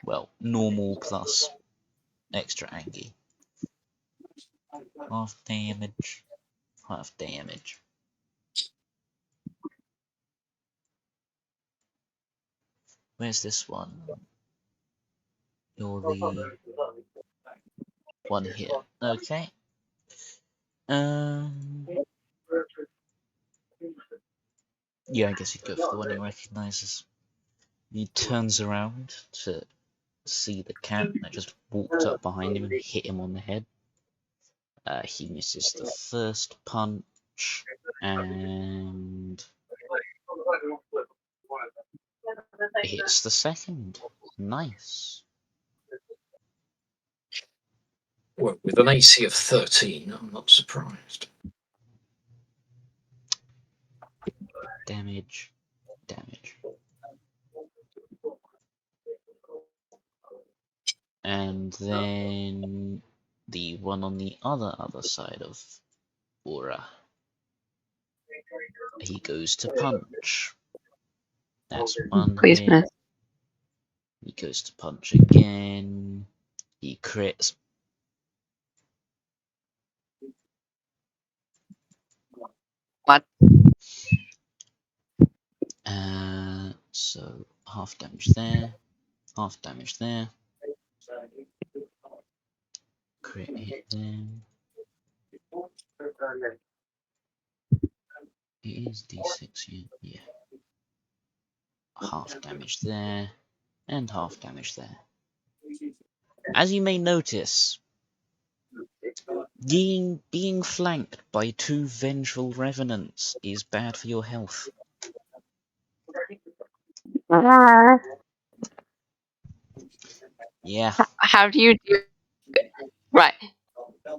Well, normal plus extra Angie. Half damage. Half damage. Where's this one? You're the one here. Okay. Yeah, I guess he'd go for the one he recognizes. He turns around to see the cat that just walked up behind him and hit him on the head. He misses the first punch and hits the second. Nice. Well, with an AC of 13, I'm not surprised. Damage. Damage. And then the one on the other side of Aura. He goes to punch. That's one Please hit. miss. He goes to punch again. He crits. What? So half damage there. Half damage there. Crit hit there. It is D6, yeah. Half damage there. And half damage there. As you may notice, being flanked by 2 vengeful revenants is bad for your health. Yeah. How do you do it? Right.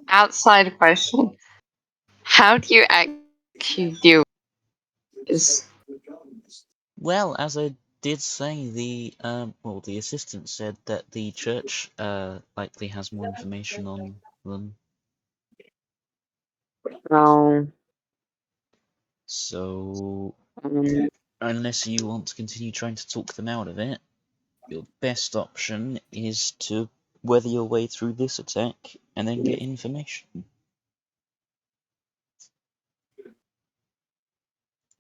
Outside question. How do you actually do this? Well, as I did say, the assistant said that the church likely has more information on them. Oh, So unless you want to continue trying to talk them out of it, your best option is to weather your way through this attack and then get information.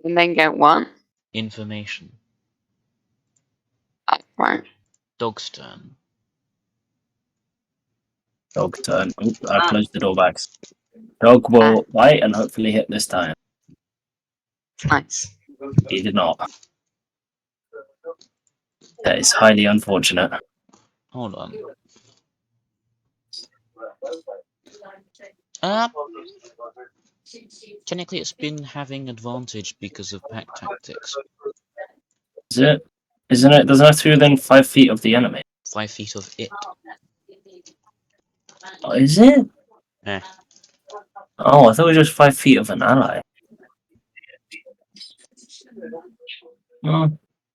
and then get one. Information. Right. Dog's turn. Dog's turn. Oh, I closed the door back. Dog will bite and hopefully hit this time. Nice. He did not. That is highly unfortunate. Hold on. Technically, it's been having advantage because of pack tactics. Is it? Isn't it? Doesn't it have to be within 5 feet of the enemy? 5 feet of it. Oh, is it? Eh. Oh, I thought it was just 5 feet of an ally.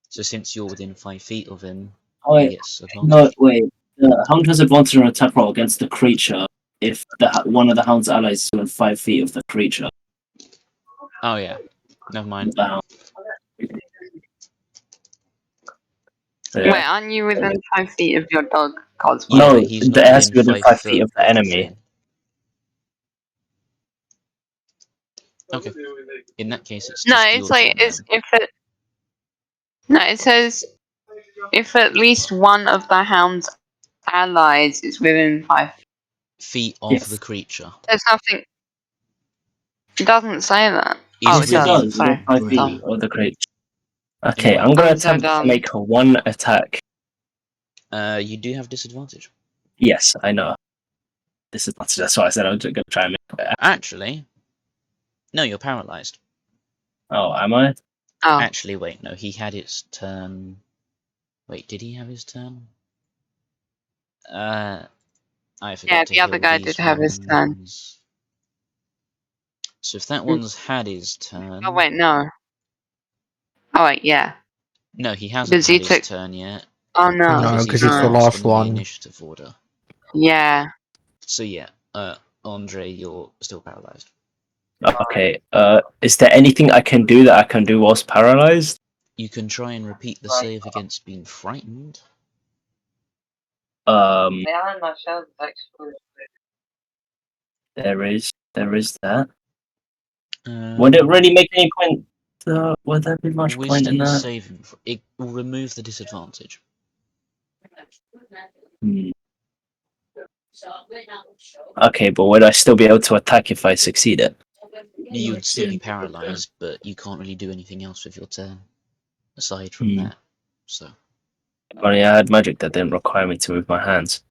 So So since you're within 5 feet of him, Oh, he wait, gets no, advantage. wait. The hound has advantage on attack roll against the creature if one of the hound's allies is within 5 feet of the creature. Oh yeah, never mind. The hound. So, Wait, yeah. aren't you within 5 feet of your dog, Cosmo? Yeah, No, but he's not it has to within be within 5 5 foot feet of the of the enemy. thing. Okay. In that case, it's No, just it's your like turn it's then. if it. No, it says if at least one of the hound's allies is within 5 feet. Feet of Yes. the creature. There's nothing. It doesn't say that. Is Oh, Yes, it it does. within does. Sorry. Within 5 feet range. Dumb. of the creature. In Okay, I'm gonna I'm so attempt to dumb. make one attack. You do have disadvantage. Yes, I know. That's why I said I was gonna try and make it. Actually, no, you're paralyzed. Oh, am I? Oh, Actually, wait, no, he had his turn. Wait, did he have his turn? I forgot yeah. to The other heal guy these did have his turn. ones. So if that one's had his turn... Oh wait, no. Oh wait, yeah. No, he hasn't Because he had his took. turn yet, Oh no. No, because because he's it's the No. last last on the one. initiative order. Yeah. So yeah, Andre, you're still paralyzed. Okay. Is there anything I can do that I can do whilst paralyzed? You can try and repeat the save against being frightened. Behind my shelves, actually. There is that. Um, Would it really make any point? Would there be much point in Wisdom that? saving. It will remove the disadvantage. Hmm. Okay, but would I still be able to attack if I succeed it? You'd still be paralyzed, but you can't really do anything else with your turn aside from Hmm. that. So If only I had magic that didn't require me to move my hands.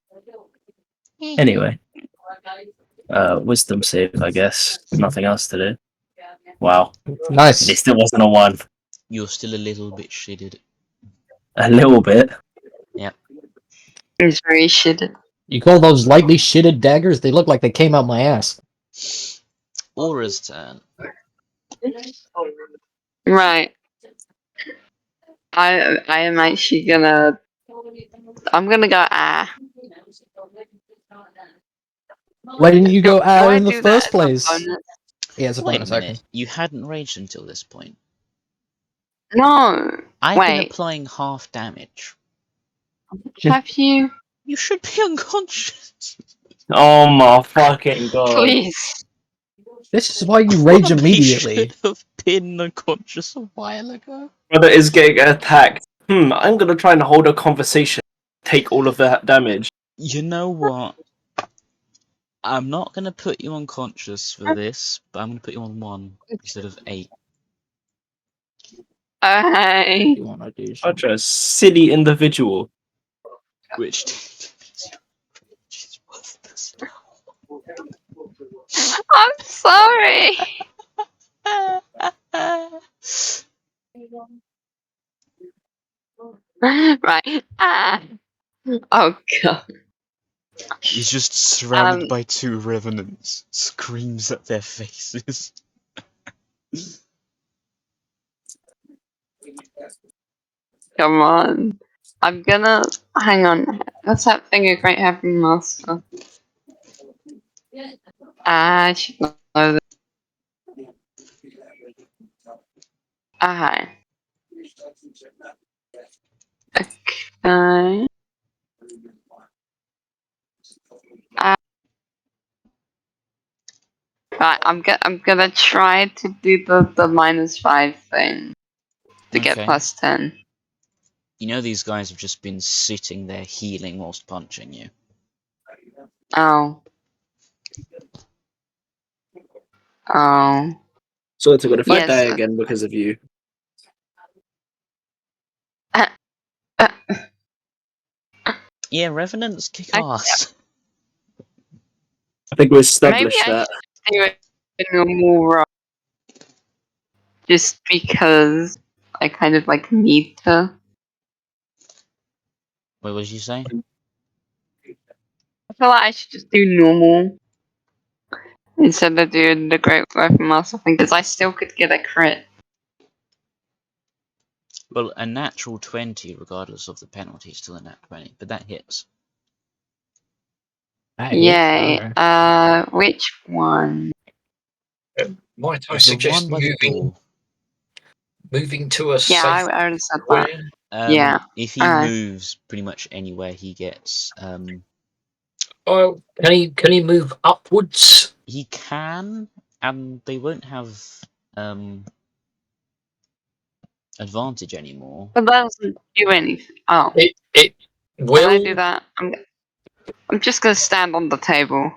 Anyway, wisdom save, I guess. Nothing else to do. Wow, it Nice. still wasn't a 1. you're still a little bit shitted. A little bit. He's very shitted. You call those lightly shitted daggers? They look like they came out my ass. Aura's turn. Right. I am actually gonna. I'm gonna go Why didn't you go Do out I in the do that first as a place? bonus? Yeah, it's a Wait a bonus action. minute, you hadn't raged until this point. No. I've been Wait. applying half damage. Have you? You should be unconscious. Oh my fucking god. Please. This is why you rage Probably immediately. should have been unconscious a while ago. Brother is getting attacked. I'm gonna try and hold a conversation. Take all of that damage. You know what? I'm not gonna put you unconscious for this, but I'm gonna put you on 1 instead of 8. Okay. You wanna do Such a silly individual. Which is worthless. I'm sorry. Right. Oh god. He's just surrounded Um. by 2 revenants, screams at their faces. Come on. I'm gonna hang on. What's that thing a great heavy master? I should know that. Okay. Okay. Right, I'm gonna try to do the -5 thing to get Okay. +10. You know these guys have just been sitting there healing whilst punching you. Oh. Oh. So it's good if I Yes. die again because of you. Yeah, revenants kick I- ass. I think we Maybe established I that. should do it in a normal roll. Just because I kind of like need to. What did you say? I feel like I should just do normal instead of doing the great weapon master thing because I still could get a crit. Well, a natural 20, regardless of the penalty, is still a nat 20, but that hits. That is, Yay. alright. Which one? Might I The suggest one by the door. moving to a Yeah, I safe already said that. square? Yeah. If he moves pretty much anywhere, he gets. Oh, can he move upwards? He can, and they won't have advantage anymore. But that doesn't do anything. Oh, It can I do will. that? I'm just gonna stand on the table.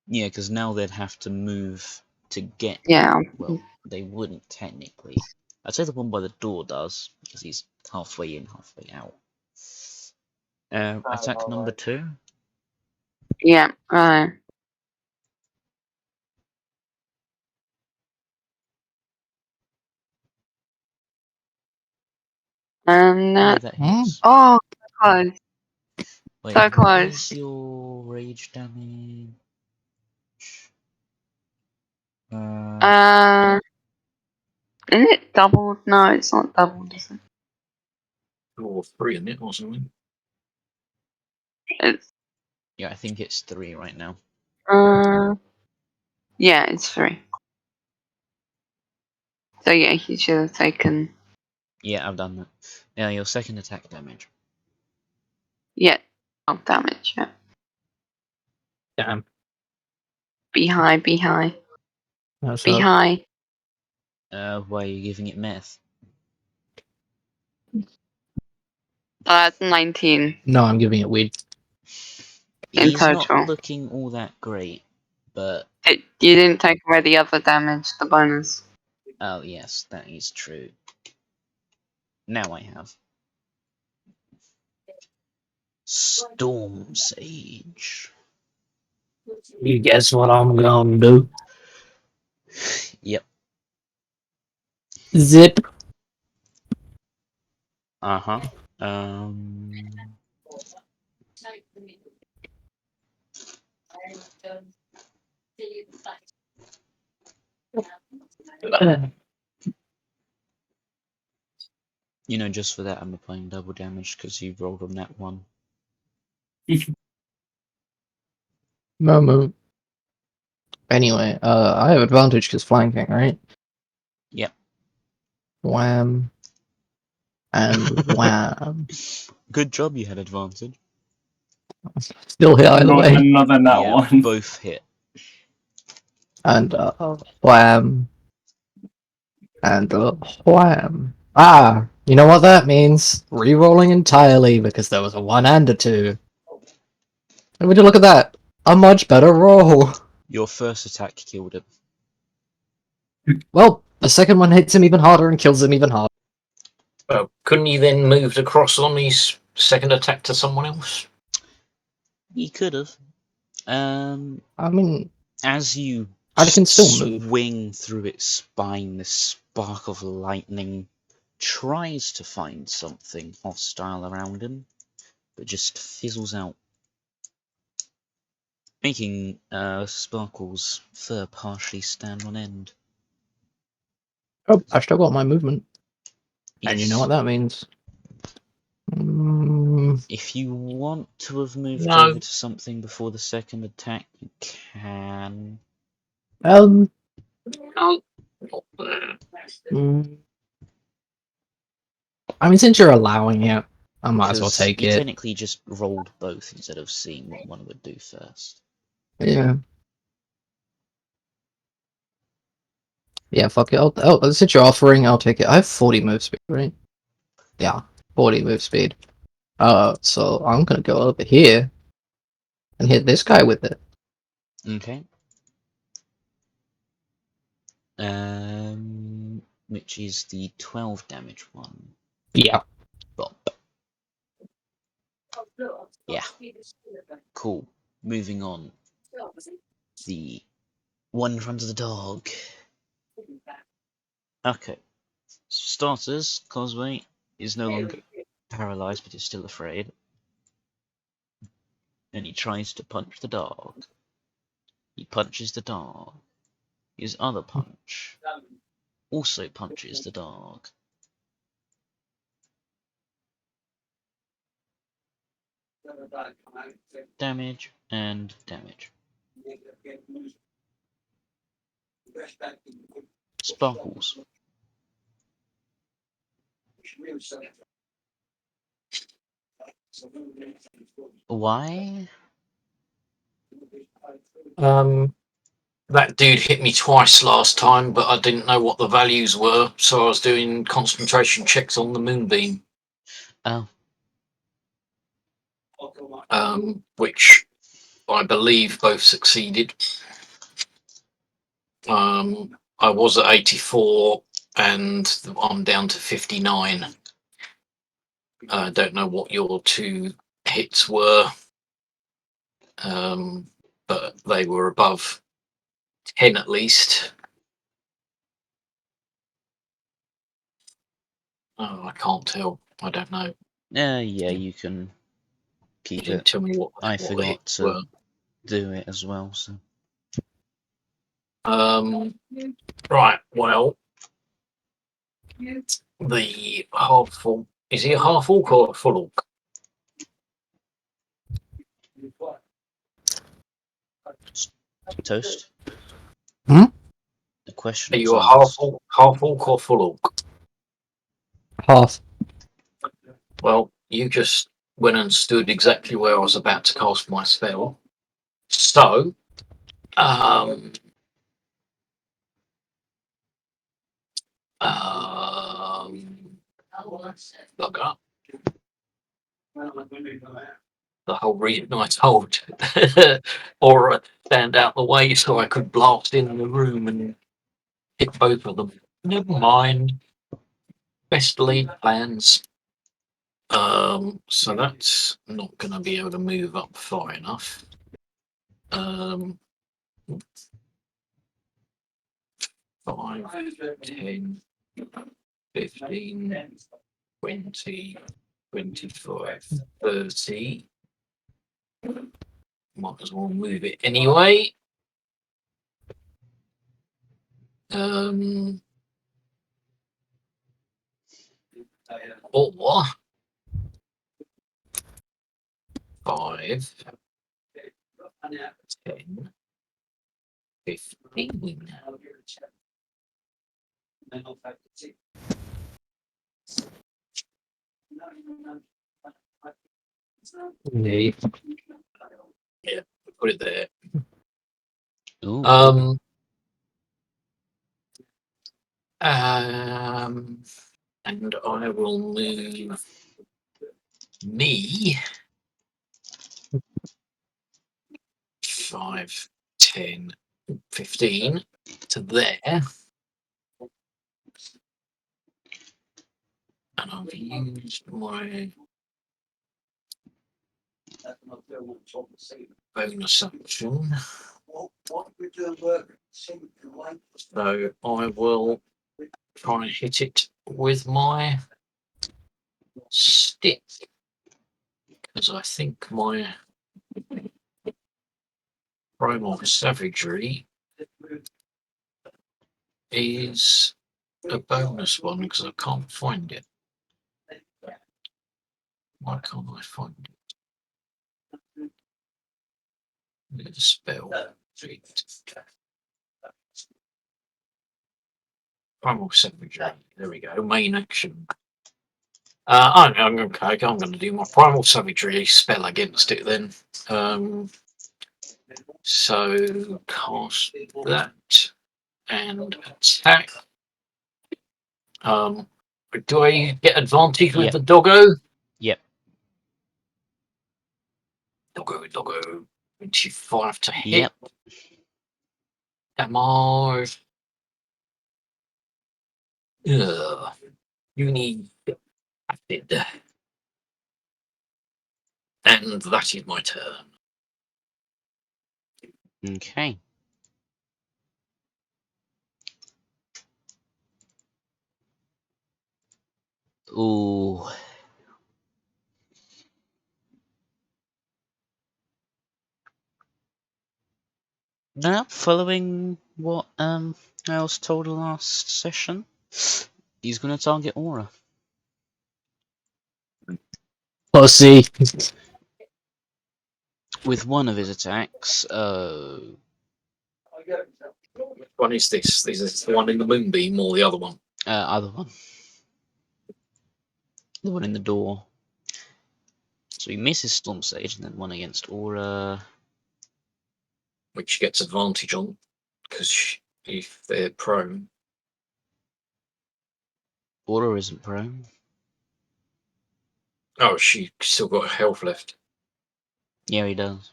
Yeah, because now they'd have to move to get. Yeah. Well, they wouldn't technically. I'd say the one by the door does, because he's halfway in, halfway out. Attack number 2. Yeah. And Yeah, that hits. oh, so close. Wait, So what close. is your rage damage? Isn't it doubled? No, it's not doubled, is it? Or 3 in it or something. It's Yeah, I think it's 3 right now. yeah, it's 3. So yeah, he should have taken Yeah, I've done that. Now your second attack damage. 12 damage. Yeah. Damn. Be high, be high, That's be up. high. Why are you giving it meth? That's 19 No, I'm giving it weed. in He's not total. looking all that great, but You didn't take away the other damage, the bonus. oh yes, that is true. Now I have Storm Sage. You guess what I'm gonna do? Yep. Zip. Uh-huh. You know, just for that, I'm applying double damage because you rolled on that one. Moment. Anyway, I have advantage because flanking, right? Yep. Wham. And wham. Good job you had advantage. Still hit either Not way. another nat Yeah, one. both hit. And wham. And wham. Ah, you know what that means? Rerolling entirely because there was a 1 and a 2. And would you look at that? A much better roll. Your first attack killed him. Well, the second one hits him even harder and kills him even harder. Well, couldn't he then moved across on his second attack to someone else? He could have. I mean, As you I can still move. swing through its spine, this spark of lightning tries to find something hostile around him, but just fizzles out, making Sparkle's fur partially stand on end. Oh, I still got my movement. And you know Yes. what that means. If you want to have moved No. over to something before the second attack, you can. No. I mean, since you're allowing it, I might as well Because take you it. technically just rolled both instead of seeing what one would do first. Yeah. Yeah, fuck it. Since you're offering, I'll take it. I have 40 move speed, right? Yeah, 40 move speed. So I'm gonna go over here and hit this guy with it. Okay. Which is the 12 damage one. Yeah. Bop. Yeah. Cool. Moving on. The one in front of the dog. Okay. Starters, Cosway is no longer paralyzed, but is still afraid. And he tries to punch the dog. He punches the dog. His other punch also punches the dog. Damage and damage. Sparkles. Why? That dude hit me twice last time, but I didn't know what the values were, so I was doing concentration checks on the moonbeam. Oh. Which I believe both succeeded. I was at 84 and I'm down to 59. I don't know what your two hits were, but they were above 10 at least. Oh, I can't tell. I don't know. Yeah, you can You keep didn't it. tell me what I the forgot hits to were. do it as well, so. Right, well, the half orc. Is he a half orc or a full orc? Toast? Hmm? The question Are was you a asked. half orc or full orc? Half. Well, you just went and stood exactly where I was about to cast my spell. So, look up. The whole reason I told Aura stand out the way so I could blast in the room and hit both of them. Never mind. Best laid plans. So that's not going to be able to move up far enough. 5, 10, 15, 20, 25, 30. Might as well move it anyway. Or 5, 10, 15. Nee. Yeah, put it there. Ooh. And I will move me 5, 10, 15 to there. And I've used my bonus action. So I will try and hit it with my stick. Because I think my primal savagery is a bonus one because I can't find it. Why can't I find it? The spell. Primal savagery. There we go. Main action. I'm okay. I'm going to do my primal savagery spell against it then. So cast that and attack. Do I get advantage with Yep. the doggo? Yep. Doggo. 25 to hit. Yep. Damage. Ugh. You need acid. And that is my turn. Okay. Ooh. Now, following what I was told last session, he's going to target Aura. Pussy. With one of his attacks, Which one is this? Is this the one in the moonbeam or the other one? other one. The one in the door. So he misses Storm Sage and then one against Aura. Which gets advantage on, because if they're prone. Aura isn't prone. Oh, she still got health left. Yeah, he does.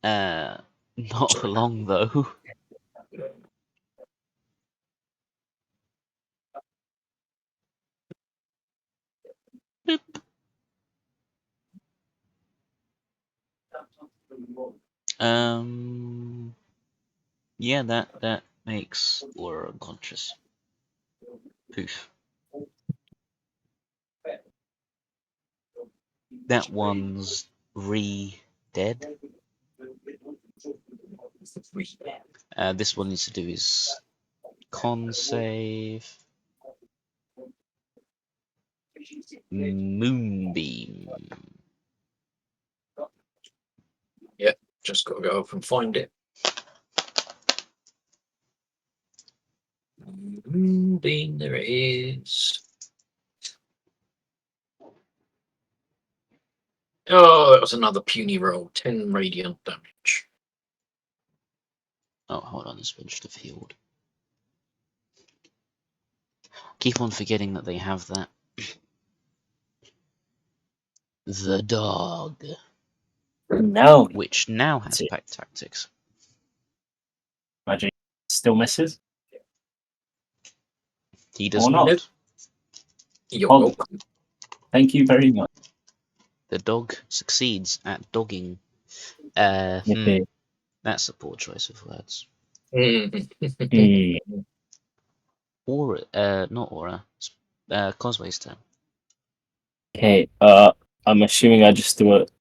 Not for Sorry. long though. Boop. Yeah, that makes Aura unconscious. Poof. That one's dead. This one needs to do his con save. Moonbeam. Just got to go up and find it. Moonbeam, there it is. Oh, that was another puny roll. 10 radiant damage. Oh, hold on, this one should have healed. Keep on forgetting that they have that. The dog, No. which now has That's it. pack tactics. Magic still misses. He does Or not. not. You're Oh. welcome. Thank you very much. The dog succeeds at dogging. Okay. That's a poor choice of words. Hmm. Aura, not Aura. Causeway's turn. Okay. I'm assuming I just do it.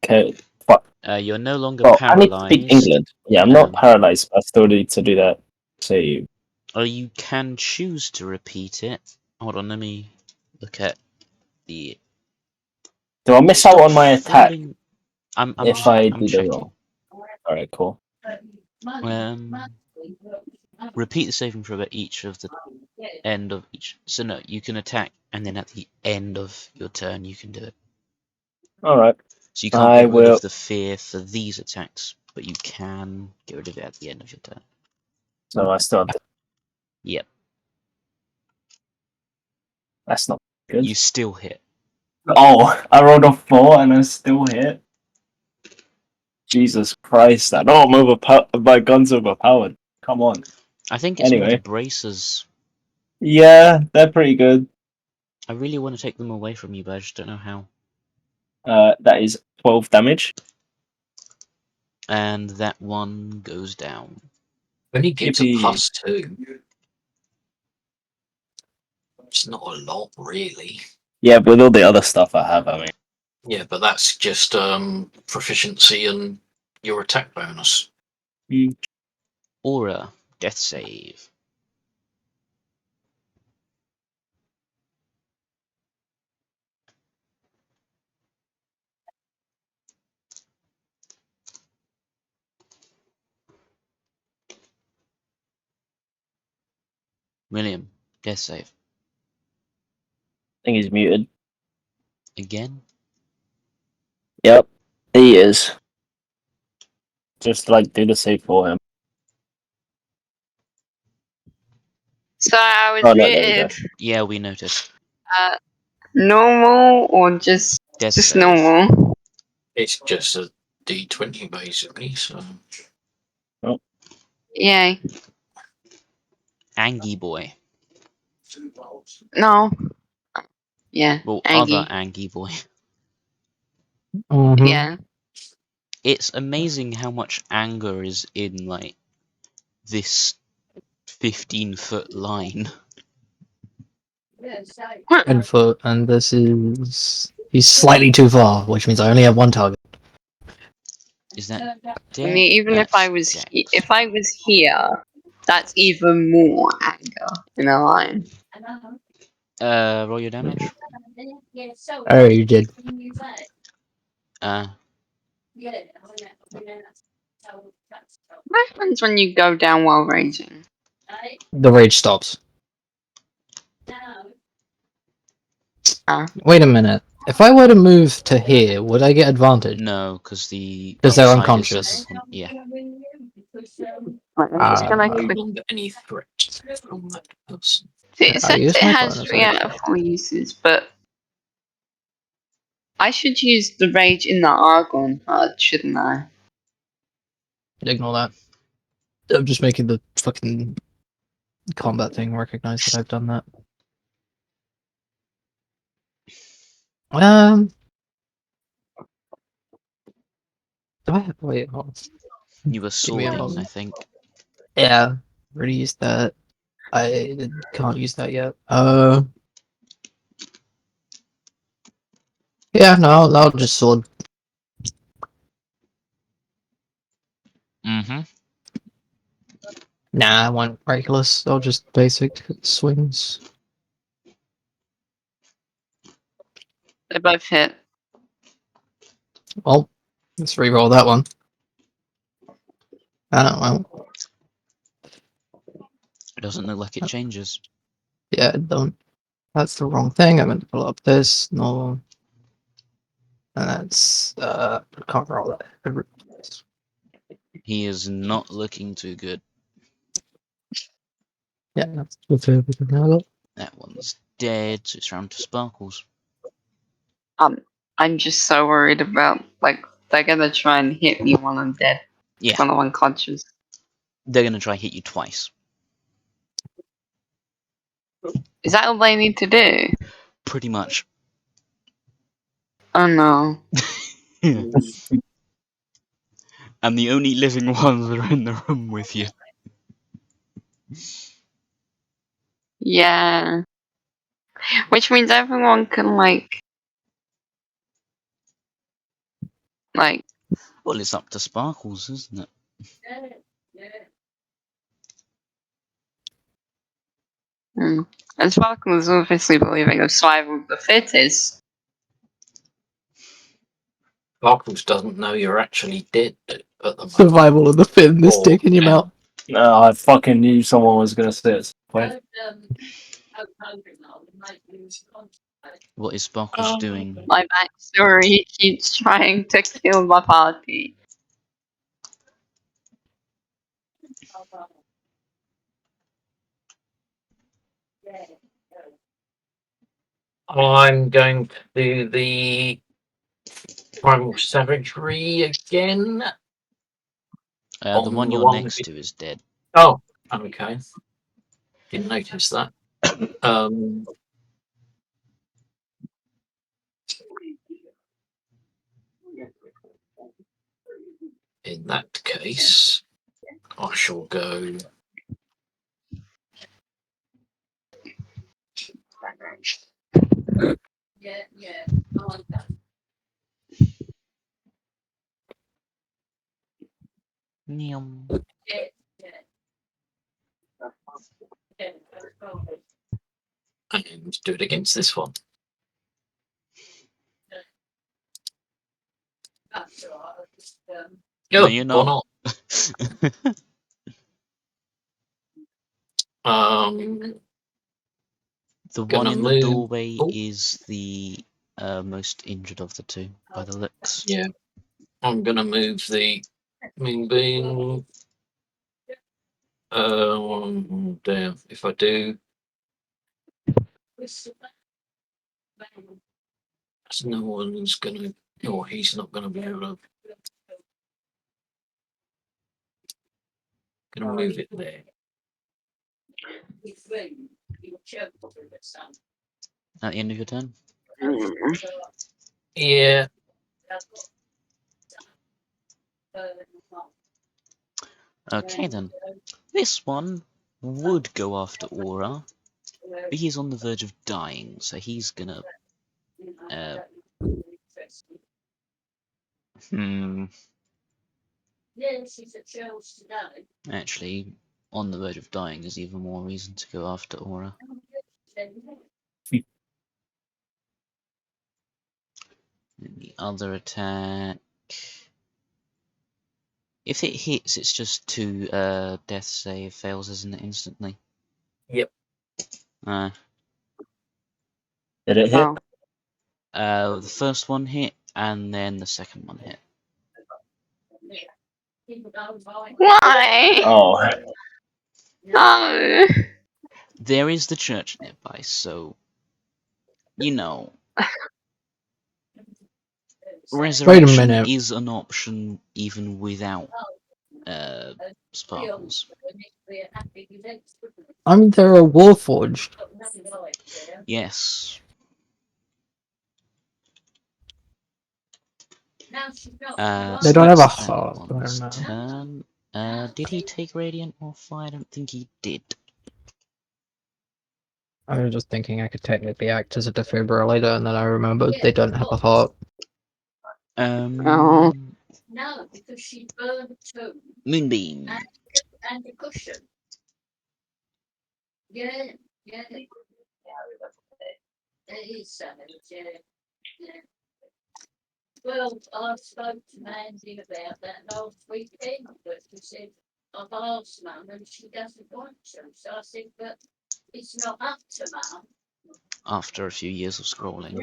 Okay. Fuck. You're no longer Oh, I need to speak paralyzed. England. Yeah, I'm not Um, paralyzed, but I still need to do that. Save. Or you can choose to repeat it. Hold on, let me look at the. Do I miss out Stop on my attack falling. I'm if I I'm do the checking. roll? Alright, cool. Repeat the saving throw at each of the end of each. So no, you can attack, and then at the end of your turn, you can do it. Alright. So you can't I get rid will. of the fear for these attacks, but you can get rid of it at the end of your turn. So I still have to. Yep, That's not good. you still hit. Oh, I rolled a 4 and I still hit. Jesus Christ, I know my gun's overpowered. Come on. I think it's more the Anyway. bracers. Yeah, they're pretty good. I really want to take them away from you, but I just don't know how. That is 12 damage. And that one goes down. When he gets a Yippee. +2, it's not a lot, really. Yeah, with all the other stuff I have, I mean. Yeah, but that's just proficiency and your attack bonus. Aura, death save. William, death save. I think he's muted. Again? Yep, he is. Just like do the save for him. So I was Oh, no, there we go. muted. Yeah, we noticed. Normal or just Death just save. normal? It's just a D20, basically, so... Yay. Angie boy. No. Yeah. Well, Angie. other Angie boy. Mhm. Yeah. It's amazing how much anger is in, like, this 15-foot line. And this is... He's slightly too far, which means I only have one target. Is that I debt? mean, even if I That's was debt. if I was here, that's even more anger in a line. Roll your damage. Oh, you did. Uh, What happens when you go down while raging? The rage stops. Ah. Wait a minute. If I were to move to here, would I get advantage? no, because the 'Cause they're outsiders are unconscious. yeah. Right, I'm just gonna No click. longer any threat from that person. It I says use it my has bonus full uses, but I should use the rage in the Argon HUD, shouldn't I? Ignore that. I'm just making the fucking combat thing recognize that I've done that. Do I have, wait, hold on. You were Give me a swording, I moment. think. Yeah, already used that. I can't use that yet. Yeah, no, I'll just sword. Mm-hmm. Nah, I want reckless. I'll just basic swings. They both hit. Well, let's re-roll that one. Well, It doesn't look like it changes. yeah, don't. That's the wrong thing. I meant to pull up this. No. And that's, can't roll that. He is not looking too good. Yeah, that's with everything I got. That one's dead, so it's round to Sparkles. I'm just so worried about they're gonna try and hit me while I'm dead. Yeah, While I'm unconscious. they're gonna try and hit you twice. Is that all they need to do? Pretty much. Oh no. And the only living ones are in the room with you. Yeah. Which means everyone can like Well, it's up to Sparkles, isn't it? And Sparkle is obviously believing of survival of the fittest. Sparkles doesn't know you're actually dead at the moment. Survival of the fin, this Or dick in your now. mouth. No, I fucking knew someone was gonna say it. Wait. What is Sparkles doing? My backstory, he keeps trying to kill my party. I'm going to do the primal savagery again. The On one the you're one next with- to is dead. Oh, okay. Didn't notice that. In that case, I shall go. Neum. And do it against this one. No, you're or not. not. The one Gonna in the move. doorway Oh. is the most injured of the two, by the looks. Yeah, I'm gonna move the moonbeam. Damn, if I do, no one's gonna, or he's not gonna be able to. Gonna move it there. At the end of your turn? Yeah. Okay then. This one would go after Aura, but he's on the verge of dying, so he's gonna... Actually, on the verge of dying is even more reason to go after Aura. And the other attack... If it hits, it's just 2 death save fails, isn't it, instantly? Yep. Uh, Did it hit? Oh. the first one hit, and then the second one hit. Why? Oh, No. There is the church nearby, so... You know... Resurrection minute. is an option even without sparkles. I mean, they're a warforged. Yes. They don't have a that's that heart. I one's don't know. turn. Did he take Radiant or Fire? I don't think he did. I was just thinking I could technically act as a defibrillator, and then I remembered they don't have a heart. Oh. Moonbeam. After a few years of scrolling.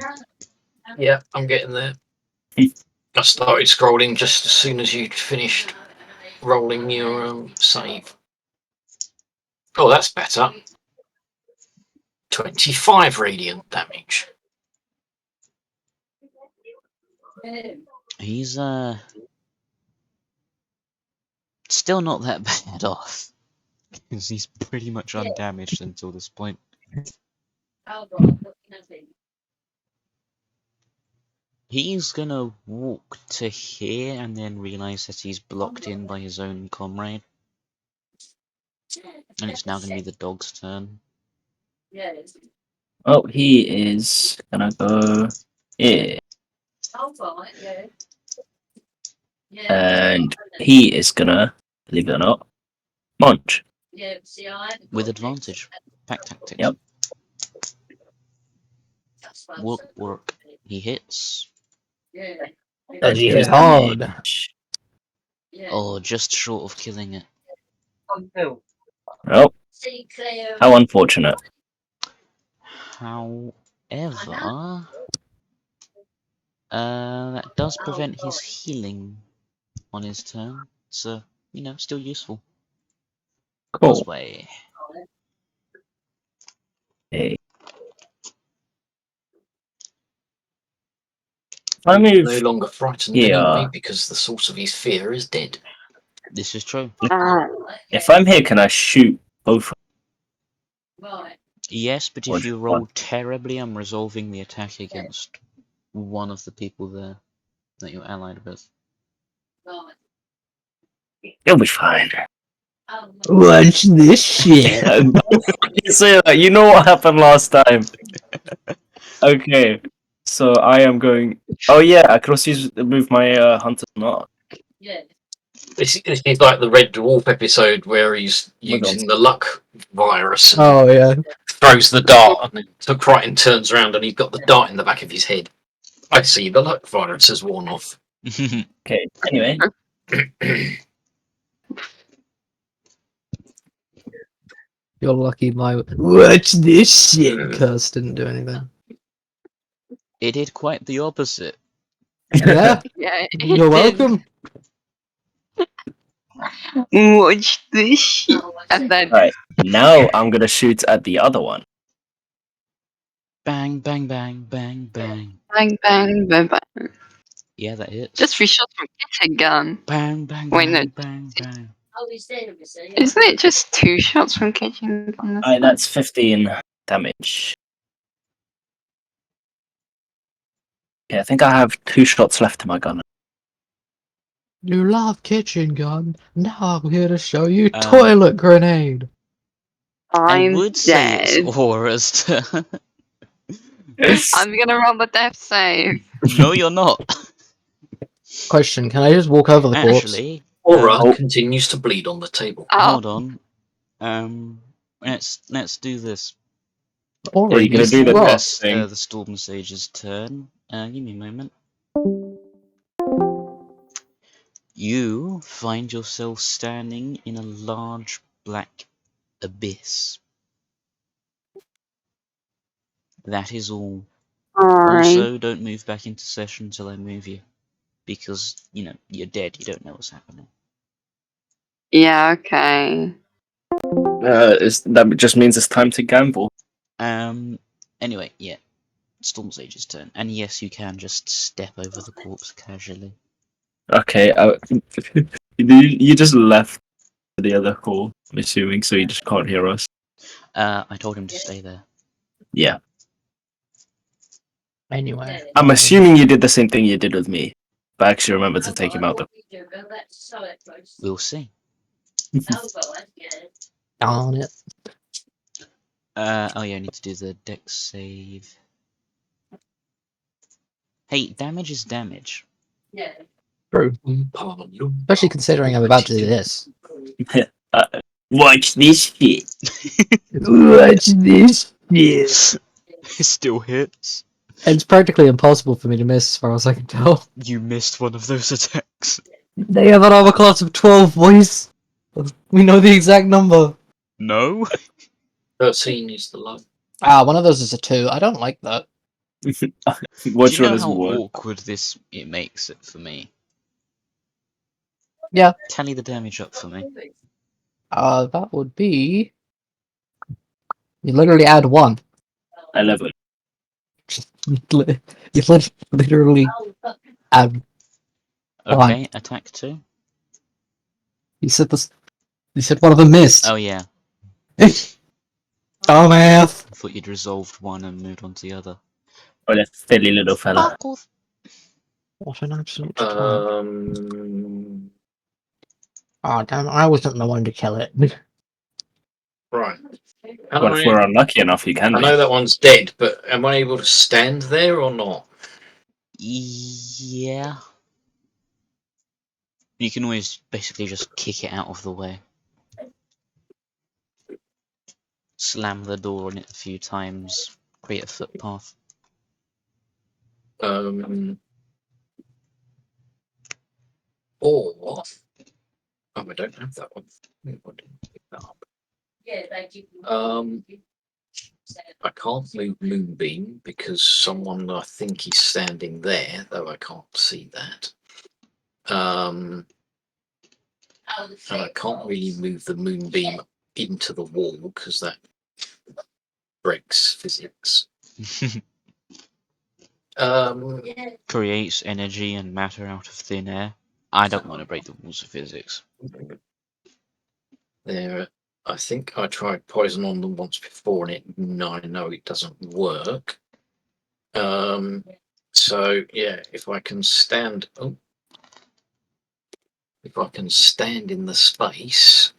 Yeah, I'm getting there. I started scrolling just as soon as you'd finished rolling your save. Oh, that's better. 25 radiant damage. He's still not that bad off. Because he's pretty much undamaged until this point. He's gonna walk to here and then realise that he's blocked in by his own comrade. And it's now gonna be the dog's turn. oh, he is gonna go here. And he is gonna, believe it or not, munch. With advantage. Pack tactics. Yep. Work. He hits. And he Hit has hard. damage. Oh, just short of killing it. Oh, how unfortunate. However, that does prevent his healing on his turn. So, you know, still useful. Cool. Causeway. Hey. I move No longer frightened here. anyway because the source of his fear is dead. This is true. If I'm here, can I shoot both? Yes, but Or if you just roll one? terribly, I'm resolving the attack against one of the people there that you're allied with. It'll be fine. Watch this shit. You say that. You know what happened last time. Okay, so I am going. Oh yeah, I could also move my hunter's mark. This is like the Red Dwarf episode where he's my God. using the luck virus and Oh yeah. throws the dart and then took right and turns around and he's got the dart in the back of his head. I see the luck virus has worn off. Okay. Anyway, You're lucky my watch this shit curse didn't do anything. It did quite the opposite. Yeah, Yeah, it you're did. welcome. Watch this shit. And then right now I'm gonna shoot at the other one. Bang, bang, bang, bang, bang. bang, bang, bang, bang. Yeah, that hits. Just 3 shots from kitchen gun. Bang, bang, Wait, no. bang, bang, bang. Isn't it just 2 shots from kitchen gun? Alright, that's 15 damage. Okay, I think I have 2 shots left in my gun. You love kitchen gun. Now I'm here to show you Um, toilet grenade. I I'm would say dead. it's Aura's turn. I'm gonna roll the death save. No, you're not. Question: can I just walk over the corpse? Actually, Aura Oh. continues to bleed on the table. Hold on. Let's do this. Or Are you gonna do the what? test thing? The Storm Sage's turn. Give me a moment. You find yourself standing in a large black abyss. That is all. Alright. Also, don't move back into session until I move you. Because, you know, you're dead, you don't know what's happening. Yeah, okay. That just means it's time to gamble. Anyway, yeah. Storm Sage's turn. And yes, you can just step over the corpse casually. Okay, you just left the other call, I'm assuming, so you just can't hear us. I told him to stay there. Yeah. Anyway. I'm assuming you did the same thing you did with me, but actually remember to take him out the. We'll see. Darn it. Oh yeah, I need to do the dex save. Hey, damage is damage. True. Especially considering I'm about to do this. Watch this shit. Watch this shit. It still hits. It's practically impossible for me to miss as far as I can tell. You missed one of those attacks. They have an armor class of 12, boys. We know the exact number. No? 13 is the low. Ah, one of those is a 2. I don't like that. Which Do you know one is how what? awkward it makes it for me? Yeah. Tally the damage up for me. That would be... You literally add 1. 11. You literally add... Okay, attack 2. You said this... You said one of them missed. Oh yeah, Dumbass. I thought you'd resolved one and moved on to the other. Oh, that silly little fella. Fuck off. What an absolute twat. Oh, damn, I wasn't the one to kill it. Right. Well, if we're unlucky enough, you can I be. know that one's dead, but am I able to stand there or not? Yeah. You can always basically just kick it out of the way. Slam the door on it a few times, create a footpath. Or oh, I don't have that one. Maybe I didn't pick that up. I can't move Moonbeam because someone I think is standing there, though I can't see that. And I can't really move the Moonbeam into the wall because that breaks physics. Creates energy and matter out of thin air. I don't want to break the rules of physics. There, I think I tried poison on them once before, and I know it doesn't work. So yeah, if I can stand, if I can stand in the space.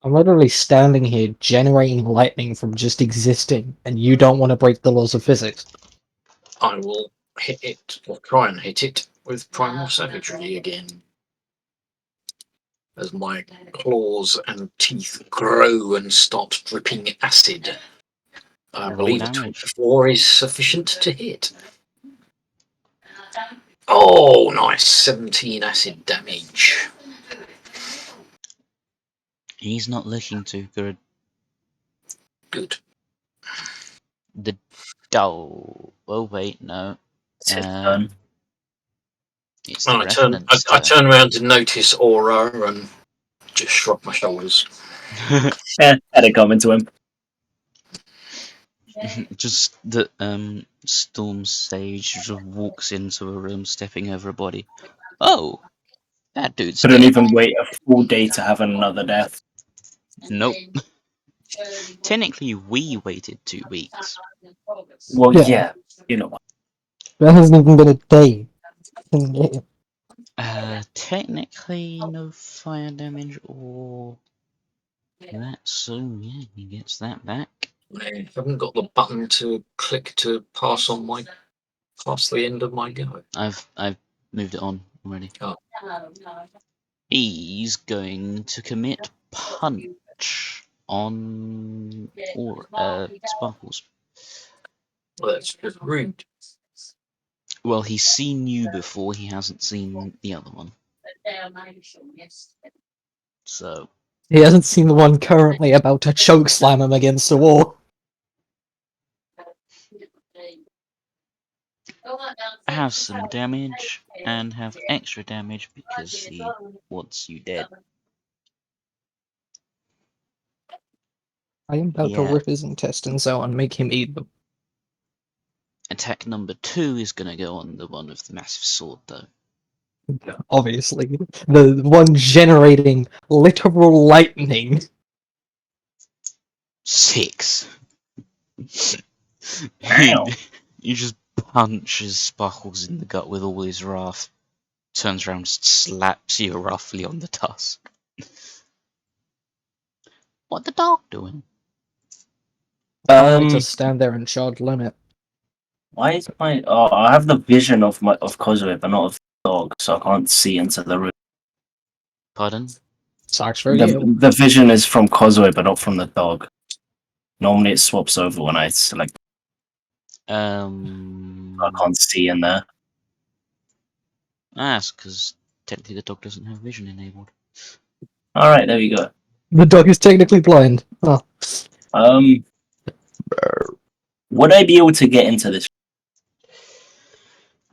I'm literally standing here generating lightning from just existing, and you don't want to break the laws of physics. I will hit it, or try and hit it, with primal savagery again. As my claws and teeth grow and start dripping acid. I Roll believe a damage. 24 is sufficient to hit. Oh, nice. 17 acid damage. He's not looking too good. Good. The oh wait, no. It's his turn. It's the I Revenant's turn around to notice Aura and just shrug my shoulders. Had it coming to him. Just the Storm Sage just walks into a room, stepping over a body. Oh, that dude's Couldn't dead. even wait a full day to have another death. Nope. Technically, we waited 2 weeks. Well, Yeah. yeah, you know what. That hasn't even been a day. Technically, no fire damage or that, so yeah, he gets that back. I haven't got the button to click to pass the end of my go. I've moved it on already. Oh. He's going to commit punch on Sparkles. Well, that's just rude. Well, he's seen you before, he hasn't seen the other one. So, He hasn't seen the one currently about to choke slam him against the wall. have some damage, and have extra damage because he wants you dead. I am about to Yeah. rip his intestines out and make him eat them. Attack number 2 is going to go on the one with the massive sword, though. Obviously. The one generating literal lightning. 6. Ow. He just punches Sparkles in the gut with all his wrath. Turns around, slaps you roughly on the tusk. What the dog doing? I like to stand there and charge limit. Why is my? Oh, I have the vision of Kozue, but not of the dog, so I can't see into the room. Pardon? Sucks for you. The vision is from Kozue, but not from the dog. Normally it swaps over when I select. I can't see in there. That's because technically the dog doesn't have vision enabled. All right, there we go. The dog is technically blind. Oh. Would I be able to get into this?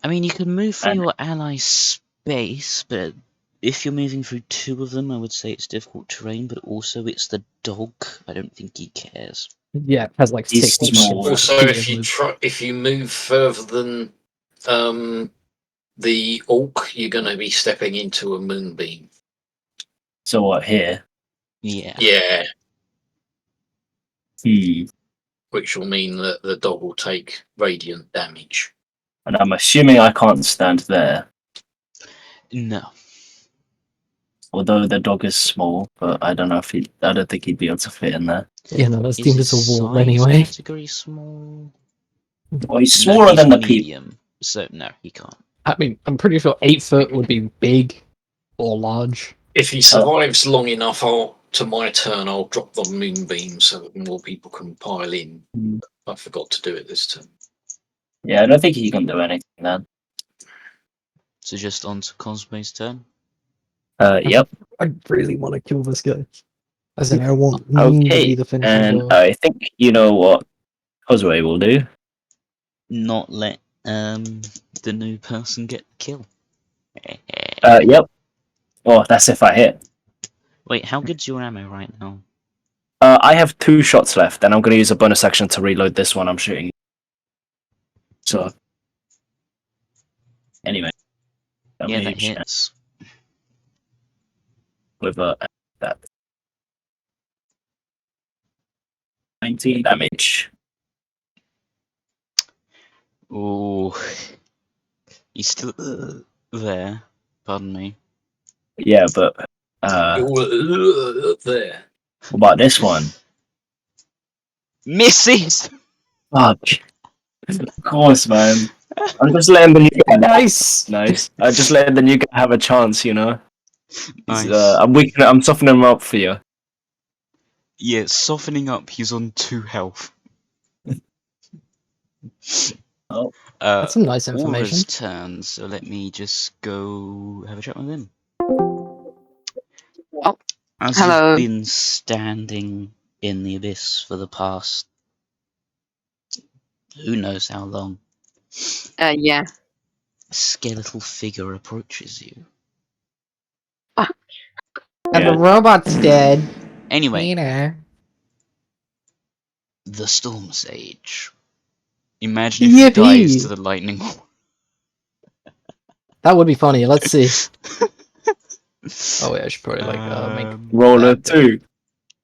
I mean, you can move through your ally space, but if you're moving through 2 of them, I would say it's difficult terrain, but also it's the dog. I don't think he cares. Yeah, it has like He's 6 small. Also, if you move further than the orc, you're going to be stepping into a moonbeam. So what here? Yeah. Yeah, Hmm. which will mean that the dog will take radiant damage. And I'm assuming I can't stand there, No. although the dog is small. But I don't know if he. I don't think he'd be able to fit in there. Yeah, no, that's Is deemed his as a wall size anyway. category small? Well, he's No, smaller he's than the people. medium, so no, he can't. I mean, I'm pretty sure 8 foot would be big or large. If he survives long enough, to my turn, I'll drop the moonbeam so that more people can pile in. I forgot to do it this turn. Yeah, I don't think he can do anything then. So just on to Cosmo's turn. Yep. I really want to kill this guy. As in, I want him to Okay, be the finishing and blow. I think you know what Kozue will do. Not let the new person get the kill. Yep. Oh, that's if I hit. Wait, how good's your ammo right now? I have 2 shots left, and I'm going to use a bonus action to reload this one I'm shooting. So, anyway. Yeah, that Damage hits. with that. 19 damage. Ooh. He's still there. Pardon me. Yeah, but There. what about this one? Misses! Fuck. Of course, man. I'm just letting the new guy. Nice! Nice. I'm just letting the new guy have a chance, you know. Nice. I'm softening him up for you. Yeah, softening up, he's on 2 health. Oh. That's some nice information. Aura's turn, so let me just go have a chat with him. Oh, As hello. you've been standing in the abyss for the past who knows how long, Yeah. a skeletal figure approaches you. And the robot's dead. Anyway, You know. the Storm Sage. Imagine if he dies to the lightning. That would be funny. Let's see. Oh wait, I should probably make Roller that 2.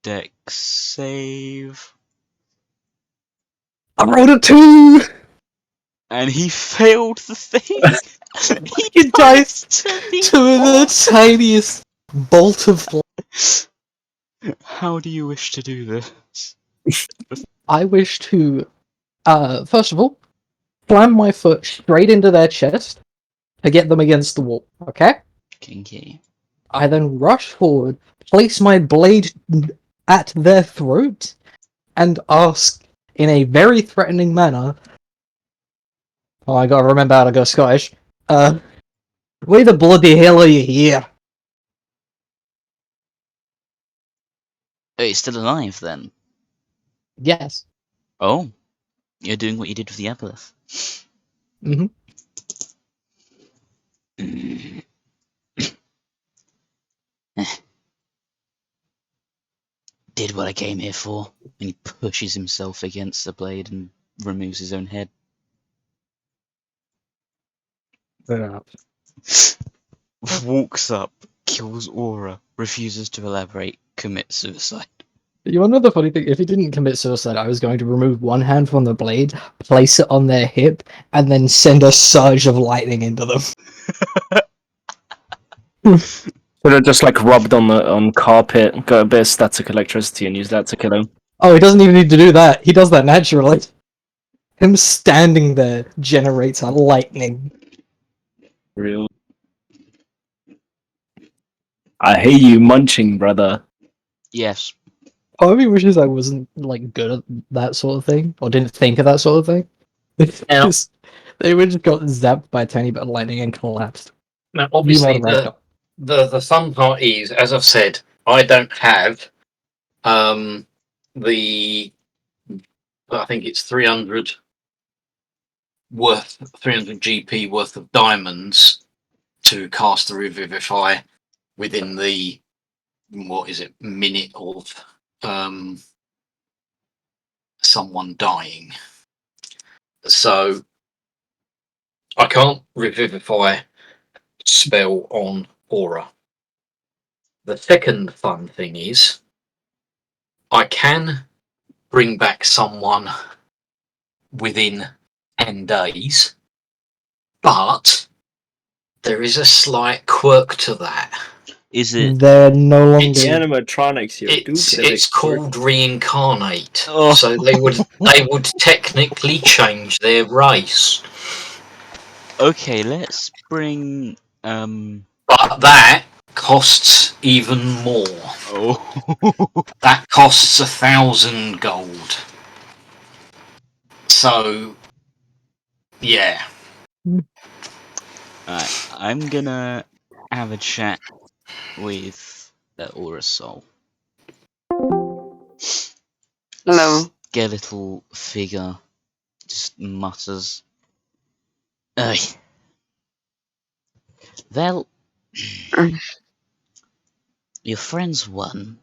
Dex save. I rolled a 2. And he failed the thing. He dies to the tiniest bolt of light. How do you wish to do this? I wish to, first of all, slam my foot straight into their chest to get them against the wall. Okay. Kinky. I then rush forward, place my blade at their throat, and ask in a very threatening manner. Oh, I gotta remember how to go Scottish. Why the bloody hell are you here? Oh, you're still alive then? Yes. Oh, you're doing what you did with the aboleth. Mm-hmm. Did what I came here for. And he pushes himself against the blade and removes his own head. Walks up, kills Aura, refuses to elaborate, commits suicide. You wanna know the funny thing? If he didn't commit suicide, I was going to remove one hand from the blade, place it on their hip, and then send a surge of lightning into them. Should have just like rubbed on carpet, got a bit of static electricity, and used that to kill him. Oh, he doesn't even need to do that. He does that naturally. Him standing there generates a lightning. Real. I hear you munching, brother. Yes. Part of me wishes I wasn't like good at that sort of thing, or didn't think of that sort of thing. Now, Because they would just got zapped by a tiny bit of lightning and collapsed. now You obviously, might have the fun part is, as I've said, I don't have the I think it's 300 GP worth of diamonds to cast the Revivify within the minute of someone dying. So I can't Revivify spell on Aura. The second fun thing is I can bring back someone within 10 days, but there is a slight quirk to that. Is it? They're no longer. The animatronics here do get a bit It's called reincarnate. Oh. So they would technically change their race. Okay, let's bring But that costs even more. Oh. That costs 1,000 gold. So yeah. Alright, I'm gonna have a chat with the Aura Soul. Hello. Skeletal figure just mutters. Ugh. Well, your friends won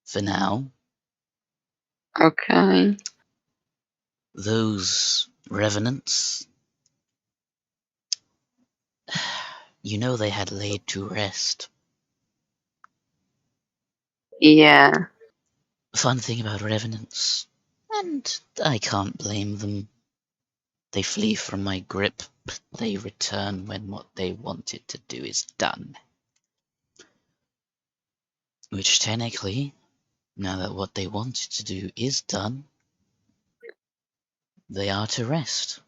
for now. Okay. Those revenants, you know they had laid to rest. Yeah. Fun thing about revenants, and I can't blame them. They flee from my grip, but they return when what they wanted to do is done. Which technically, now that what they wanted to do is done, they are to rest.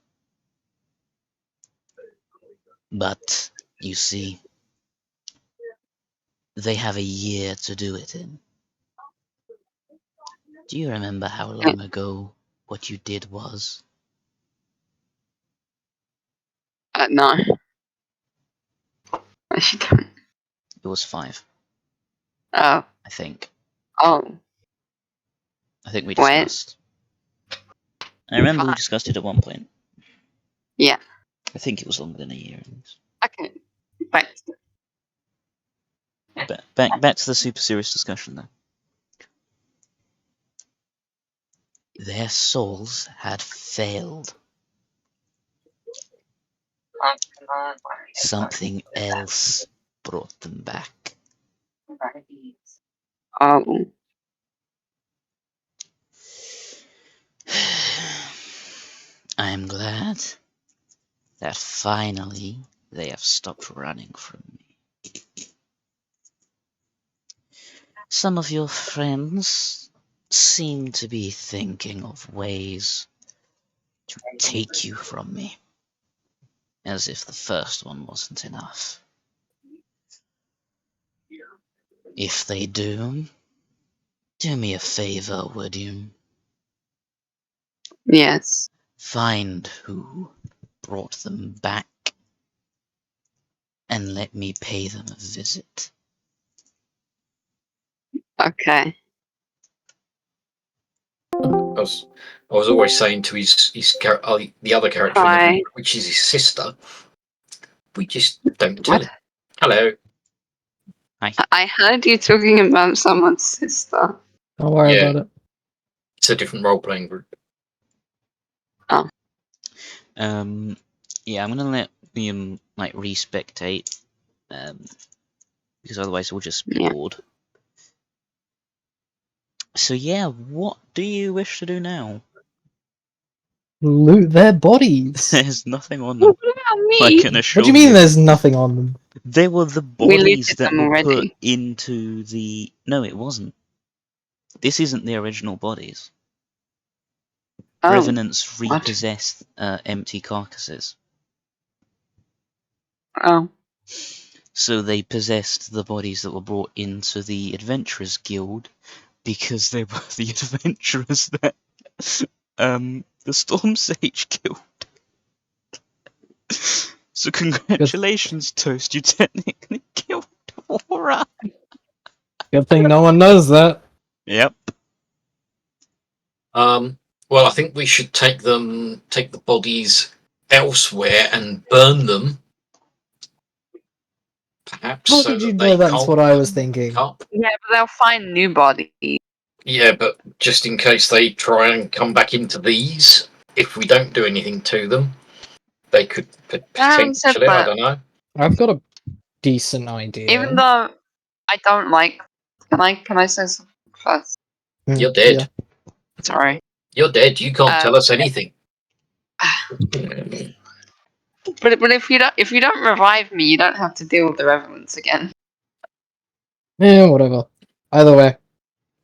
But, you see, they have a year to do it in. Do you remember how long ago what you did was? No. I don't. It was 5, Oh. I think. Oh. I think we What? discussed. I remember we 5. discussed it at one point. Yeah. I think it was longer than a year. Okay. But Back to the super serious discussion though. Their souls had failed. Something else brought them back. oh. I am glad that finally they have stopped running from me. Some of your friends seem to be thinking of ways to take you from me, as if the first one wasn't enough. If they do me a favor, would you? Yes. Find who brought them back and let me pay them a visit. Okay. I was always saying to the other character in the Hi. group, which is his sister, we just don't tell What? him. Hello. I heard you talking about someone's sister. Don't worry Yeah. about it. It's a different role playing group. Yeah, I'm gonna let Liam like respectate, because otherwise we'll just be Yeah. bored. So yeah, what do you wish to do now? Loot their bodies. There's nothing on them. What about I me? can assure What do you mean you. there's nothing on them? They were the We bodies looted that them were put already. into the. No, it wasn't. This isn't the original bodies. Oh. Revenants what? repossess empty carcasses. Oh. So they possessed the bodies that were brought into the Adventurers Guild because they were the adventurers that the Storm Sage killed. So congratulations, Toast, you technically killed Aura. Good thing no one knows that. Yep. Well, I think we should take the bodies elsewhere and burn them. Perhaps How so did you that know they that's what I was can't. thinking? Yeah, but they'll find new bodies. Yeah, but just in case they try and come back into these, if we don't do anything to them, they could Having said potentially. I that, don't know. I've got a decent idea. even though I don't like, can I say something first? You're dead. Yeah. Sorry. You're dead. You can't tell us anything. But if you don't revive me, you don't have to deal with the reverence again. Yeah, whatever. Either way,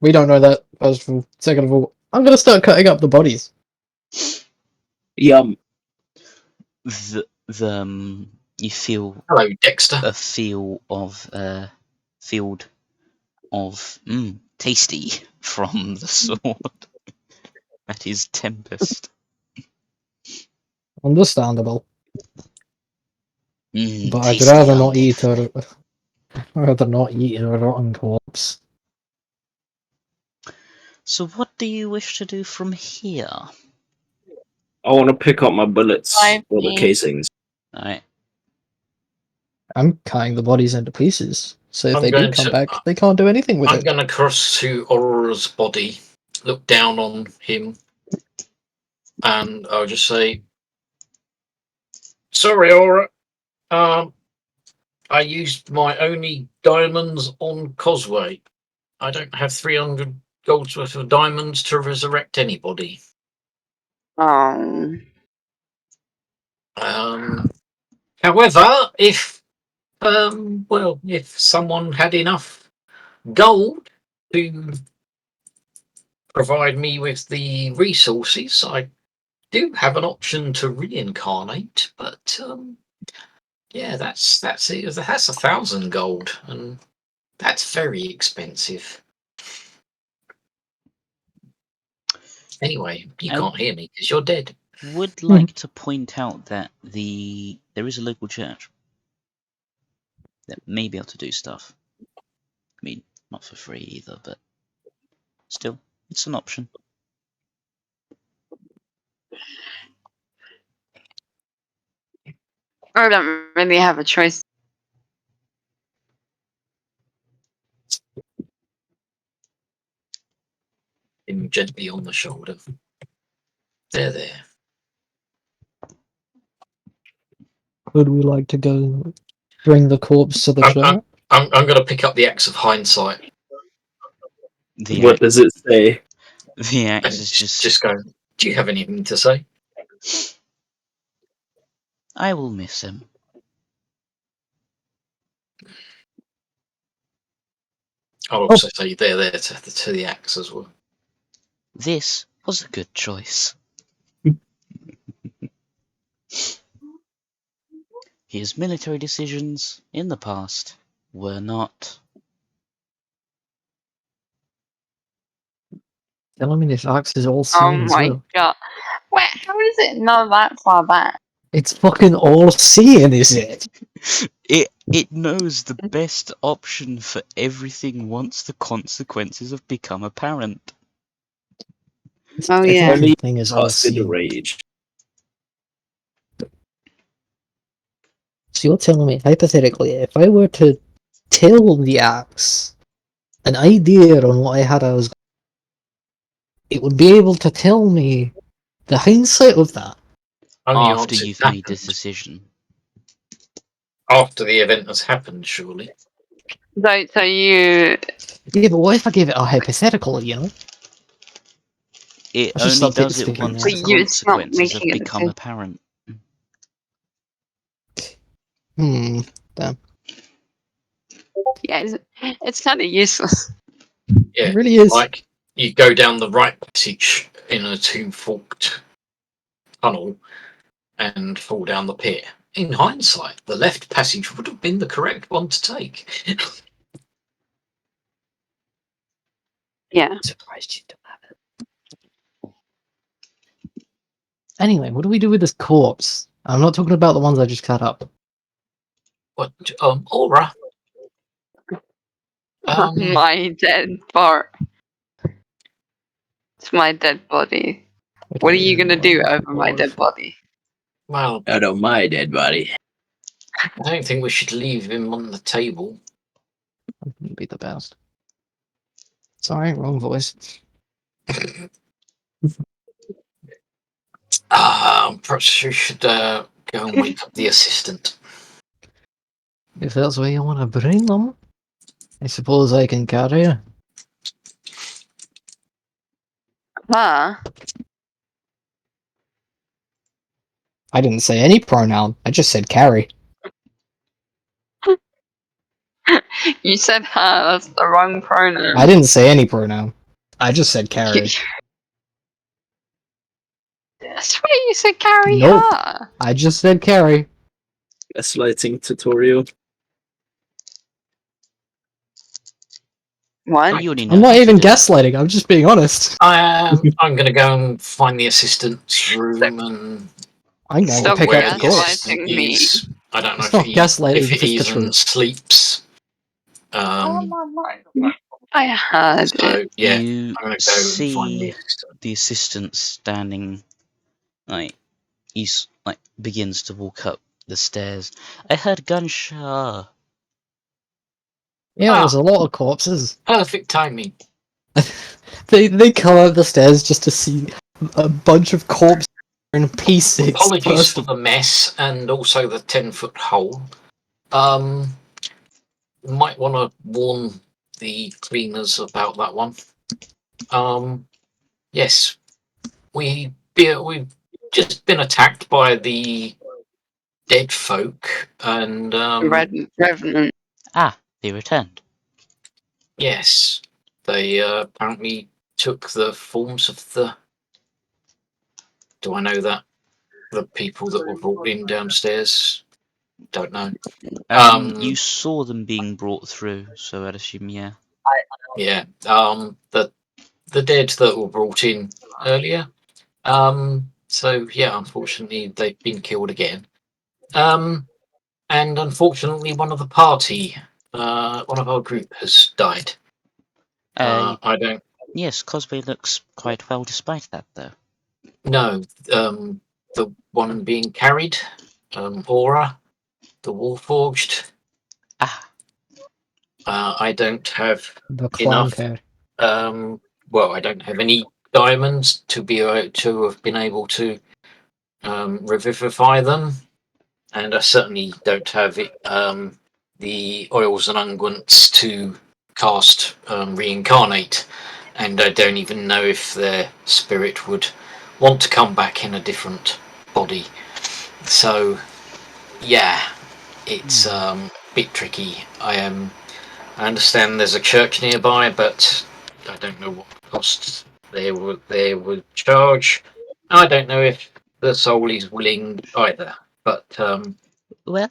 we don't know that. First of all, second of all, I'm gonna start cutting up the bodies. Yum. You feel Hello, Dexter. a field of tasty from the sword. That is Tempest. Understandable. But I'd Tasty rather not undead eat food. I'd rather not eat a rotten corpse. So what do you wish to do from here? I want to pick up my bullets Revive or the me. casings. Alright. I'm cutting the bodies into pieces, so if I'm they do going come to- back, they can't do anything with I'm it. going to cross to Aurora's body, look down on him, and I'll just say, "Sorry, Aura. I used my only diamonds on Cosway. I don't have 300 gold's worth of diamonds to resurrect anybody. Oh. However, if if someone had enough gold to provide me with the resources, I do have an option to reincarnate. But yeah, that's it. That's 1,000 gold, and that's very expensive. Anyway, you I can't hear me because you're dead. would like to point out that there is a local church that may be able to do stuff. I mean, not for free either, but still, it's an option. I don't really have a choice. Him gently on the shoulder. There. Would we like to go bring the corpse to the church? I'm going to pick up the axe of hindsight What does it say? The and axe is just go. Do you have anything to say? I will miss him. I'll also say there to the axe as well. This was a good choice. His military decisions in the past were not telling me this axe is all Oh seen as my well. god. Wait, how does it know that far back? It's fucking all seeing, is it? It knows the best option for everything once the consequences have become apparent. This Oh, fucking yeah. Only thing is all casted seeing. rage. So you're telling me, hypothetically, if I were to tell the axe an idea on what I was, it would be able to tell me the hindsight of that. Only After once you've it's made happened. this decision. After the event has happened, surely. So you. Yeah, but what if I gave it a hypothetical, you know? It I should only stop does it speaking once now. the But it's not consequences have making a become decision. apparent. Damn. Yeah, it's kind of useless. Yeah, It really is. like you go down the right passage in a two-forked tunnel and fall down the pit. In hindsight, the left passage would have been the correct one to take. Yeah. Surprised you don't have it. Anyway, what do we do with this corpse? I'm not talking about the ones I just cut up. But Aura. My dead part. It's my dead body. What are you gonna do over my dead body? Well, Out of my dead body. I don't think we should leave him on the table. Wouldn't be the best. Sorry, wrong voice. Perhaps we should go and wake up the assistant. If that's where you want to bring them, I suppose I can carry her. Huh? I didn't say any pronoun. I just said carry. You said her. That's the wrong pronoun. I didn't say any pronoun. I just said carry. I swear you said carry Nope. her. I just said carry. Gaslighting tutorial. What? Oh, you already know I'm not how to even do it. gaslighting. I'm just being honest. I'm going to go and find the assistant's room and I'm going to Stop pick up where the the corpse. assistant gaslighting me. is. I don't know It's not gaslighting if if it it's the even truth. sleeps. I heard it. So yeah, You I'm going to go and find the see assistant. the assistant standing, like, he's, like, begins to walk up the stairs. I heard gunshot. Yeah, there's a lot of corpses. Perfect timing. They come up the stairs just to see a bunch of corpses in pieces. Apologies First for of the mess and also the 10-foot hole. Might want to warn the cleaners about that one. Yes, we've just been attacked by the dead folk, and Revenant. Ah, they returned. yes, they apparently took the forms of the. Do I know that the people that were brought in downstairs? Don't know. You saw them being brought through, so I'd assume, yeah. Yeah. The dead that were brought in earlier. So yeah, unfortunately they've been killed again. And unfortunately one of the party, one of our group has died. I don't Yes, Cosplay looks quite well despite that, though. know. The one being carried, Aura, the Warforged. Ah, I don't have the enough. clunker. Well, I don't have any diamonds to have been able to revivify them, and I certainly don't have it, the oils and unguents to cast reincarnate, and I don't even know if their spirit would want to come back in a different body. So, yeah, it's a bit tricky. I understand there's a church nearby, but I don't know what costs they would charge. I don't know if the soul is willing either. But well,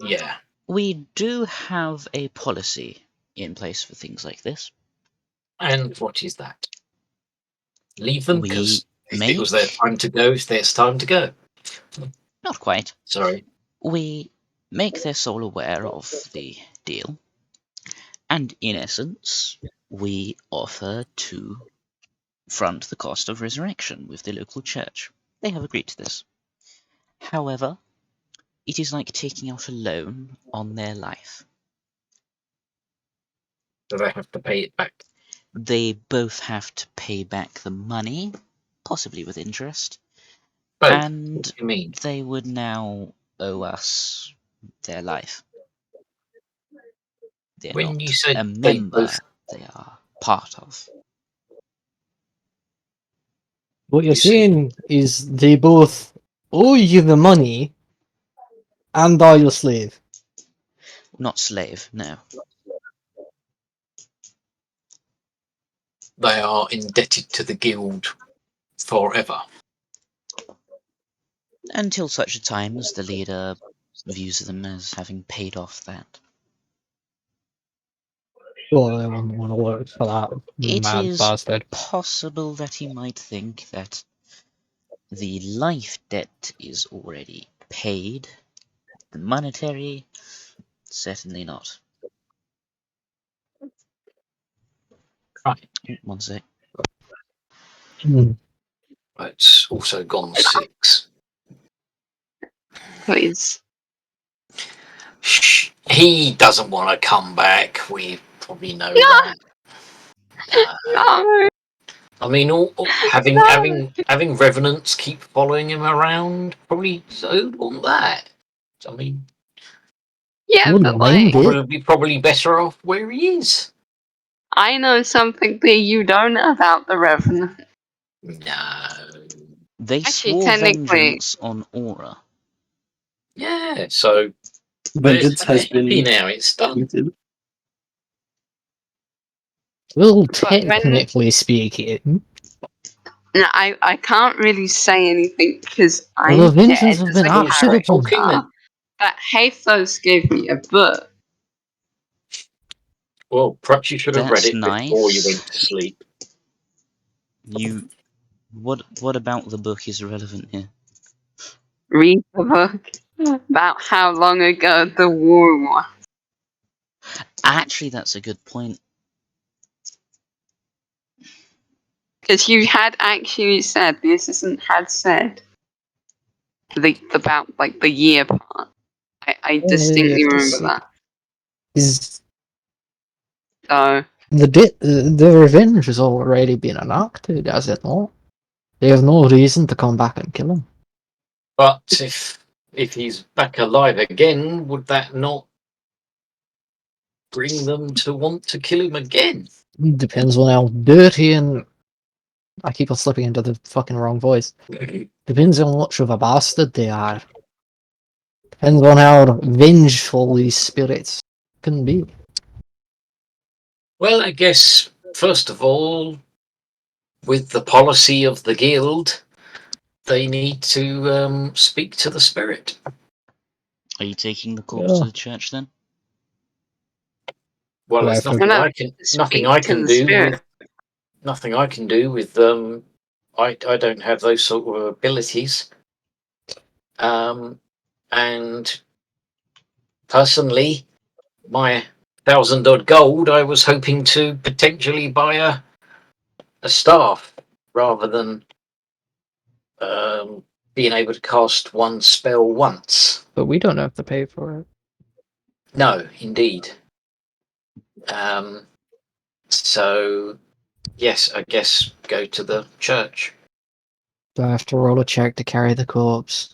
yeah, we do have a policy in place for things like this. and what is that? leave them We because if make it was their time to go, it's their time to go. not quite. Sorry. We make their soul aware of the deal, and in essence, we offer to front the cost of resurrection with the local church. They have agreed to this. However, it is like taking out a loan on their life. Do they have to pay it back? They both have to pay back the money, possibly with interest, Both. and What do you mean? they would now owe us their life. They're When not you said a they member, both, they are part of. What you're You see- saying is they both owe you the money and are your slave. Not slave, no. they are indebted to the guild forever. Until such a time as the leader views them as having paid off that. Well, I wouldn't want to work for that It mad is bastard. possible that he might think that the life debt is already paid. The monetary, certainly not. Right. One sec. Hmm. It's also gone 6. Please. Shh. He doesn't want to come back. We probably know that. No. I mean, having No. having revenants keep following him around, probably so want that. I mean, Yeah, Wouldn't but like, mind it. probably better off where he is. I know something that you don't know about the Revenant. No. They Actually, swore technically- vengeance on Aura. Yeah. So Vengeance has happy been now. It's done. committed. Well, when- technically speaking, No, I can't really say anything because well, the I'm vengeance dead has as been a acted upon. Talking then. But Hathos gave me a book. Well, perhaps you should have read That's it before you nice. went to sleep. What about the book is relevant here? Read the book about how long ago the war was. Actually, that's a good point. Because you had actually said, the assistant had said, about like the year part. I distinctly remember that. Is So, the revenge has already been enacted, has it not? They have no reason to come back and kill him. But if he's back alive again, would that not bring them to want to kill him again? Depends on how dirty and I keep on slipping into the fucking wrong voice. Depends on how much of a bastard they are. Depends on how vengeful these spirits can be. Well, I guess first of all, with the policy of the guild, they need to speak to the spirit. Are you taking the corpse to the church then? Well, Well, there's I nothing no, I can speak to the spirit. nothing I can do with them. I don't have those sort of abilities. And personally, my 1,000 odd gold, I was hoping to potentially buy a staff rather than being able to cast one spell once. But we don't have to pay for it. No, indeed. So, yes, I guess go to the church. Do I have to roll a check to carry the corpse?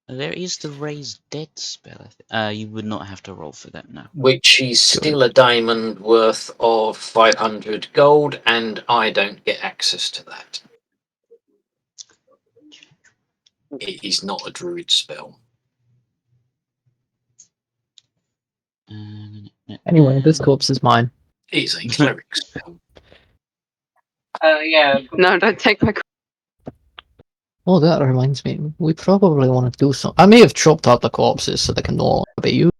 There is the raise dead spell. You would not have to roll for that now. Which is still a diamond worth of 500 gold, and I don't get access to that. It is not a druid spell. Anyway, this corpse is mine. It's a cleric spell. Yeah. No, don't take my. Oh, that reminds me. We probably want to do something. I may have chopped up the corpses so they can no longer be used,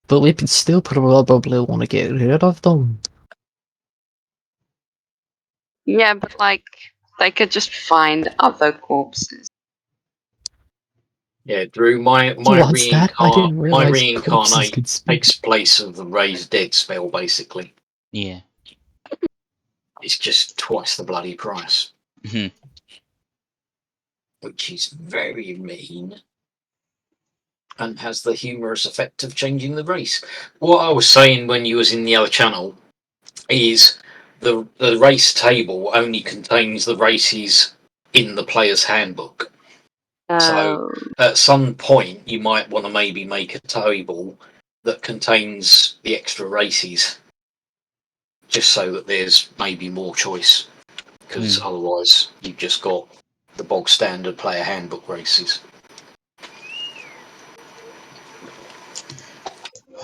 but we could still probably want to get rid of them. Yeah, but like, They could just find other corpses. Yeah, Drew, my What's that? I didn't my realise corpses reincarnate could speak. takes place of the raised dead spell, basically. Yeah. It's just twice the bloody price, Mhm. which is very mean and has the humorous effect of changing the race. What I was saying when you was in the other channel is the race table only contains the races in the player's handbook. So at some point you might want to maybe make a table that contains the extra races, just so that there's maybe more choice, because otherwise you've just got the bog standard player handbook races.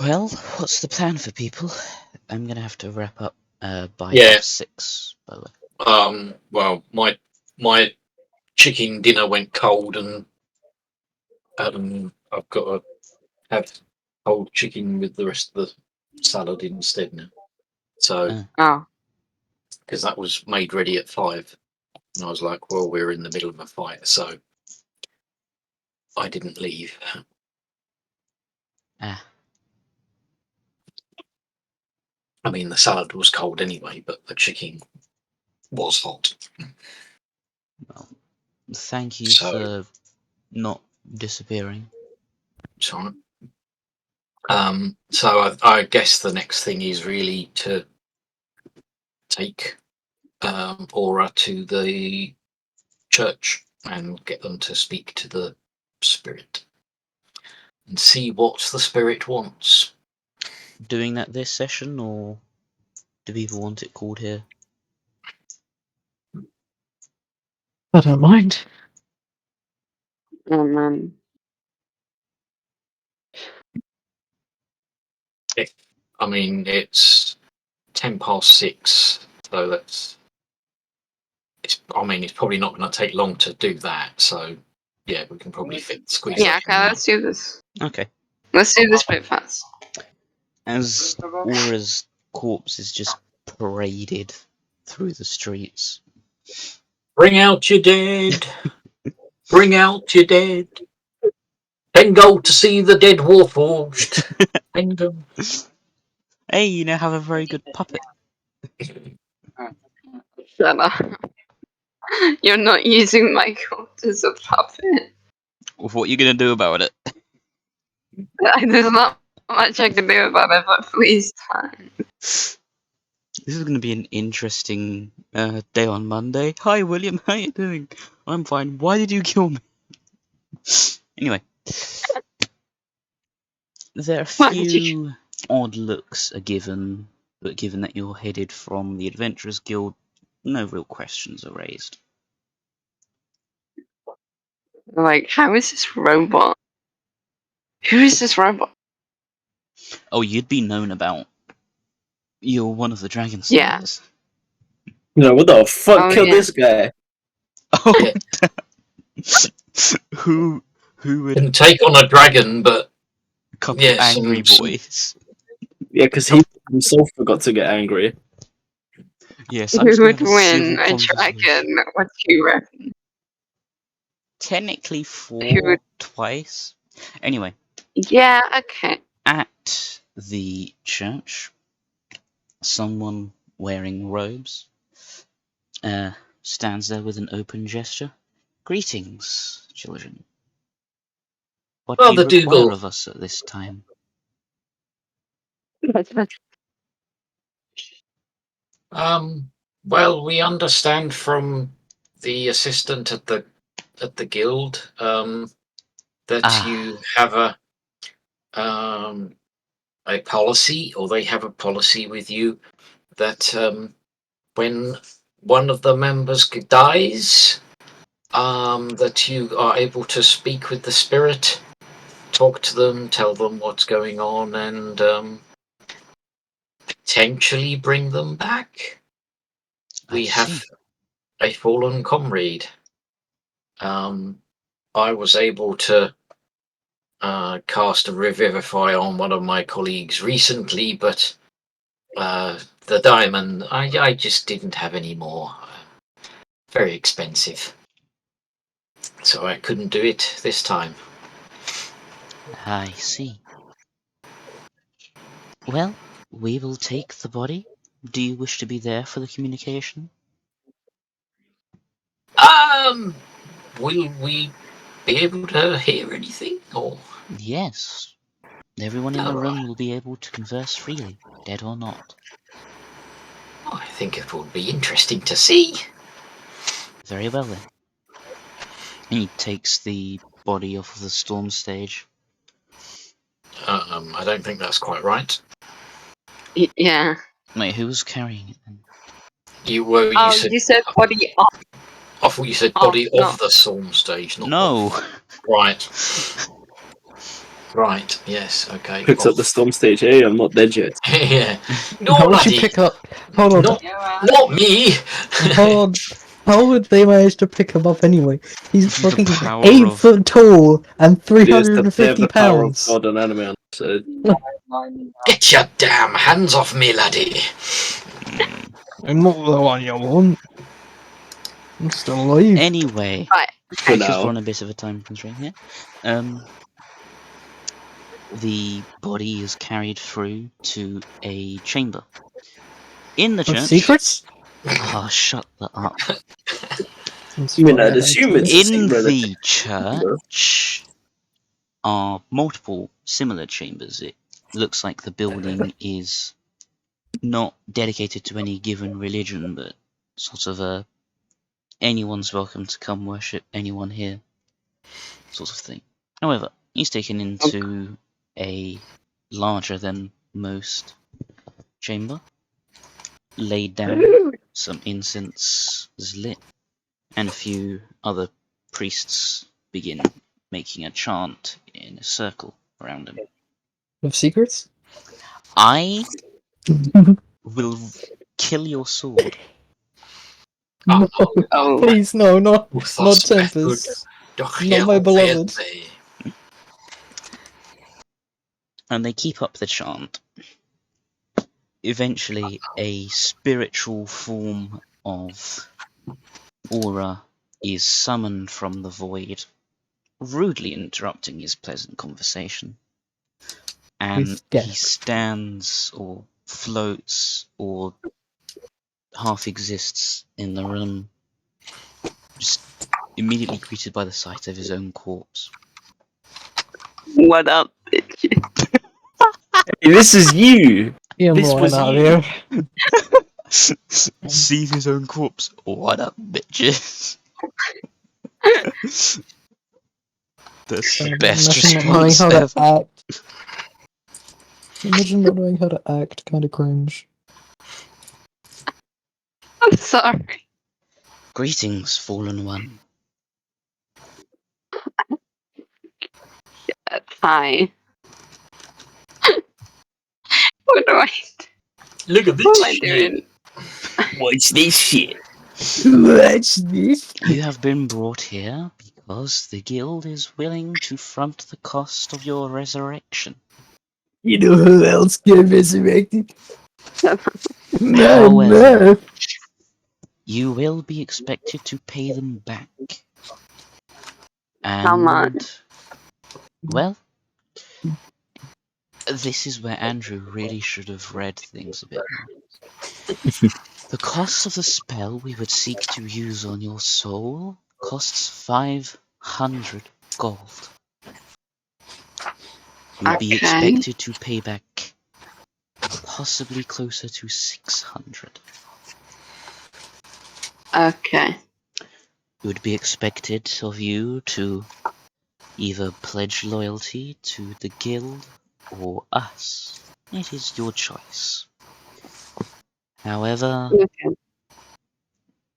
Well, what's the plan for people? I'm gonna have to wrap up by Yeah. 6:30, by the way. Well, my chicken dinner went cold, and I've got to have cold chicken with the rest of the salad instead now. So, Oh. because that was made ready at 5, and I was like, well, we're in the middle of a fight, so I didn't leave. Ah, I mean, the salad was cold anyway, but the chicken was hot. well, thank you So, for not disappearing. so, so I guess the next thing is really to take Aura to the church and get them to speak to the spirit and see what the spirit wants. Doing that this session, or do people want it called here? I don't mind. Oh man. I mean, it's 6:10, so that's. I mean, it's probably not going to take long to do that. So, yeah, we can probably squeeze Yeah, that in okay, now. let's do this. Okay. Let's do this bit fast. As Aura's corpse is just paraded through the streets. Bring out your dead. Bring out your dead. Then go to see the dead warforged. Then go. Hey, you now have a very good puppet. Shut up. You're not using my corpse as a puppet. What are you gonna do about it? There's not much I can do about it, but please time. This is gonna be an interesting day on Monday. Hi, William. How you doing? I'm fine. Why did you kill me? Anyway, there are a Why did you- few odd looks are given, but given that you're headed from the Adventurers Guild, no real questions are raised. Like, how is this robot? Who is this robot? Oh, you'd be known about. You're one of the Dragon Yeah. Slayers. No, what the fuck Oh, killed yeah. this guy? Oh, Yeah. who would Can take on a dragon, but a couple yeah, angry some boys? Yeah, because he himself forgot to get angry. Yes, I'm Who just gonna would have a win civil a conversation. dragon? What do you reckon? Technically Who 4 would- twice. Anyway, Yeah, okay. at the church, someone wearing robes stands there with an open gesture. Greetings, children. What do you Father require Dougal. of us at this time? Well, we understand from the assistant at the guild that you have a policy, or they have a policy with you, that when one of the members dies, that you are able to speak with the spirit, talk to them, tell them what's going on, and potentially bring them back. We have a fallen comrade. I was able to cast a Revivify on one of my colleagues recently, but the diamond, I just didn't have any more. very expensive. So I couldn't do it this time. I see. Well, we will take the body. Do you wish to be there for the communication? Will we be able to hear anything? Or Yes. Everyone in the Alright. room will be able to converse freely, dead or not. I think it would be interesting to see. Very well then. He takes the body off of the storm stage. I don't think that's quite right. Yeah. Wait, who was carrying it then? You Oh, said. you said body off. I thought you said Oh, body no. of the storm stage, not No! of. Right. Right. Yes. Okay. Picks up the storm stage. Hey, I'm not dead yet. Yeah. No, How would you laddie. pick up? Hold on. Not me. Hold on. How would they manage to pick him up anyway? He's The fucking power 8 of- foot tall and It is that they have 350 the power of pounds. God and anime on so Get your damn hands off me, laddie. I'm not the one you want. I'm still alive. Anyway, Right. for because we're now. on a bit of a time constraint here. The body is carried through to a chamber. In the With church... secrets? Oh, shut that up. That's I mean, what I I'd heard assume too. it's the In same relative. the church are multiple similar chambers. It looks like the building is not dedicated to any given religion, but sort of a anyone's welcome to come worship anyone here sort of thing. However, he's taken into a larger than most chamber, laid down, some incense is lit, and a few other priests begin making a chant in a circle around him. With secrets? I will kill your sword. No, Oh. please, no, not Wrthos Tempest. Doch Not my Hell beloved. Fede. And they keep up the chant. Eventually, a spiritual form of aura is summoned from the void, rudely interrupting his pleasant conversation. And He's he dead. stands or floats or half exists in the room, just immediately greeted by the sight of his own corpse. What up, bitch? Hey, this is you! Yeah, I'm This rolling was out of you. here. Sees his own corpse. What up, bitches? That's the best Imagine not knowing response how ever. to act. Imagine not knowing how to act. Kind of cringe. I'm sorry. Greetings, fallen one. That's fine. What do I? Look at What am I this shit. doing? What's this shit? What's this? You have been brought here because the guild is willing to front the cost of your resurrection. You know who else get resurrected? However, you will be expected to pay them back. How much? And, well, this is where Andrew really should have read things a bit more. The cost of the spell we would seek to use on your soul costs 500 gold. You would be Okay. expected to pay back possibly closer to 600. Okay. It would be expected of you to either pledge loyalty to the guild or us. It is your choice. However, Okay.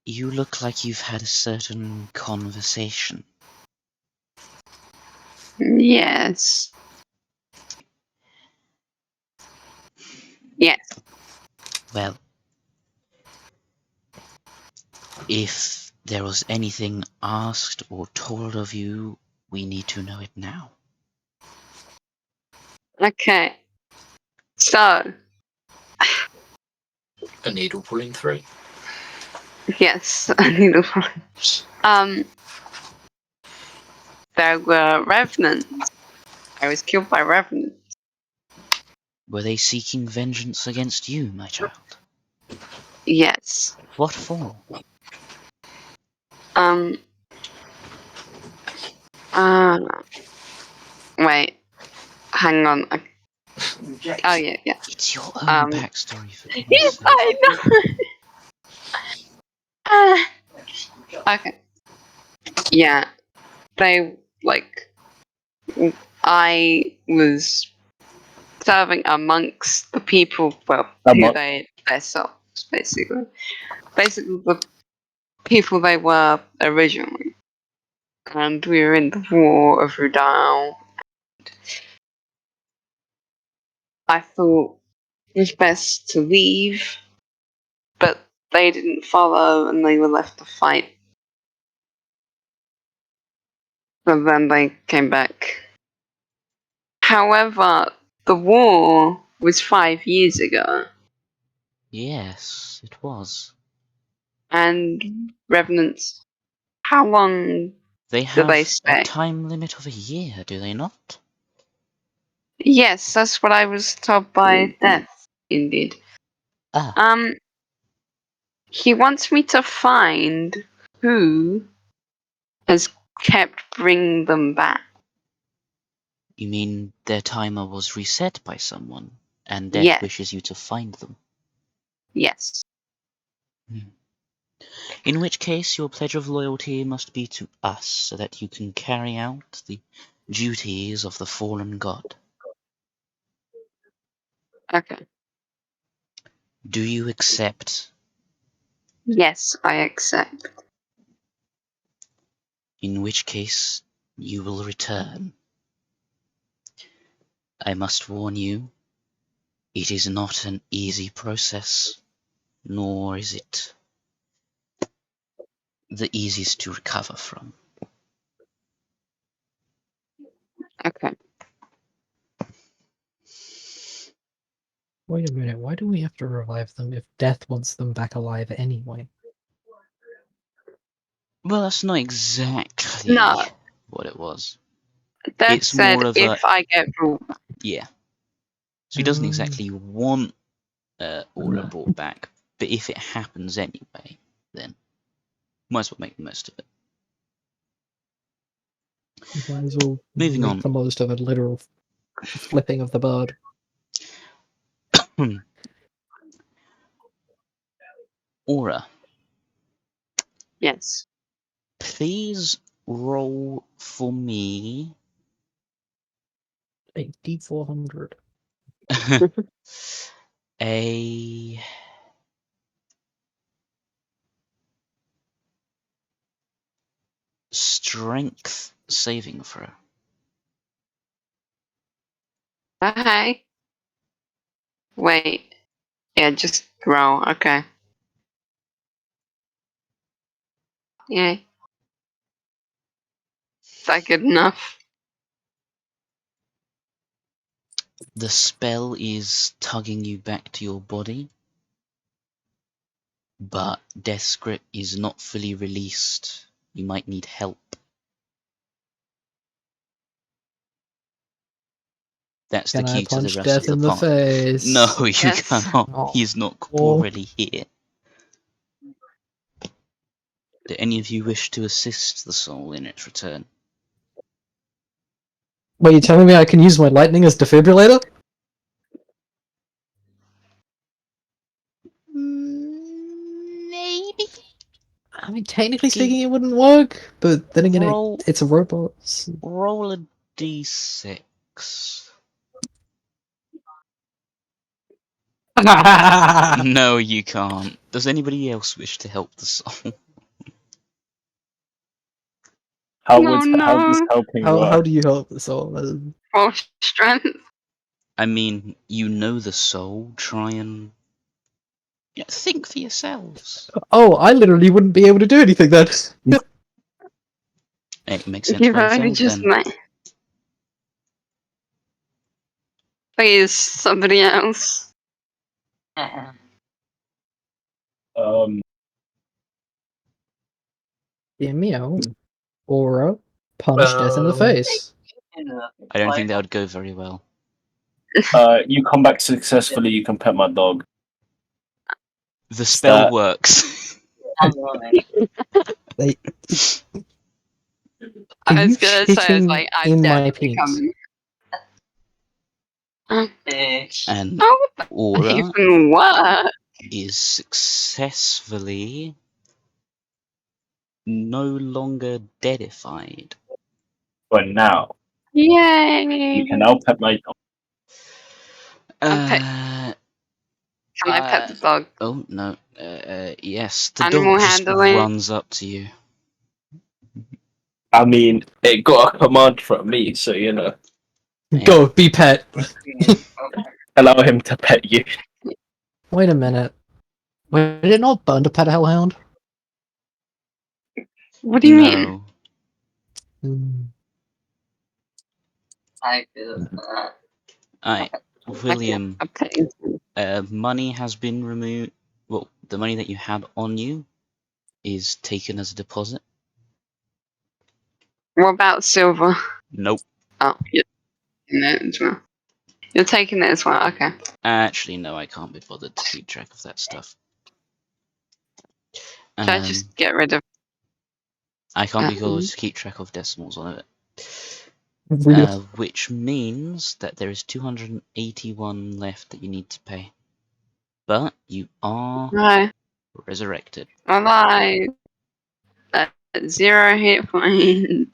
you look like you've had a certain conversation. Yes. Yes. Well, if there was anything asked or told of you, we need to know it now. Okay. So, A needle pulling through. Yes, I need a there were revenants. I was killed by revenants. Were they seeking vengeance against you, my child? Yes. What for? Uh, wait. Hang on. Oh yeah, yeah. It's your own Um. backstory, for goodness Yes, sake. I know. Okay. Yeah. They like. I was serving amongst the people, well, who their souls, basically. Basically, the people they were originally. And we were in the War of Rudal. I thought it was best to leave, but they didn't follow and they were left to fight. So then they came back. However, the war was 5 years ago, Yes, it was. and Revenants, how long They do they have a stay? time limit of a year, do they not? Yes, that's what I was told by Death, indeed. Ah, He wants me to find who has kept bringing them back. you mean their timer was reset by someone, and Death Yes, wishes you to find them? yes. In which case, your pledge of loyalty must be to us, so that you can carry out the duties of the fallen god. Okay. Do you accept? Yes, I accept. In which case, you will return. I must warn you, it is not an easy process, nor is it the easiest to recover from. Okay. Wait a minute, why do we have to revive them if Death wants them back alive anyway? Well, that's not exactly No, what it was. Death It's said more of a, if I get ruled. yeah. So he doesn't Um, exactly want Aura brought back, but if it happens anyway, then might as well make the most of it. Might as well Moving make on. the most of a literal flipping of the bird. Aura, Yes. please roll for me 8400. a strength saving throw. Okay. Wait. Yeah, just roll. Okay. Yeah. Is that good enough? The spell is tugging you back to your body, but Death's grip is not fully released. You might need help. That's the Can I key to the punch rest of Death the in the part. No, face? you Yes. cannot. Oh. He's not Oh. already here. Do any of you wish to assist the soul in its return? Wait, you telling me I can use my lightning as defibrillator? Maybe. I mean, technically Okay. speaking, it wouldn't work, but then again, Roll, it's a robot. So... roll a d6. No, you can't. Does anybody else wish to help the soul? How No, does no. helping how work? do you help the soul? Roll strength. I mean, you know the soul. Try and think for yourselves. Oh, I literally wouldn't be able to do anything then. It makes sense You've by only yourselves just then. met. Please, somebody else. Um, Hear me out. Aura, punch death in the face. I don't think that would go very well. You come back successfully. You can pet my dog. The spell that- works. Like, I are was you gonna say, I was shitting like, I'm in my definitely penis? coming. And Oh, Aura even worse. is successfully no longer deadified. For now, Yay! you can now pet my dog. Can I pet the dog? Oh no. Yes, the Animal dog just handling. runs up to you. I mean, it got a command from me, so you know, Go, be pet. allow him to pet you. Wait a minute. Did it not burn to pet a hellhound? What do you mean? No. Hmm. I feel that. Alright, William, I'm petting. money has been removed. Well, the money that you had on you is taken as a deposit. What about silver? Nope. Oh, you're taking it as well. You're taking it as well. Okay. Actually, no, I can't be bothered to keep track of that stuff. Should I just get rid of? I can't be bothered to keep track of decimals on it. Really? Which means that there is 281 left that you need to pay. But you are No, resurrected. I'm alive. At 0 hit point.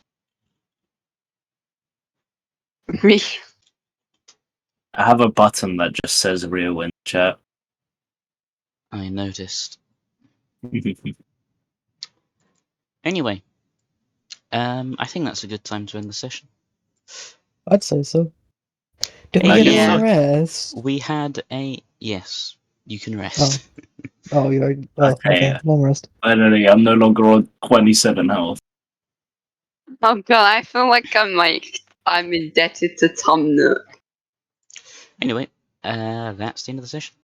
Me. I have a button that just says rear wind chat. I noticed. Anyway, I think that's a good time to end the session. I'd say so. Do we Hey, get yeah. a long rest? We had a yes. You can rest. Oh, you're. Oh, okay. Long rest. Finally, I'm no longer on 27 health. Oh god, I feel like I'm indebted to Tom Nook. Anyway, that's the end of the session.